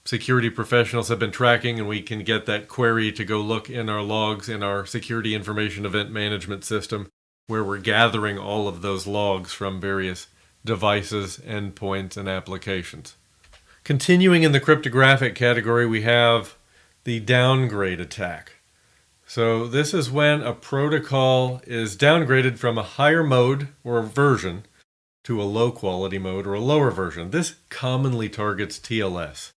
security professionals have been tracking, and we can get that query to go look in our logs in our Security Information Event Management system, where we're gathering all of those logs from various devices, endpoints, and applications. Continuing in the cryptographic category, we have the downgrade attack. So this is when a protocol is downgraded from a higher mode or version to a low quality mode or a lower version. This commonly targets TLS,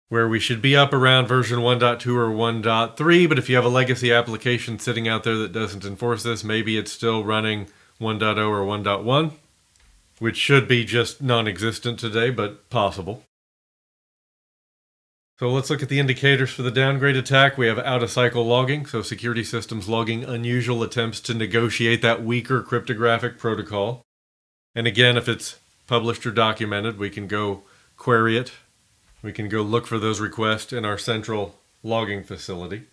where we should be up around version 1.2 or 1.3, but if you have a legacy application sitting out there that doesn't enforce this, maybe it's still running 1.0 or 1.1, which should be just non-existent today, but possible. So let's look at the indicators for the downgrade attack. We have out-of-cycle logging, so security systems logging unusual attempts to negotiate that weaker cryptographic protocol. And again, if it's published or documented, we can go query it. We can go look for those requests in our central logging facility.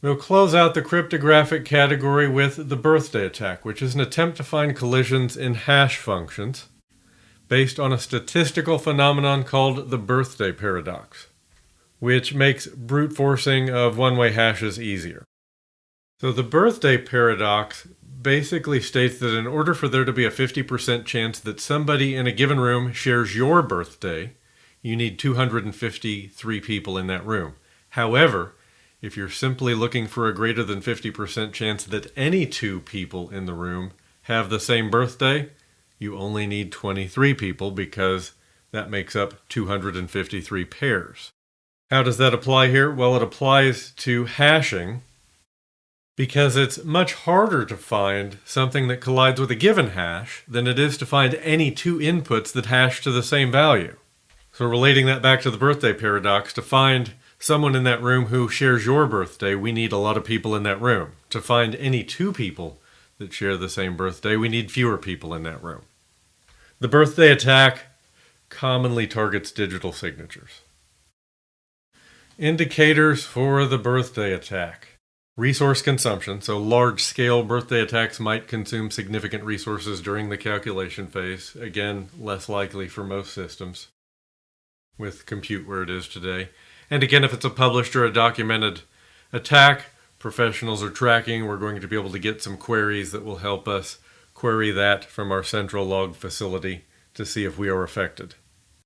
We'll close out the cryptographic category with the birthday attack, which is an attempt to find collisions in hash functions based on a statistical phenomenon called the birthday paradox, which makes brute forcing of one-way hashes easier. So the birthday paradox basically states that in order for there to be a 50% chance that somebody in a given room shares your birthday, you need 253 people in that room. However, if you're simply looking for a greater than 50% chance that any two people in the room have the same birthday, you only need 23 people because that makes up 253 pairs. How does that apply here? Well, it applies to hashing because it's much harder to find something that collides with a given hash than it is to find any two inputs that hash to the same value. So relating that back to the birthday paradox, to find someone in that room who shares your birthday, we need a lot of people in that room. To find any two people that share the same birthday, we need fewer people in that room. The birthday attack commonly targets digital signatures. Indicators for the birthday attack. Resource consumption, so large-scale birthday attacks might consume significant resources during the calculation phase. Again, less likely for most systems with compute where it is today. And again, if it's a published or a documented attack, professionals are tracking. We're going to be able to get some queries that will help us query that from our central log facility to see if we are affected.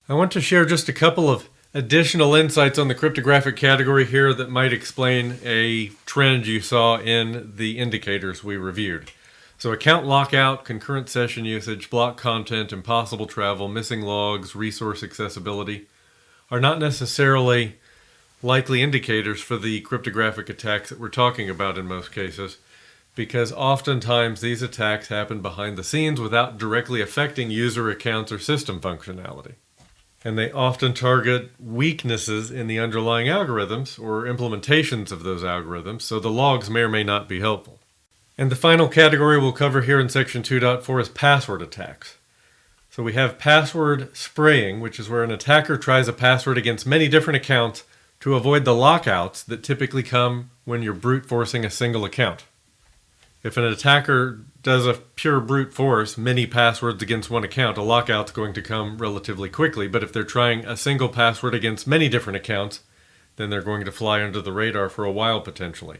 I want to share just a couple of additional insights on the cryptographic category here that might explain a trend you saw in the indicators we reviewed. So account lockout, concurrent session usage, block content, impossible travel, missing logs, resource accessibility are not necessarily likely indicators for the cryptographic attacks that we're talking about in most cases, because oftentimes these attacks happen behind the scenes without directly affecting user accounts or system functionality. And they often target weaknesses in the underlying algorithms or implementations of those algorithms, so the logs may or may not be helpful. And the final category we'll cover here in section 2.4 is password attacks. So we have password spraying, which is where an attacker tries a password against many different accounts to avoid the lockouts that typically come when you're brute forcing a single account. If an attacker does a pure brute force, many passwords against one account, a lockout's going to come relatively quickly. But if they're trying a single password against many different accounts, then they're going to fly under the radar for a while potentially.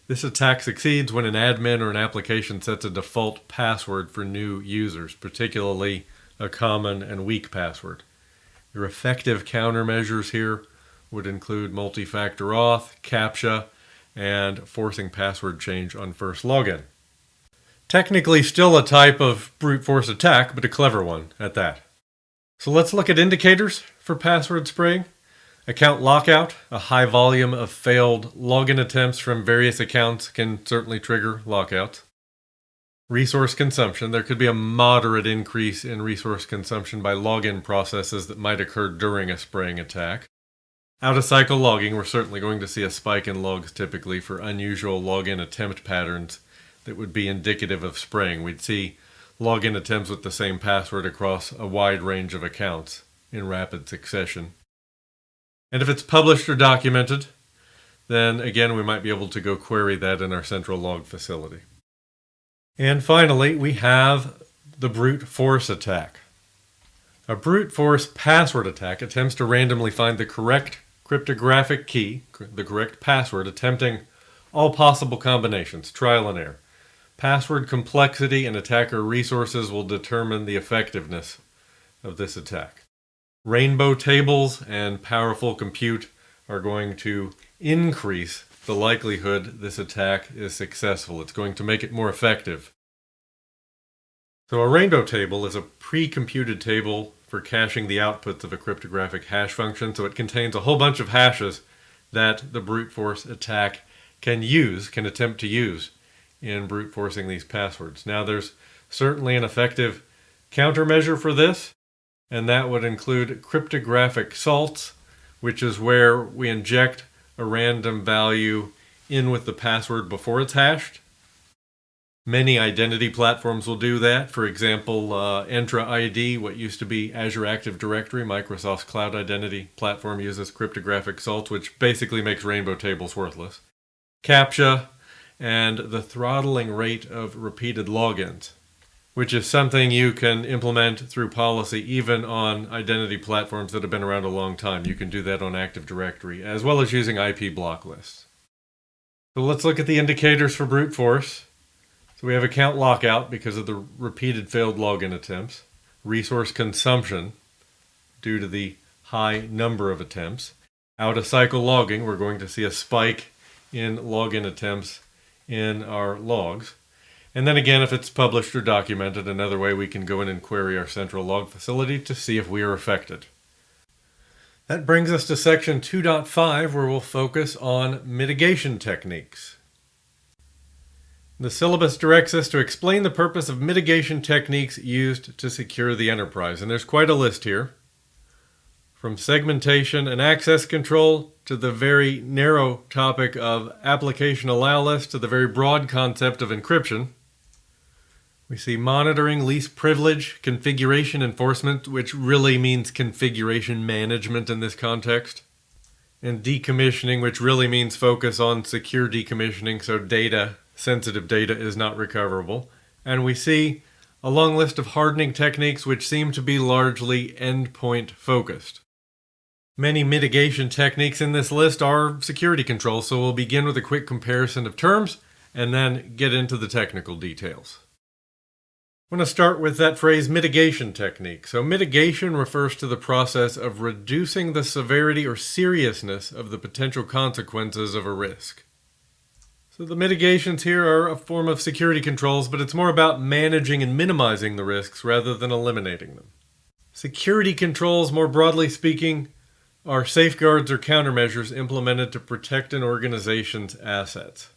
This attack succeeds when an admin or an application sets a default password for new users, particularly a common and weak password. Your effective countermeasures here would include multi-factor auth, CAPTCHA, and forcing password change on first login. Technically still a type of brute force attack, but a clever one at that. So let's look at indicators for password spraying. Account lockout, a high volume of failed login attempts from various accounts can certainly trigger lockouts. Resource consumption, there could be a moderate increase in resource consumption by login processes that might occur during a spraying attack. Out-of-cycle logging, we're certainly going to see a spike in logs typically for unusual login attempt patterns that would be indicative of spraying. We'd see login attempts with the same password across a wide range of accounts in rapid succession. And if it's published or documented, then again we might be able to go query that in our central log facility. And finally, we have the brute force attack. A brute force password attack attempts to randomly find the correct cryptographic key, the correct password, attempting all possible combinations, trial and error. Password complexity and attacker resources will determine the effectiveness of this attack. Rainbow tables and powerful compute are going to increase the likelihood this attack is successful. It's going to make it more effective. So a rainbow table is a pre-computed table for caching the outputs of a cryptographic hash function. So it contains a whole bunch of hashes that the brute force attack can attempt to use in brute forcing these passwords. Now there's certainly an effective countermeasure for this, and that would include cryptographic salts, which is where we inject a random value in with the password before it's hashed. Many identity platforms will do that. For example, Entra ID, what used to be Azure Active Directory, Microsoft's cloud identity platform, uses cryptographic salts, which basically makes rainbow tables worthless. CAPTCHA, and the throttling rate of repeated logins, which is something you can implement through policy even on identity platforms that have been around a long time. You can do that on Active Directory, as well as using IP block lists. So let's look at the indicators for brute force. So we have account lockout because of the repeated failed login attempts, resource consumption due to the high number of attempts. Out-of-cycle logging, we're going to see a spike in login attempts in our logs. And then again, if it's published or documented, another way we can go in and query our central log facility to see if we are affected. That brings us to section 2.5, where we'll focus on mitigation techniques. The syllabus directs us to explain the purpose of mitigation techniques used to secure the enterprise. And there's quite a list here. From segmentation and access control to the very narrow topic of application allow list to the very broad concept of encryption. We see monitoring, least privilege, configuration enforcement, which really means configuration management in this context, and decommissioning, which really means focus on secure decommissioning, so sensitive data is not recoverable. And we see a long list of hardening techniques which seem to be largely endpoint focused. Many mitigation techniques in this list are security controls, so we'll begin with a quick comparison of terms and then get into the technical details. I want to start with that phrase mitigation technique. So mitigation refers to the process of reducing the severity or seriousness of the potential consequences of a risk. So the mitigations here are a form of security controls, but it's more about managing and minimizing the risks rather than eliminating them. Security controls, more broadly speaking, are safeguards or countermeasures implemented to protect an organization's assets.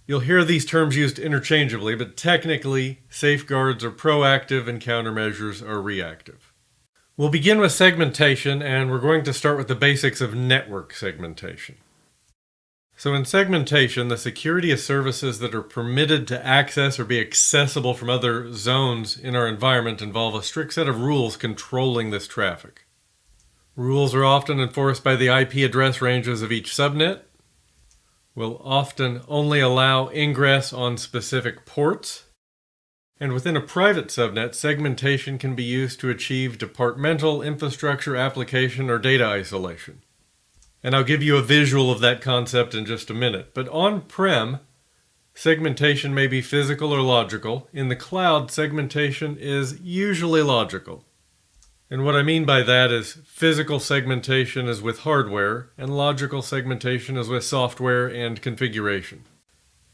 You'll hear these terms used interchangeably, but technically, safeguards are proactive and countermeasures are reactive. We'll begin with segmentation, and we're going to start with the basics of network segmentation. So in segmentation, the security of services that are permitted to access or be accessible from other zones in our environment involve a strict set of rules controlling this traffic. Rules are often enforced by the IP address ranges of each subnet, will often only allow ingress on specific ports, and within a private subnet, segmentation can be used to achieve departmental, infrastructure, application, or data isolation. And I'll give you a visual of that concept in just a minute. But on-prem, segmentation may be physical or logical. In the cloud, segmentation is usually logical. And what I mean by that is physical segmentation is with hardware, and logical segmentation is with software and configuration.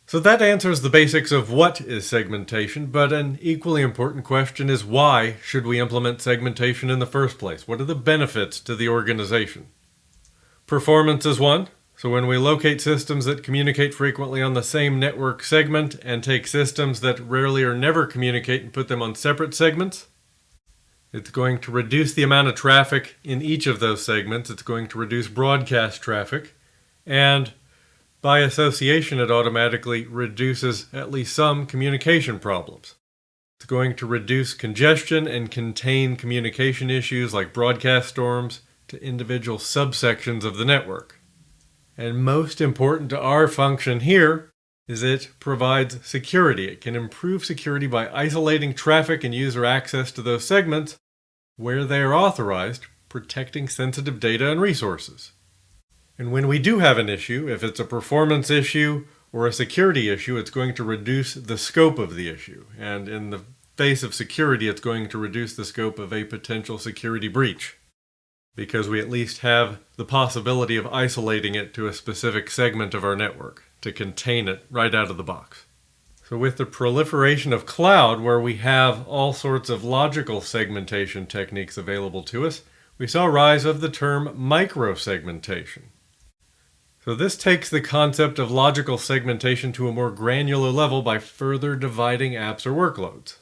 So that answers the basics of what is segmentation, but an equally important question is why should we implement segmentation in the first place? What are the benefits to the organization? Performance is one. So when we locate systems that communicate frequently on the same network segment and take systems that rarely or never communicate and put them on separate segments, it's going to reduce the amount of traffic in each of those segments. It's going to reduce broadcast traffic. And by association, it automatically reduces at least some communication problems. It's going to reduce congestion and contain communication issues like broadcast storms to individual subsections of the network. And most important to our function here is it provides security. It can improve security by isolating traffic and user access to those segments where they are authorized, protecting sensitive data and resources. And when we do have an issue, if it's a performance issue For a security issue, it's going to reduce the scope of the issue. And in the face of security, it's going to reduce the scope of a potential security breach, because we at least have the possibility of isolating it to a specific segment of our network to contain it right out of the box. So with the proliferation of cloud, where we have all sorts of logical segmentation techniques available to us, we saw a rise of the term microsegmentation. So this takes the concept of logical segmentation to a more granular level by further dividing apps or workloads.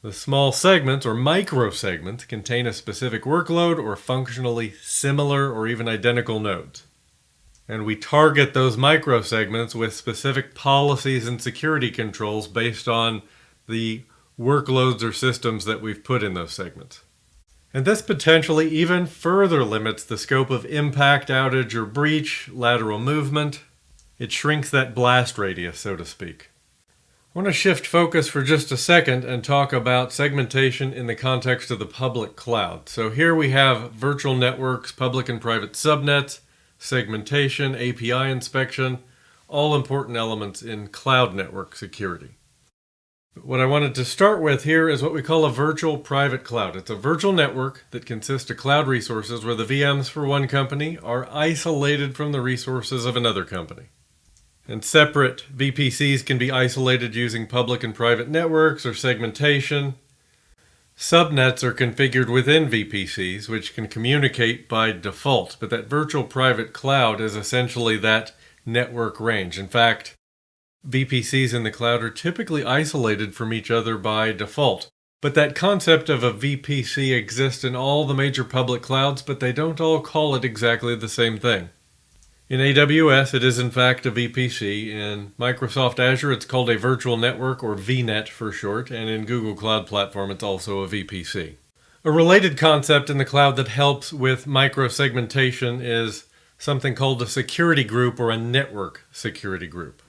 The small segments, or microsegments, contain a specific workload or functionally similar or even identical nodes. And we target those microsegments with specific policies and security controls based on the workloads or systems that we've put in those segments. And this potentially even further limits the scope of impact, outage, or breach, lateral movement. It shrinks that blast radius, so to speak. I want to shift focus for just a second and talk about segmentation in the context of the public cloud. So here we have virtual networks, public and private subnets, segmentation, API inspection, all important elements in cloud network security. What I wanted to start with here is what we call a virtual private cloud. It's a virtual network that consists of cloud resources where the VMs for one company are isolated from the resources of another company. And separate VPCs can be isolated using public and private networks or segmentation. Subnets are configured within VPCs, which can communicate by default, but that virtual private cloud is essentially that network range. In fact, VPCs in the cloud are typically isolated from each other by default. But that concept of a VPC exists in all the major public clouds, but they don't all call it exactly the same thing. In AWS, it is in fact a VPC. In Microsoft Azure, it's called a virtual network, or VNet for short, and in Google Cloud Platform, it's also a VPC. A related concept in the cloud that helps with microsegmentation is something called a security group or a network security group,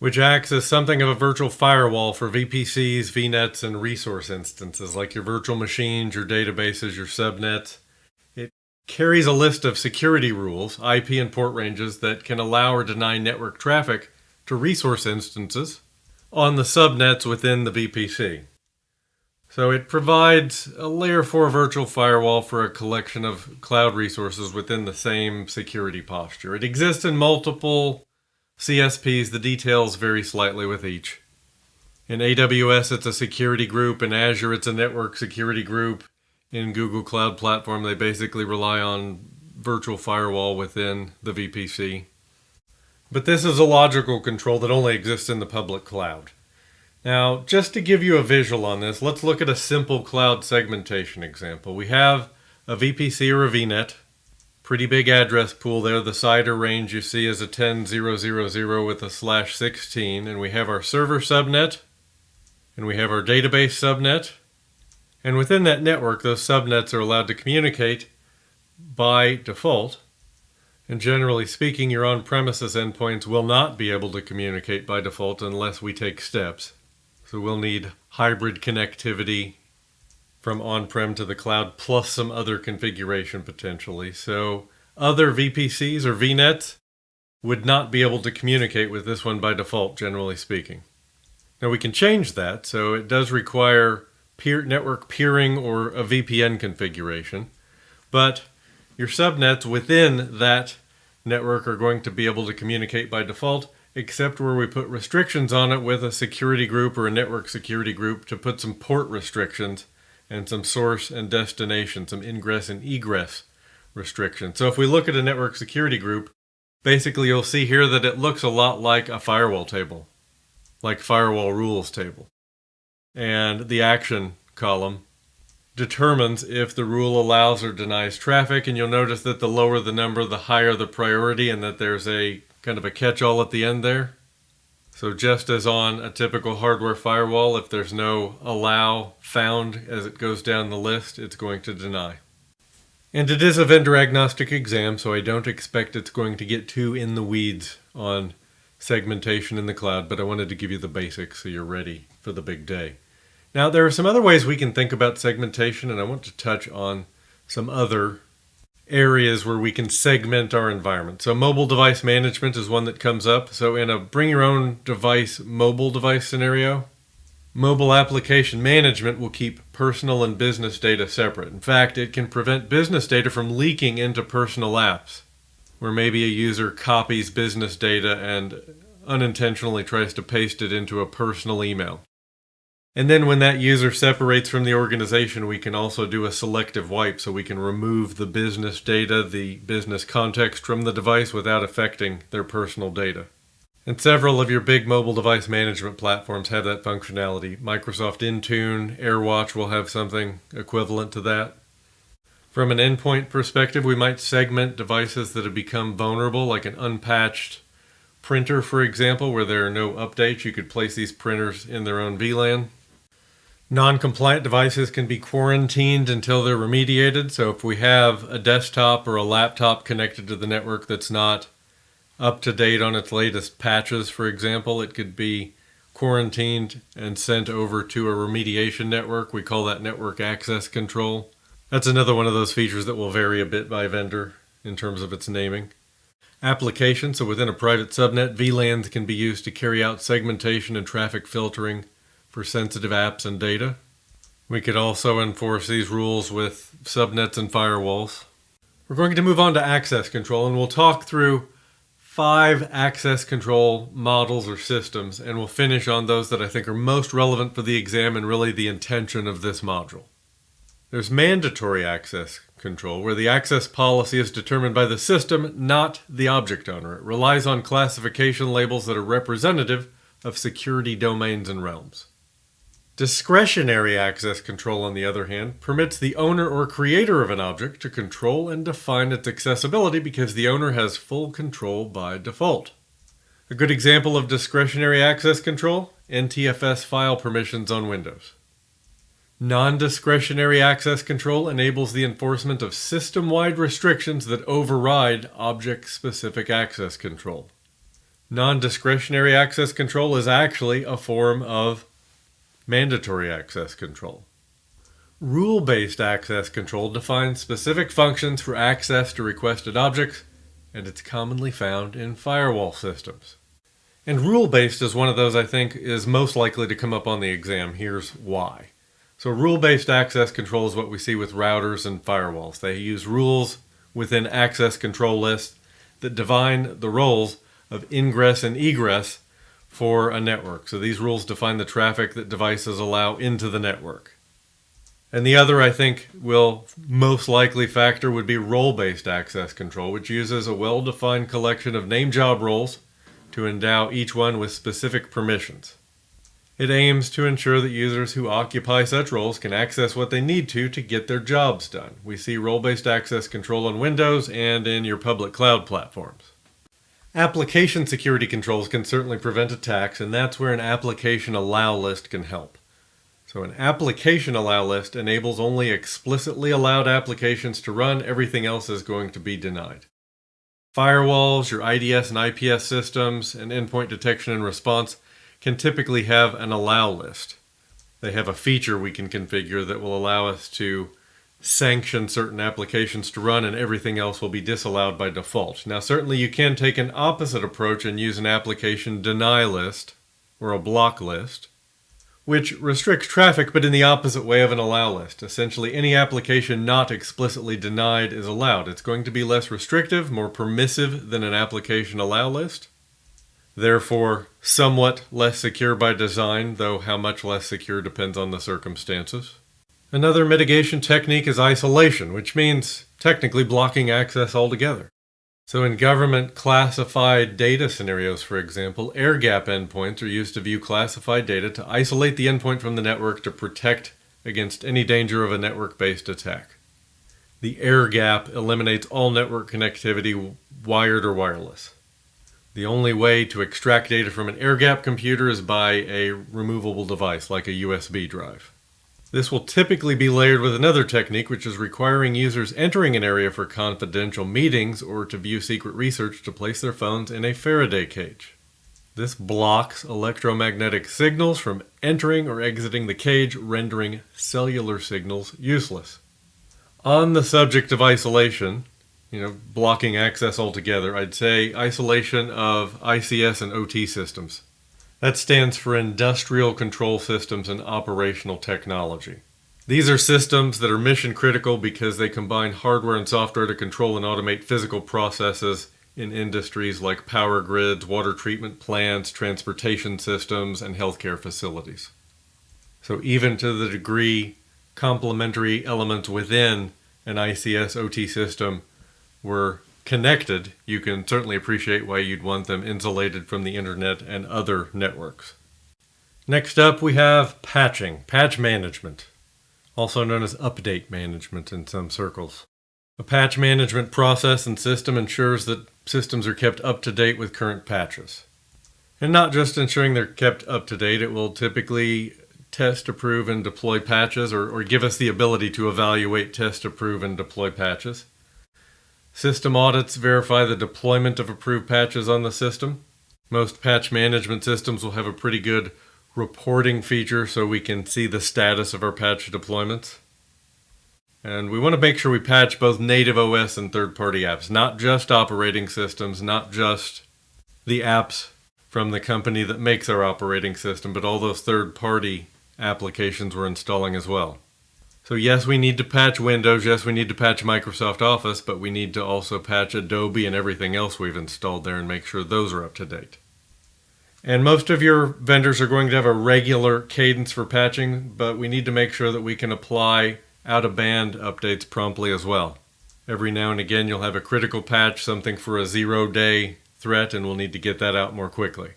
which acts as something of a virtual firewall for VPCs, VNets, and resource instances like your virtual machines, your databases, your subnets. It carries a list of security rules, IP and port ranges, that can allow or deny network traffic to resource instances on the subnets within the VPC. So it provides a layer 4 virtual firewall for a collection of cloud resources within the same security posture. It exists in multiple CSPs. The details vary slightly with each. In AWS, it's a security group. In Azure, it's a network security group. In Google Cloud Platform, they basically rely on virtual firewall within the VPC. But this is a logical control that only exists in the public cloud. Now, just to give you a visual on this, let's look at a simple cloud segmentation example. We have a VPC or a VNet. Pretty big address pool there. The CIDR range you see is a 10.0.0.0 with a /16. And we have our server subnet. And we have our database subnet. And within that network, those subnets are allowed to communicate by default. And generally speaking, your on-premises endpoints will not be able to communicate by default unless we take steps. So we'll need hybrid connectivity from on-prem to the cloud, plus some other configuration potentially. So other VPCs or VNets would not be able to communicate with this one by default, generally speaking. Now we can change that, so it does require network peering or a VPN configuration, but your subnets within that network are going to be able to communicate by default, except where we put restrictions on it with a security group or a network security group to put some port restrictions and some source and destination, some ingress and egress restrictions. So if we look at a network security group, basically you'll see here that it looks a lot like a firewall table, like firewall rules table. And the action column determines if the rule allows or denies traffic, and you'll notice that the lower the number, the higher the priority, and that there's a kind of a catch-all at the end there. So just as on a typical hardware firewall, if there's no allow found as it goes down the list, it's going to deny. And it is a vendor agnostic exam, so I don't expect it's going to get too in the weeds on segmentation in the cloud, but I wanted to give you the basics so you're ready for the big day. Now, there are some other ways we can think about segmentation, and I want to touch on some other areas where we can segment our environment. So mobile device management is one that comes up. So in a bring your own device mobile device scenario, mobile application management will keep personal and business data separate. In fact, it can prevent business data from leaking into personal apps, where maybe a user copies business data and unintentionally tries to paste it into a personal email. And then when that user separates from the organization, we can also do a selective wipe, so we can remove the business data, the business context from the device without affecting their personal data. And several of your big mobile device management platforms have that functionality. Microsoft Intune, AirWatch will have something equivalent to that. From an endpoint perspective, we might segment devices that have become vulnerable, like an unpatched printer, for example, where there are no updates. You could place these printers in their own VLAN. Non-compliant devices can be quarantined until they're remediated. So if we have a desktop or a laptop connected to the network that's not up to date on its latest patches, for example, it could be quarantined and sent over to a remediation network. We call that network access control. That's another one of those features that will vary a bit by vendor in terms of its naming. Application, so within a private subnet, VLANs can be used to carry out segmentation and traffic filtering for sensitive apps and data. We could also enforce these rules with subnets and firewalls. We're going to move on to access control, and we'll talk through 5 access control models or systems, and we'll finish on those that I think are most relevant for the exam and really the intention of this module. There's mandatory access control, where the access policy is determined by the system, not the object owner. It relies on classification labels that are representative of security domains and realms. Discretionary access control, on the other hand, permits the owner or creator of an object to control and define its accessibility because the owner has full control by default. A good example of discretionary access control: NTFS file permissions on Windows. Non-discretionary access control enables the enforcement of system-wide restrictions that override object-specific access control. Non-discretionary access control is actually a form of mandatory access control. Rule-based access control defines specific functions for access to requested objects, and it's commonly found in firewall systems. And rule-based is one of those I think is most likely to come up on the exam. Here's why. So rule-based access control is what we see with routers and firewalls. They use rules within access control lists that define the roles of ingress and egress for a network. So these rules define the traffic that devices allow into the network. And the other, I think, will most likely factor would be role-based access control, which uses a well-defined collection of name job roles to endow each one with specific permissions. It aims to ensure that users who occupy such roles can access what they need to get their jobs done. We see role-based access control on Windows and in your public cloud platforms. Application security controls can certainly prevent attacks, and that's where an application allow list can help. So an application allow list enables only explicitly allowed applications to run. Everything else is going to be denied. Firewalls, your IDS and IPS systems, and endpoint detection and response can typically have an allow list. They have a feature we can configure that will allow us to sanction certain applications to run, and everything else will be disallowed by default. Now, certainly you can take an opposite approach and use an application deny list or a block list, which restricts traffic but in the opposite way of an allow list. Essentially, any application not explicitly denied is allowed. It's going to be less restrictive, more permissive than an application allow list. Therefore, somewhat less secure by design, though how much less secure depends on the circumstances. Another mitigation technique is isolation, which means technically blocking access altogether. So in government classified data scenarios, for example, air-gap endpoints are used to view classified data to isolate the endpoint from the network to protect against any danger of a network-based attack. The air-gap eliminates all network connectivity, wired or wireless. The only way to extract data from an air-gap computer is by a removable device, like a USB drive. This will typically be layered with another technique, which is requiring users entering an area for confidential meetings or to view secret research to place their phones in a Faraday cage. This blocks electromagnetic signals from entering or exiting the cage, rendering cellular signals useless. On the subject of isolation, blocking access altogether. I'd say isolation of ICS and OT systems. That stands for Industrial Control Systems and Operational Technology. These are systems that are mission critical because they combine hardware and software to control and automate physical processes in industries like power grids, water treatment plants, transportation systems, and healthcare facilities. So even to the degree complementary elements within an ICS OT system were connected, you can certainly appreciate why you'd want them insulated from the internet and other networks. Next up, we have patching, patch management, also known as update management in some circles. A patch management process and system ensures that systems are kept up to date with current patches. And not just ensuring they're kept up to date, it will typically test, approve, and deploy patches, or give us the ability to evaluate, test, approve, and deploy patches. System audits verify the deployment of approved patches on the system. Most patch management systems will have a pretty good reporting feature so we can see the status of our patch deployments. And we want to make sure we patch both native OS and third-party apps, not just operating systems, not just the apps from the company that makes our operating system, but all those third-party applications we're installing as well. So yes, we need to patch Windows, yes, we need to patch Microsoft Office, but we need to also patch Adobe and everything else we've installed there and make sure those are up to date. And most of your vendors are going to have a regular cadence for patching, but we need to make sure that we can apply out-of-band updates promptly as well. Every now and again you'll have a critical patch, something for a 0-day threat, and we'll need to get that out more quickly.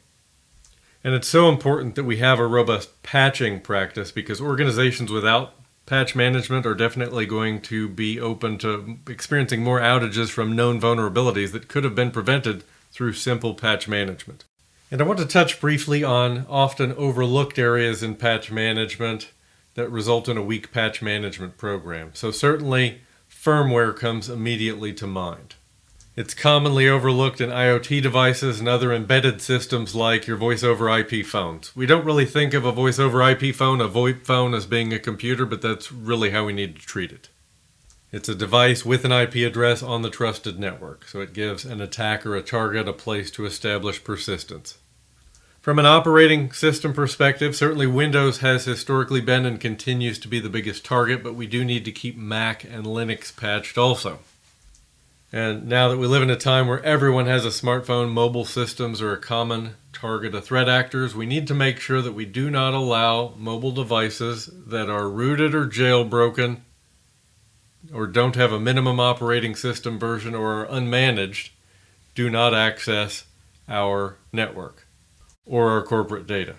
And it's so important that we have a robust patching practice because organizations without patch management are definitely going to be open to experiencing more outages from known vulnerabilities that could have been prevented through simple patch management. And I want to touch briefly on often overlooked areas in patch management that result in a weak patch management program. So certainly firmware comes immediately to mind. It's commonly overlooked in IoT devices and other embedded systems like your voice-over IP phones. We don't really think of a voice-over IP phone, a VoIP phone, as being a computer, but that's really how we need to treat it. It's a device with an IP address on the trusted network, so it gives an attacker, a target, a place to establish persistence. From an operating system perspective, certainly Windows has historically been and continues to be the biggest target, but we do need to keep Mac and Linux patched also. And now that we live in a time where everyone has a smartphone, mobile systems are a common target of threat actors, we need to make sure that we do not allow mobile devices that are rooted or jailbroken or don't have a minimum operating system version or are unmanaged, do not access our network or our corporate data.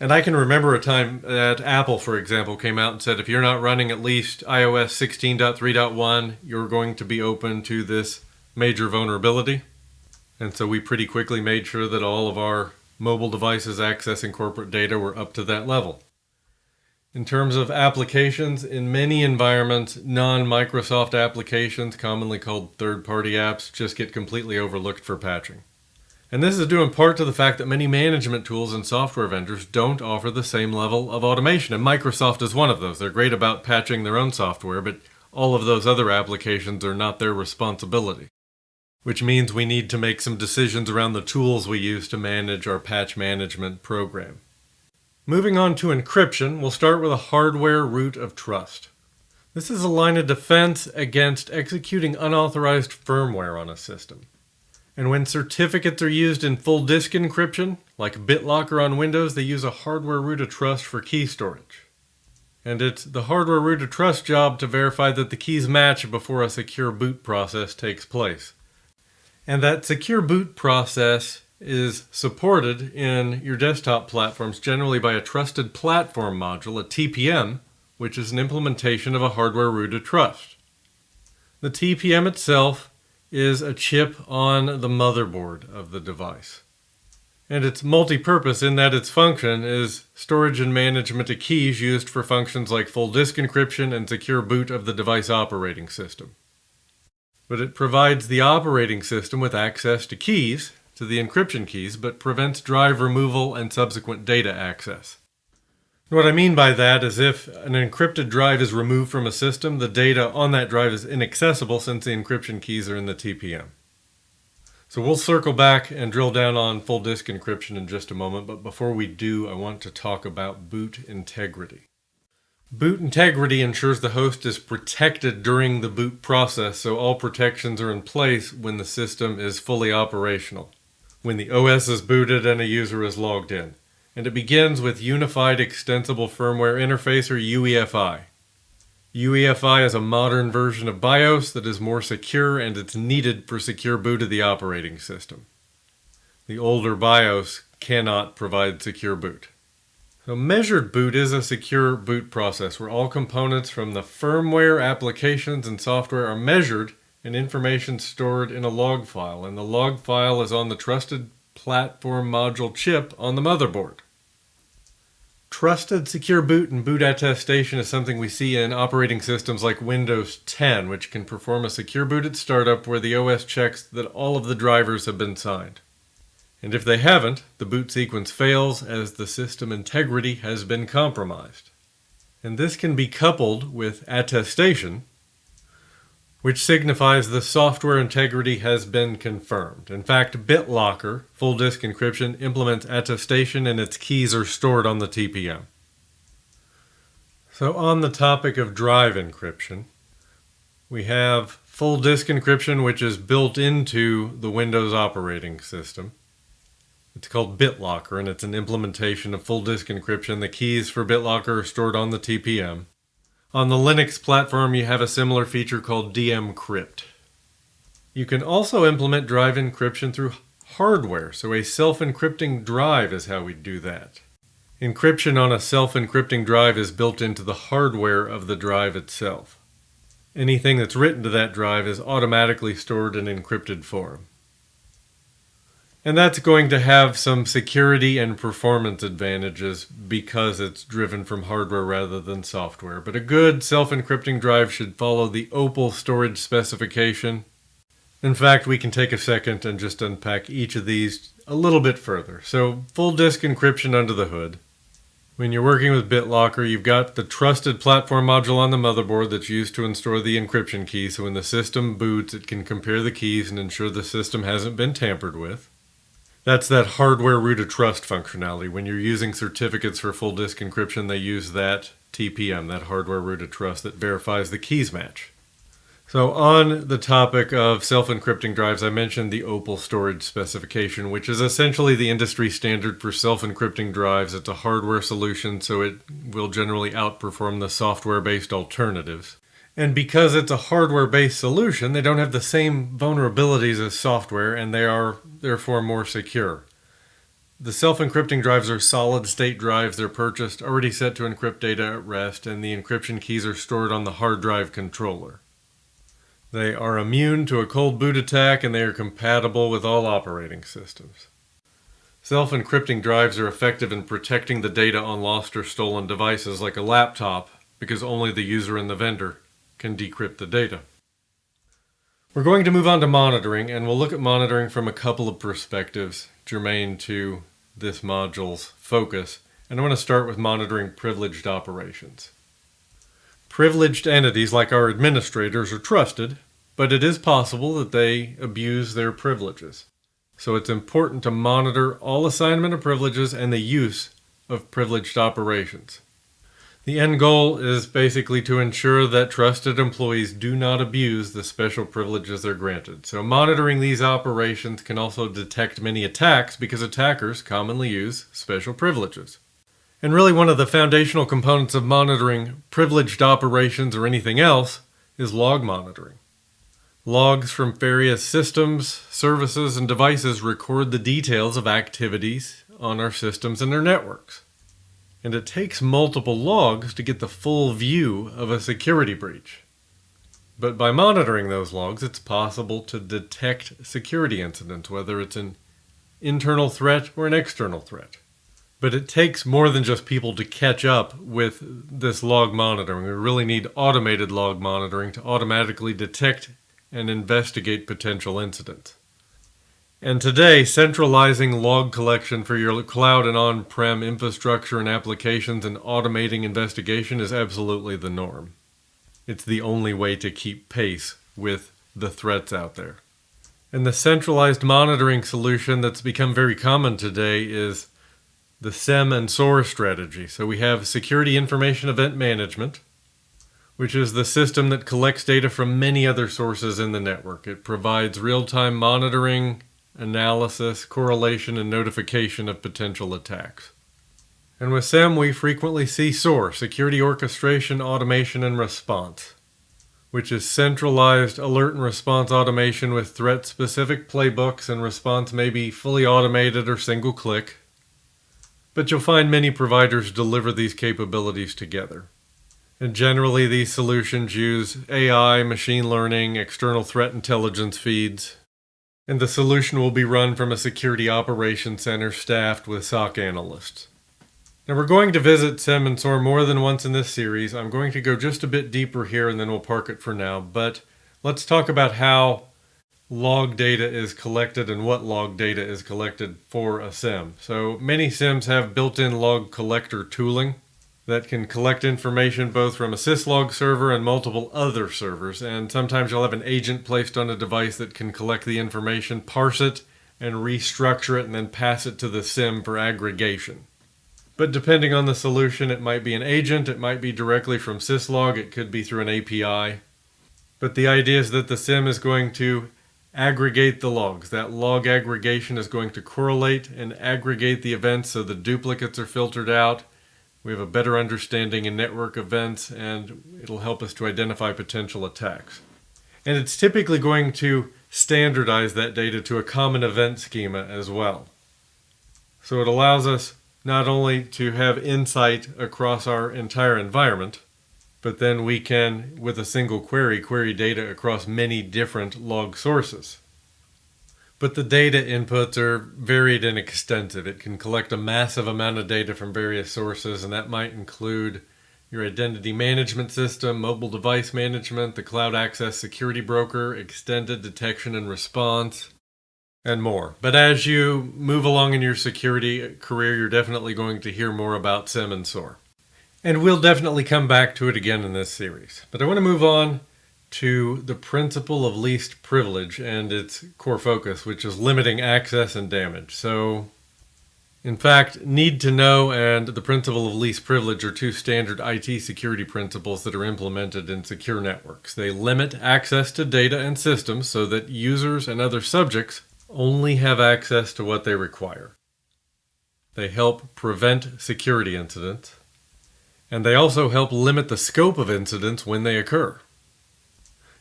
And I can remember a time that Apple, for example, came out and said, if you're not running at least iOS 16.3.1, you're going to be open to this major vulnerability. And so we pretty quickly made sure that all of our mobile devices accessing corporate data were up to that level. In terms of applications, in many environments, non-Microsoft applications, commonly called third-party apps, just get completely overlooked for patching. And this is due in part to the fact that many management tools and software vendors don't offer the same level of automation, and Microsoft is one of those. They're great about patching their own software, but all of those other applications are not their responsibility, which means we need to make some decisions around the tools we use to manage our patch management program. Moving on to encryption, we'll start with a hardware root of trust. This is a line of defense against executing unauthorized firmware on a system. And when certificates are used in full disk encryption, like BitLocker on Windows, they use a hardware root of trust for key storage. And it's the hardware root of trust job to verify that the keys match before a secure boot process takes place. And that secure boot process is supported in your desktop platforms generally by a trusted platform module, a TPM, which is an implementation of a hardware root of trust. The TPM itself is a chip on the motherboard of the device. And it's multi-purpose in that its function is storage and management of keys used for functions like full disk encryption and secure boot of the device operating system. But it provides the operating system with access to keys, to the encryption keys, but prevents drive removal and subsequent data access. What I mean by that is if an encrypted drive is removed from a system, the data on that drive is inaccessible since the encryption keys are in the TPM. So we'll circle back and drill down on full disk encryption in just a moment, but before we do, I want to talk about boot integrity. Boot integrity ensures the host is protected during the boot process, so all protections are in place when the system is fully operational, when the OS is booted and a user is logged in. And it begins with Unified Extensible Firmware Interface, or UEFI. UEFI is a modern version of BIOS that is more secure, and it's needed for secure boot of the operating system. The older BIOS cannot provide secure boot. So measured boot is a secure boot process where all components from the firmware, applications, and software are measured and information stored in a log file, and the log file is on the Trusted Platform Module chip on the motherboard. Trusted secure boot and boot attestation is something we see in operating systems like Windows 10, which can perform a secure boot at startup where the OS checks that all of the drivers have been signed. And if they haven't, the boot sequence fails as the system integrity has been compromised. And this can be coupled with attestation, which signifies the software integrity has been confirmed. In fact, BitLocker, full disk encryption, implements attestation and its keys are stored on the TPM. So on the topic of drive encryption, we have full disk encryption, which is built into the Windows operating system. It's called BitLocker, and it's an implementation of full disk encryption. The keys for BitLocker are stored on the TPM. On the Linux platform, you have a similar feature called dmcrypt. You can also implement drive encryption through hardware, so a self-encrypting drive is how we do that. Encryption on a self-encrypting drive is built into the hardware of the drive itself. Anything that's written to that drive is automatically stored in encrypted form. And that's going to have some security and performance advantages because it's driven from hardware rather than software. But a good self-encrypting drive should follow the Opal storage specification. In fact, we can take a second and just unpack each of these a little bit further. So, full disk encryption under the hood. When you're working with BitLocker, you've got the Trusted Platform Module on the motherboard that's used to store the encryption key. So when the system boots, it can compare the keys and ensure the system hasn't been tampered with. That's that hardware root of trust functionality. When you're using certificates for full disk encryption, they use that TPM, that hardware root of trust that verifies the keys match. So on the topic of self-encrypting drives, I mentioned the Opal storage specification, which is essentially the industry standard for self-encrypting drives. It's a hardware solution, so it will generally outperform the software-based alternatives. And because it's a hardware-based solution, they don't have the same vulnerabilities as software, and they are therefore more secure. The self-encrypting drives are solid-state drives. They're purchased, already set to encrypt data at rest, and the encryption keys are stored on the hard drive controller. They are immune to a cold boot attack, and they are compatible with all operating systems. Self-encrypting drives are effective in protecting the data on lost or stolen devices like a laptop, because only the user and the vendor can decrypt the data. We're going to move on to monitoring, and we'll look at monitoring from a couple of perspectives germane to this module's focus. And I want to start with monitoring privileged operations. Privileged entities like our administrators are trusted, but it is possible that they abuse their privileges. So it's important to monitor all assignment of privileges and the use of privileged operations. The end goal is basically to ensure that trusted employees do not abuse the special privileges they're granted. So monitoring these operations can also detect many attacks because attackers commonly use special privileges. And really one of the foundational components of monitoring privileged operations or anything else is log monitoring. Logs from various systems, services, and devices record the details of activities on our systems and our networks. And it takes multiple logs to get the full view of a security breach. But by monitoring those logs, it's possible to detect security incidents, whether it's an internal threat or an external threat. But it takes more than just people to catch up with this log monitoring. We really need automated log monitoring to automatically detect and investigate potential incidents. And today, centralizing log collection for your cloud and on-prem infrastructure and applications and automating investigation is absolutely the norm. It's the only way to keep pace with the threats out there. And the centralized monitoring solution that's become very common today is the SIEM and SOAR strategy. So we have Security Information Event Management, which is the system that collects data from many other sources in the network. It provides real-time monitoring, analysis, correlation, and notification of potential attacks. And with SIEM, we frequently see SOAR, Security Orchestration, Automation, and Response, which is centralized alert and response automation with threat-specific playbooks, and response may be fully automated or single-click. But you'll find many providers deliver these capabilities together. And generally, these solutions use AI, machine learning, external threat intelligence feeds, and the solution will be run from a security operations center staffed with SOC analysts. Now we're going to visit SIEM and SOAR more than once in this series. I'm going to go just a bit deeper here and then we'll park it for now. But let's talk about how log data is collected and what log data is collected for a SIEM. So many SIEMs have built-in log collector tooling that can collect information both from a syslog server and multiple other servers. And sometimes you'll have an agent placed on a device that can collect the information, parse it, and restructure it, and then pass it to the SIEM for aggregation. But depending on the solution, it might be an agent, it might be directly from syslog, it could be through an API. But the idea is that the SIEM is going to aggregate the logs. That log aggregation is going to correlate and aggregate the events so the duplicates are filtered out. We have a better understanding in network events, and it'll help us to identify potential attacks. And it's typically going to standardize that data to a common event schema as well. So it allows us not only to have insight across our entire environment, but then we can, with a single query data across many different log sources. But the data inputs are varied and extensive. It can collect a massive amount of data from various sources, and that might include your identity management system, mobile device management, the cloud access security broker, extended detection and response, and more. But as you move along in your security career, you're definitely going to hear more about SIEM and SOAR. And we'll definitely come back to it again in this series. But I want to move on to the principle of least privilege and its core focus, which is limiting access and damage. So, in fact, need to know and the principle of least privilege are two standard IT security principles that are implemented in secure networks. They limit access to data and systems so that users and other subjects only have access to what they require. They help prevent security incidents, and they also help limit the scope of incidents when they occur.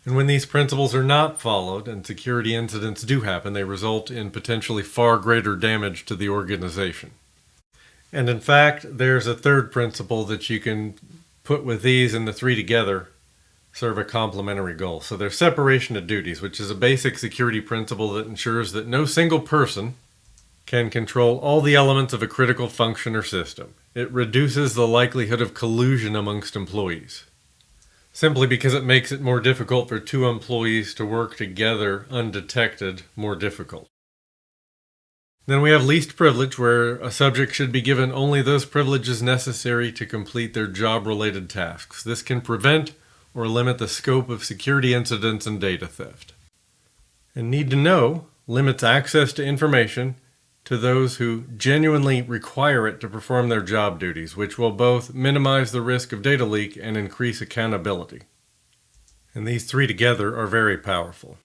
And when these principles are not followed and security incidents do happen, they result in potentially far greater damage to the organization. And in fact, there's a third principle that you can put with these, and the three together serve a complementary goal. So there's separation of duties, which is a basic security principle that ensures that no single person can control all the elements of a critical function or system. It reduces the likelihood of collusion amongst employees, simply because it makes it more difficult for two employees to work together undetected, more difficult. Then we have least privilege, where a subject should be given only those privileges necessary to complete their job-related tasks. This can prevent or limit the scope of security incidents and data theft. And need to know limits access to information to those who genuinely require it to perform their job duties, which will both minimize the risk of data leak and increase accountability. And these three together are very powerful.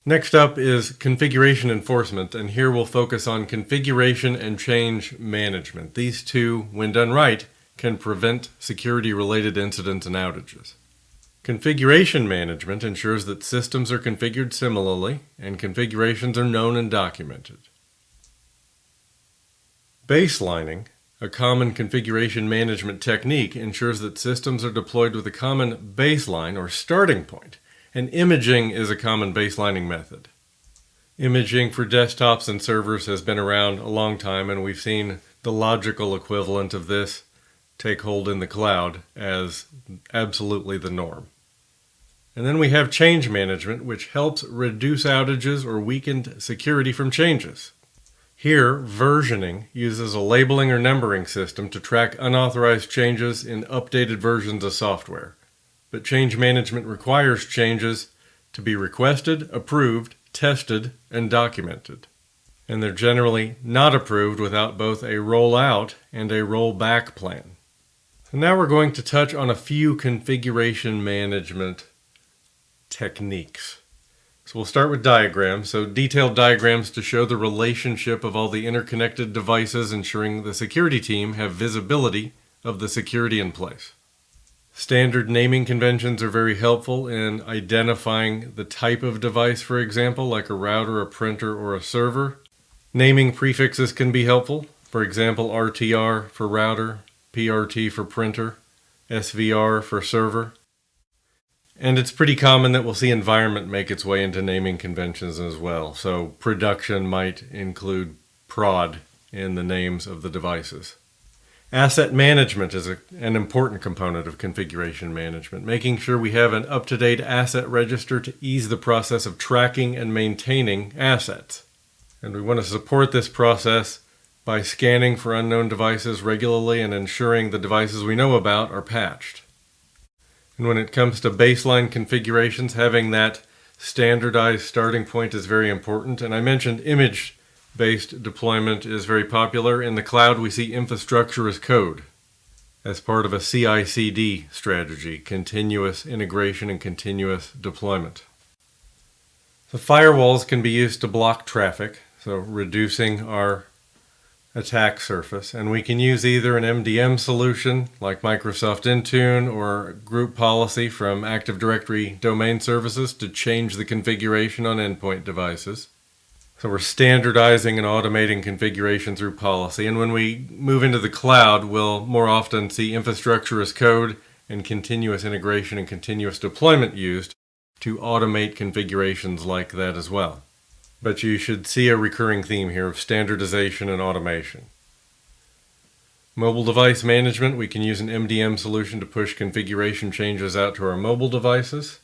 Next up is configuration enforcement, and here we'll focus on configuration and change management. These two, when done right, can prevent security-related incidents and outages. Configuration management ensures that systems are configured similarly and configurations are known and documented. Baselining, a common configuration management technique, ensures that systems are deployed with a common baseline or starting point, and imaging is a common baselining method. Imaging for desktops and servers has been around a long time, and we've seen the logical equivalent of this take hold in the cloud as absolutely the norm. And then we have change management, which helps reduce outages or weakened security from changes. Here, versioning uses a labeling or numbering system to track unauthorized changes in updated versions of software. But change management requires changes to be requested, approved, tested, and documented. And they're generally not approved without both a rollout and a rollback plan. So now we're going to touch on a few configuration management techniques. So we'll start with diagrams. So detailed diagrams to show the relationship of all the interconnected devices, ensuring the security team have visibility of the security in place. Standard naming conventions are very helpful in identifying the type of device, for example, like a router, a printer, or a server. Naming prefixes can be helpful. For example, RTR for router, PRT for printer, SVR for server. And it's pretty common that we'll see environment make its way into naming conventions as well. So production might include prod in the names of the devices. Asset management is an important component of configuration management, making sure we have an up-to-date asset register to ease the process of tracking and maintaining assets. And we want to support this process by scanning for unknown devices regularly and ensuring the devices we know about are patched. And when it comes to baseline configurations, having that standardized starting point is very important. And I mentioned image-based deployment is very popular. In the cloud, we see infrastructure as code as part of a CI/CD strategy, continuous integration and continuous deployment. The firewalls can be used to block traffic, so reducing our attack surface, and we can use either an MDM solution like Microsoft Intune or group policy from Active Directory domain services to change the configuration on endpoint devices. So we're standardizing and automating configuration through policy, and when we move into the cloud, we'll more often see infrastructure as code and continuous integration and continuous deployment used to automate configurations like that as well. But you should see a recurring theme here of standardization and automation. Mobile device management, we can use an MDM solution to push configuration changes out to our mobile devices.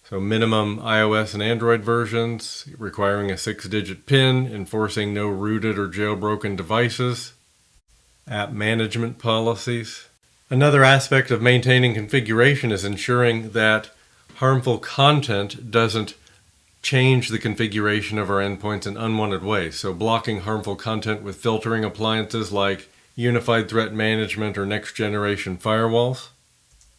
So minimum iOS and Android versions, requiring a 6-digit PIN, enforcing no rooted or jailbroken devices. App management policies. Another aspect of maintaining configuration is ensuring that harmful content doesn't change the configuration of our endpoints in unwanted ways. So blocking harmful content with filtering appliances like Unified Threat Management or next generation firewalls.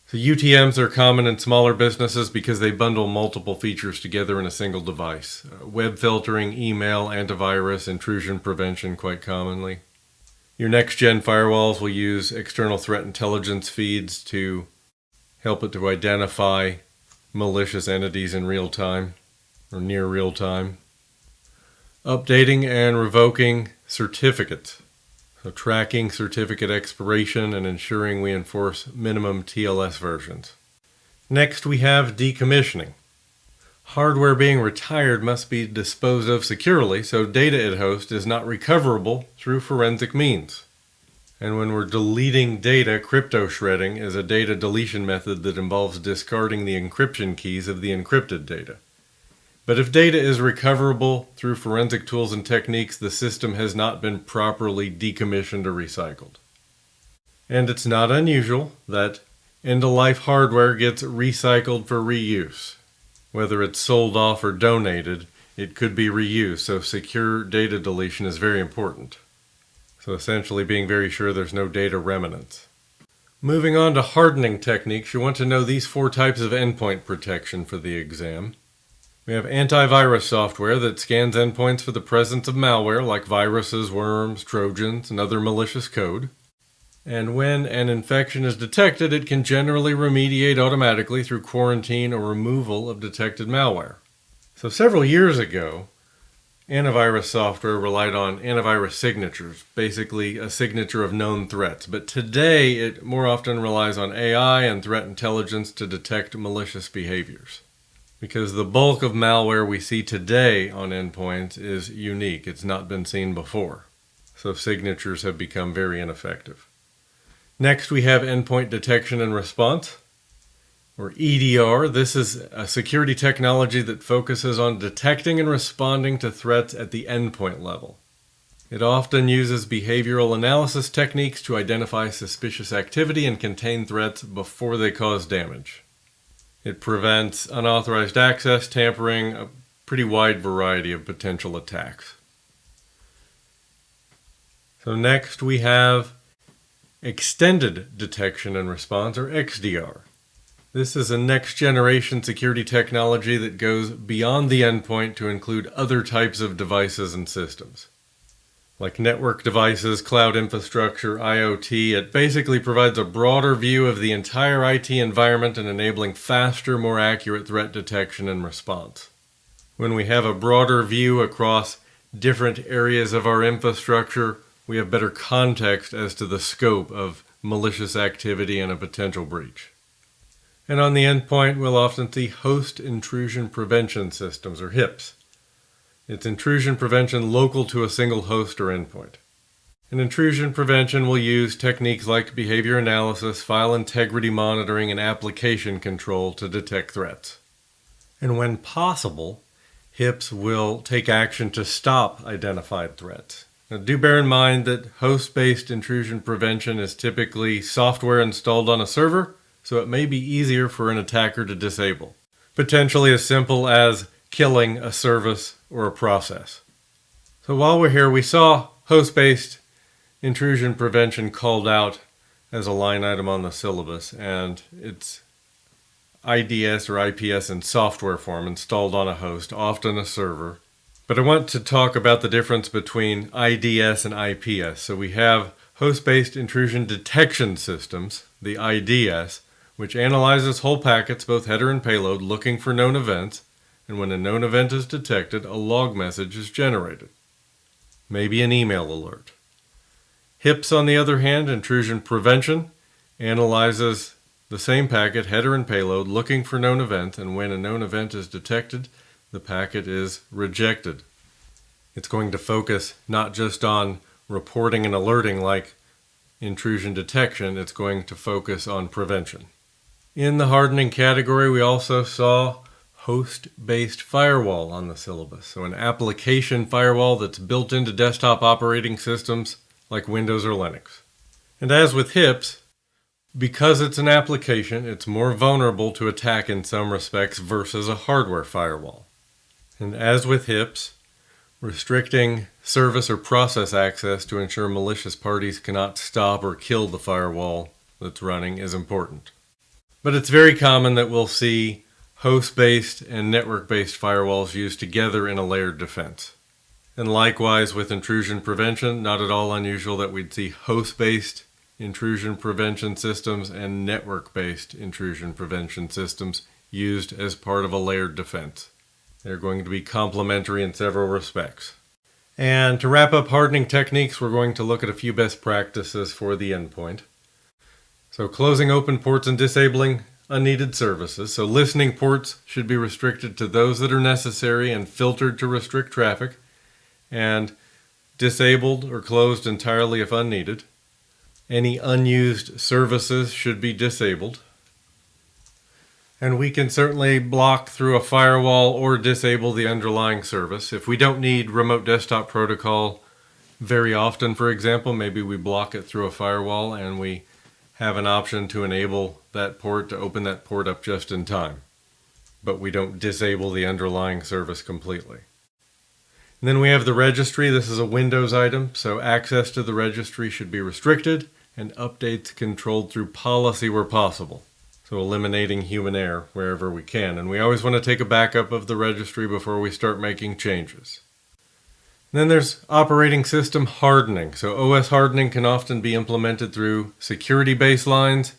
So UTMs are common in smaller businesses because they bundle multiple features together in a single device. Web filtering, email, antivirus, intrusion prevention quite commonly. Your next gen firewalls will use external threat intelligence feeds to help it to identify malicious entities in real time or near real time. Updating and revoking certificates. So tracking certificate expiration and ensuring we enforce minimum TLS versions. Next we have decommissioning. Hardware being retired must be disposed of securely, so data it hosts is not recoverable through forensic means. And when we're deleting data, crypto shredding is a data deletion method that involves discarding the encryption keys of the encrypted data. But if data is recoverable through forensic tools and techniques, the system has not been properly decommissioned or recycled. And it's not unusual that end-of-life hardware gets recycled for reuse. Whether it's sold off or donated, it could be reused, so secure data deletion is very important. So essentially being very sure there's no data remnants. Moving on to hardening techniques, you want to know these 4 types of endpoint protection for the exam. We have antivirus software that scans endpoints for the presence of malware like viruses, worms, trojans, and other malicious code. And when an infection is detected, it can generally remediate automatically through quarantine or removal of detected malware. So several years ago, antivirus software relied on antivirus signatures, basically a signature of known threats. But today, it more often relies on AI and threat intelligence to detect malicious behaviors. Because the bulk of malware we see today on endpoints is unique. It's not been seen before. So signatures have become very ineffective. Next, we have endpoint detection and response. or EDR. This is a security technology that focuses on detecting and responding to threats at the endpoint level. It often uses behavioral analysis techniques to identify suspicious activity and contain threats before they cause damage. It prevents unauthorized access, tampering, a pretty wide variety of potential attacks. So next we have Extended Detection and Response, or XDR. This is a next-generation security technology that goes beyond the endpoint to include other types of devices and systems. Like network devices, cloud infrastructure, IoT, it basically provides a broader view of the entire IT environment and enabling faster, more accurate threat detection and response. When we have a broader view across different areas of our infrastructure, we have better context as to the scope of malicious activity and a potential breach. And on the endpoint, we'll often see Host Intrusion Prevention Systems, or HIPS. It's intrusion prevention local to a single host or endpoint. In intrusion prevention, we'll use techniques like behavior analysis, file integrity monitoring, and application control to detect threats. And when possible, HIPS will take action to stop identified threats. Now, do bear in mind that host-based intrusion prevention is typically software installed on a server, so it may be easier for an attacker to disable. Potentially as simple as killing a service or a process. So while we're here, we saw host-based intrusion prevention called out as a line item on the syllabus, and it's IDS or IPS in software form installed on a host, often a server. But I want to talk about the difference between IDS and IPS. So we have host-based intrusion detection systems, the IDS, which analyzes whole packets, both header and payload, looking for known events, and when a known event is detected, a log message is generated, maybe an email alert. HIPS, on the other hand, intrusion prevention, analyzes the same packet, header and payload, looking for known events, and when a known event is detected, the packet is rejected. It's going to focus not just on reporting and alerting like intrusion detection, it's going to focus on prevention. In the hardening category, we also saw host-based firewall on the syllabus. So an application firewall that's built into desktop operating systems like Windows or Linux. And as with HIPS, because it's an application, it's more vulnerable to attack in some respects versus a hardware firewall. And as with HIPS, restricting service or process access to ensure malicious parties cannot stop or kill the firewall that's running is important. But it's very common that we'll see host-based and network-based firewalls used together in a layered defense. And likewise with intrusion prevention, not at all unusual that we'd see host-based intrusion prevention systems and network-based intrusion prevention systems used as part of a layered defense. They're going to be complementary in several respects. And to wrap up hardening techniques, we're going to look at a few best practices for the endpoint. So closing open ports and disabling unneeded services. So listening ports should be restricted to those that are necessary and filtered to restrict traffic, and disabled or closed entirely if unneeded. Any unused services should be disabled. And we can certainly block through a firewall or disable the underlying service. If we don't need remote desktop protocol very often, for example, maybe we block it through a firewall and we have an option to enable that port, to open that port up just in time. But we don't disable the underlying service completely. And then we have the registry. This is a Windows item, so access to the registry should be restricted and updates controlled through policy where possible. So eliminating human error wherever we can. And we always want to take a backup of the registry before we start making changes. And then there's operating system hardening. So OS hardening can often be implemented through security baselines.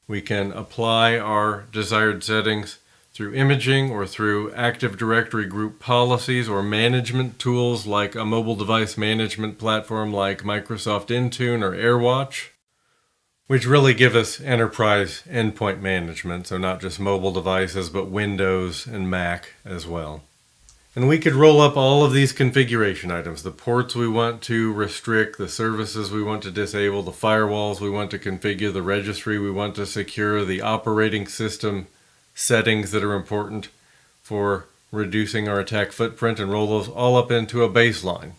We can apply our desired settings through imaging or through Active Directory group policies or management tools like a mobile device management platform like Microsoft Intune or AirWatch, which really give us enterprise endpoint management, so not just mobile devices, but Windows and Mac as well. And we could roll up all of these configuration items, the ports we want to restrict, the services we want to disable, the firewalls we want to configure, the registry we want to secure, the operating system settings that are important for reducing our attack footprint, and roll those all up into a baseline.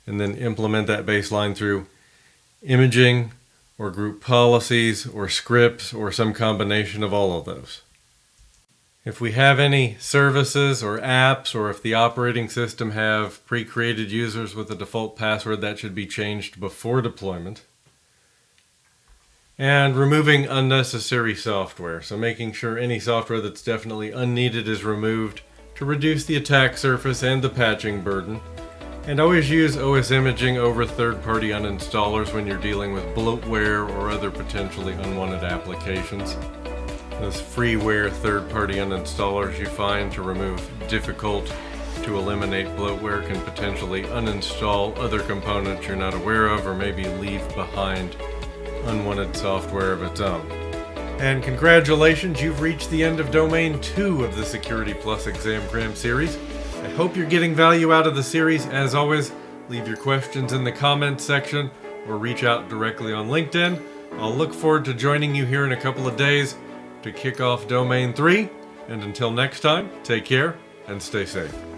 And then implement that baseline through imaging or group policies or scripts or some combination of all of those. If we have any services or apps, or if the operating system have pre-created users with a default password, that should be changed before deployment. And removing unnecessary software, so making sure any software that's definitely unneeded is removed to reduce the attack surface and the patching burden. And always use OS imaging over third-party uninstallers when you're dealing with bloatware or other potentially unwanted applications. Those freeware third-party uninstallers you find to remove difficult to eliminate bloatware can potentially uninstall other components you're not aware of, or maybe leave behind unwanted software of its own. And congratulations, you've reached the end of Domain 2 of the Security Plus Exam Cram series. I hope you're getting value out of the series. As always, leave your questions in the comments section or reach out directly on LinkedIn. I'll look forward to joining you here in a couple of days to kick off Domain 3. And until next time, take care and stay safe.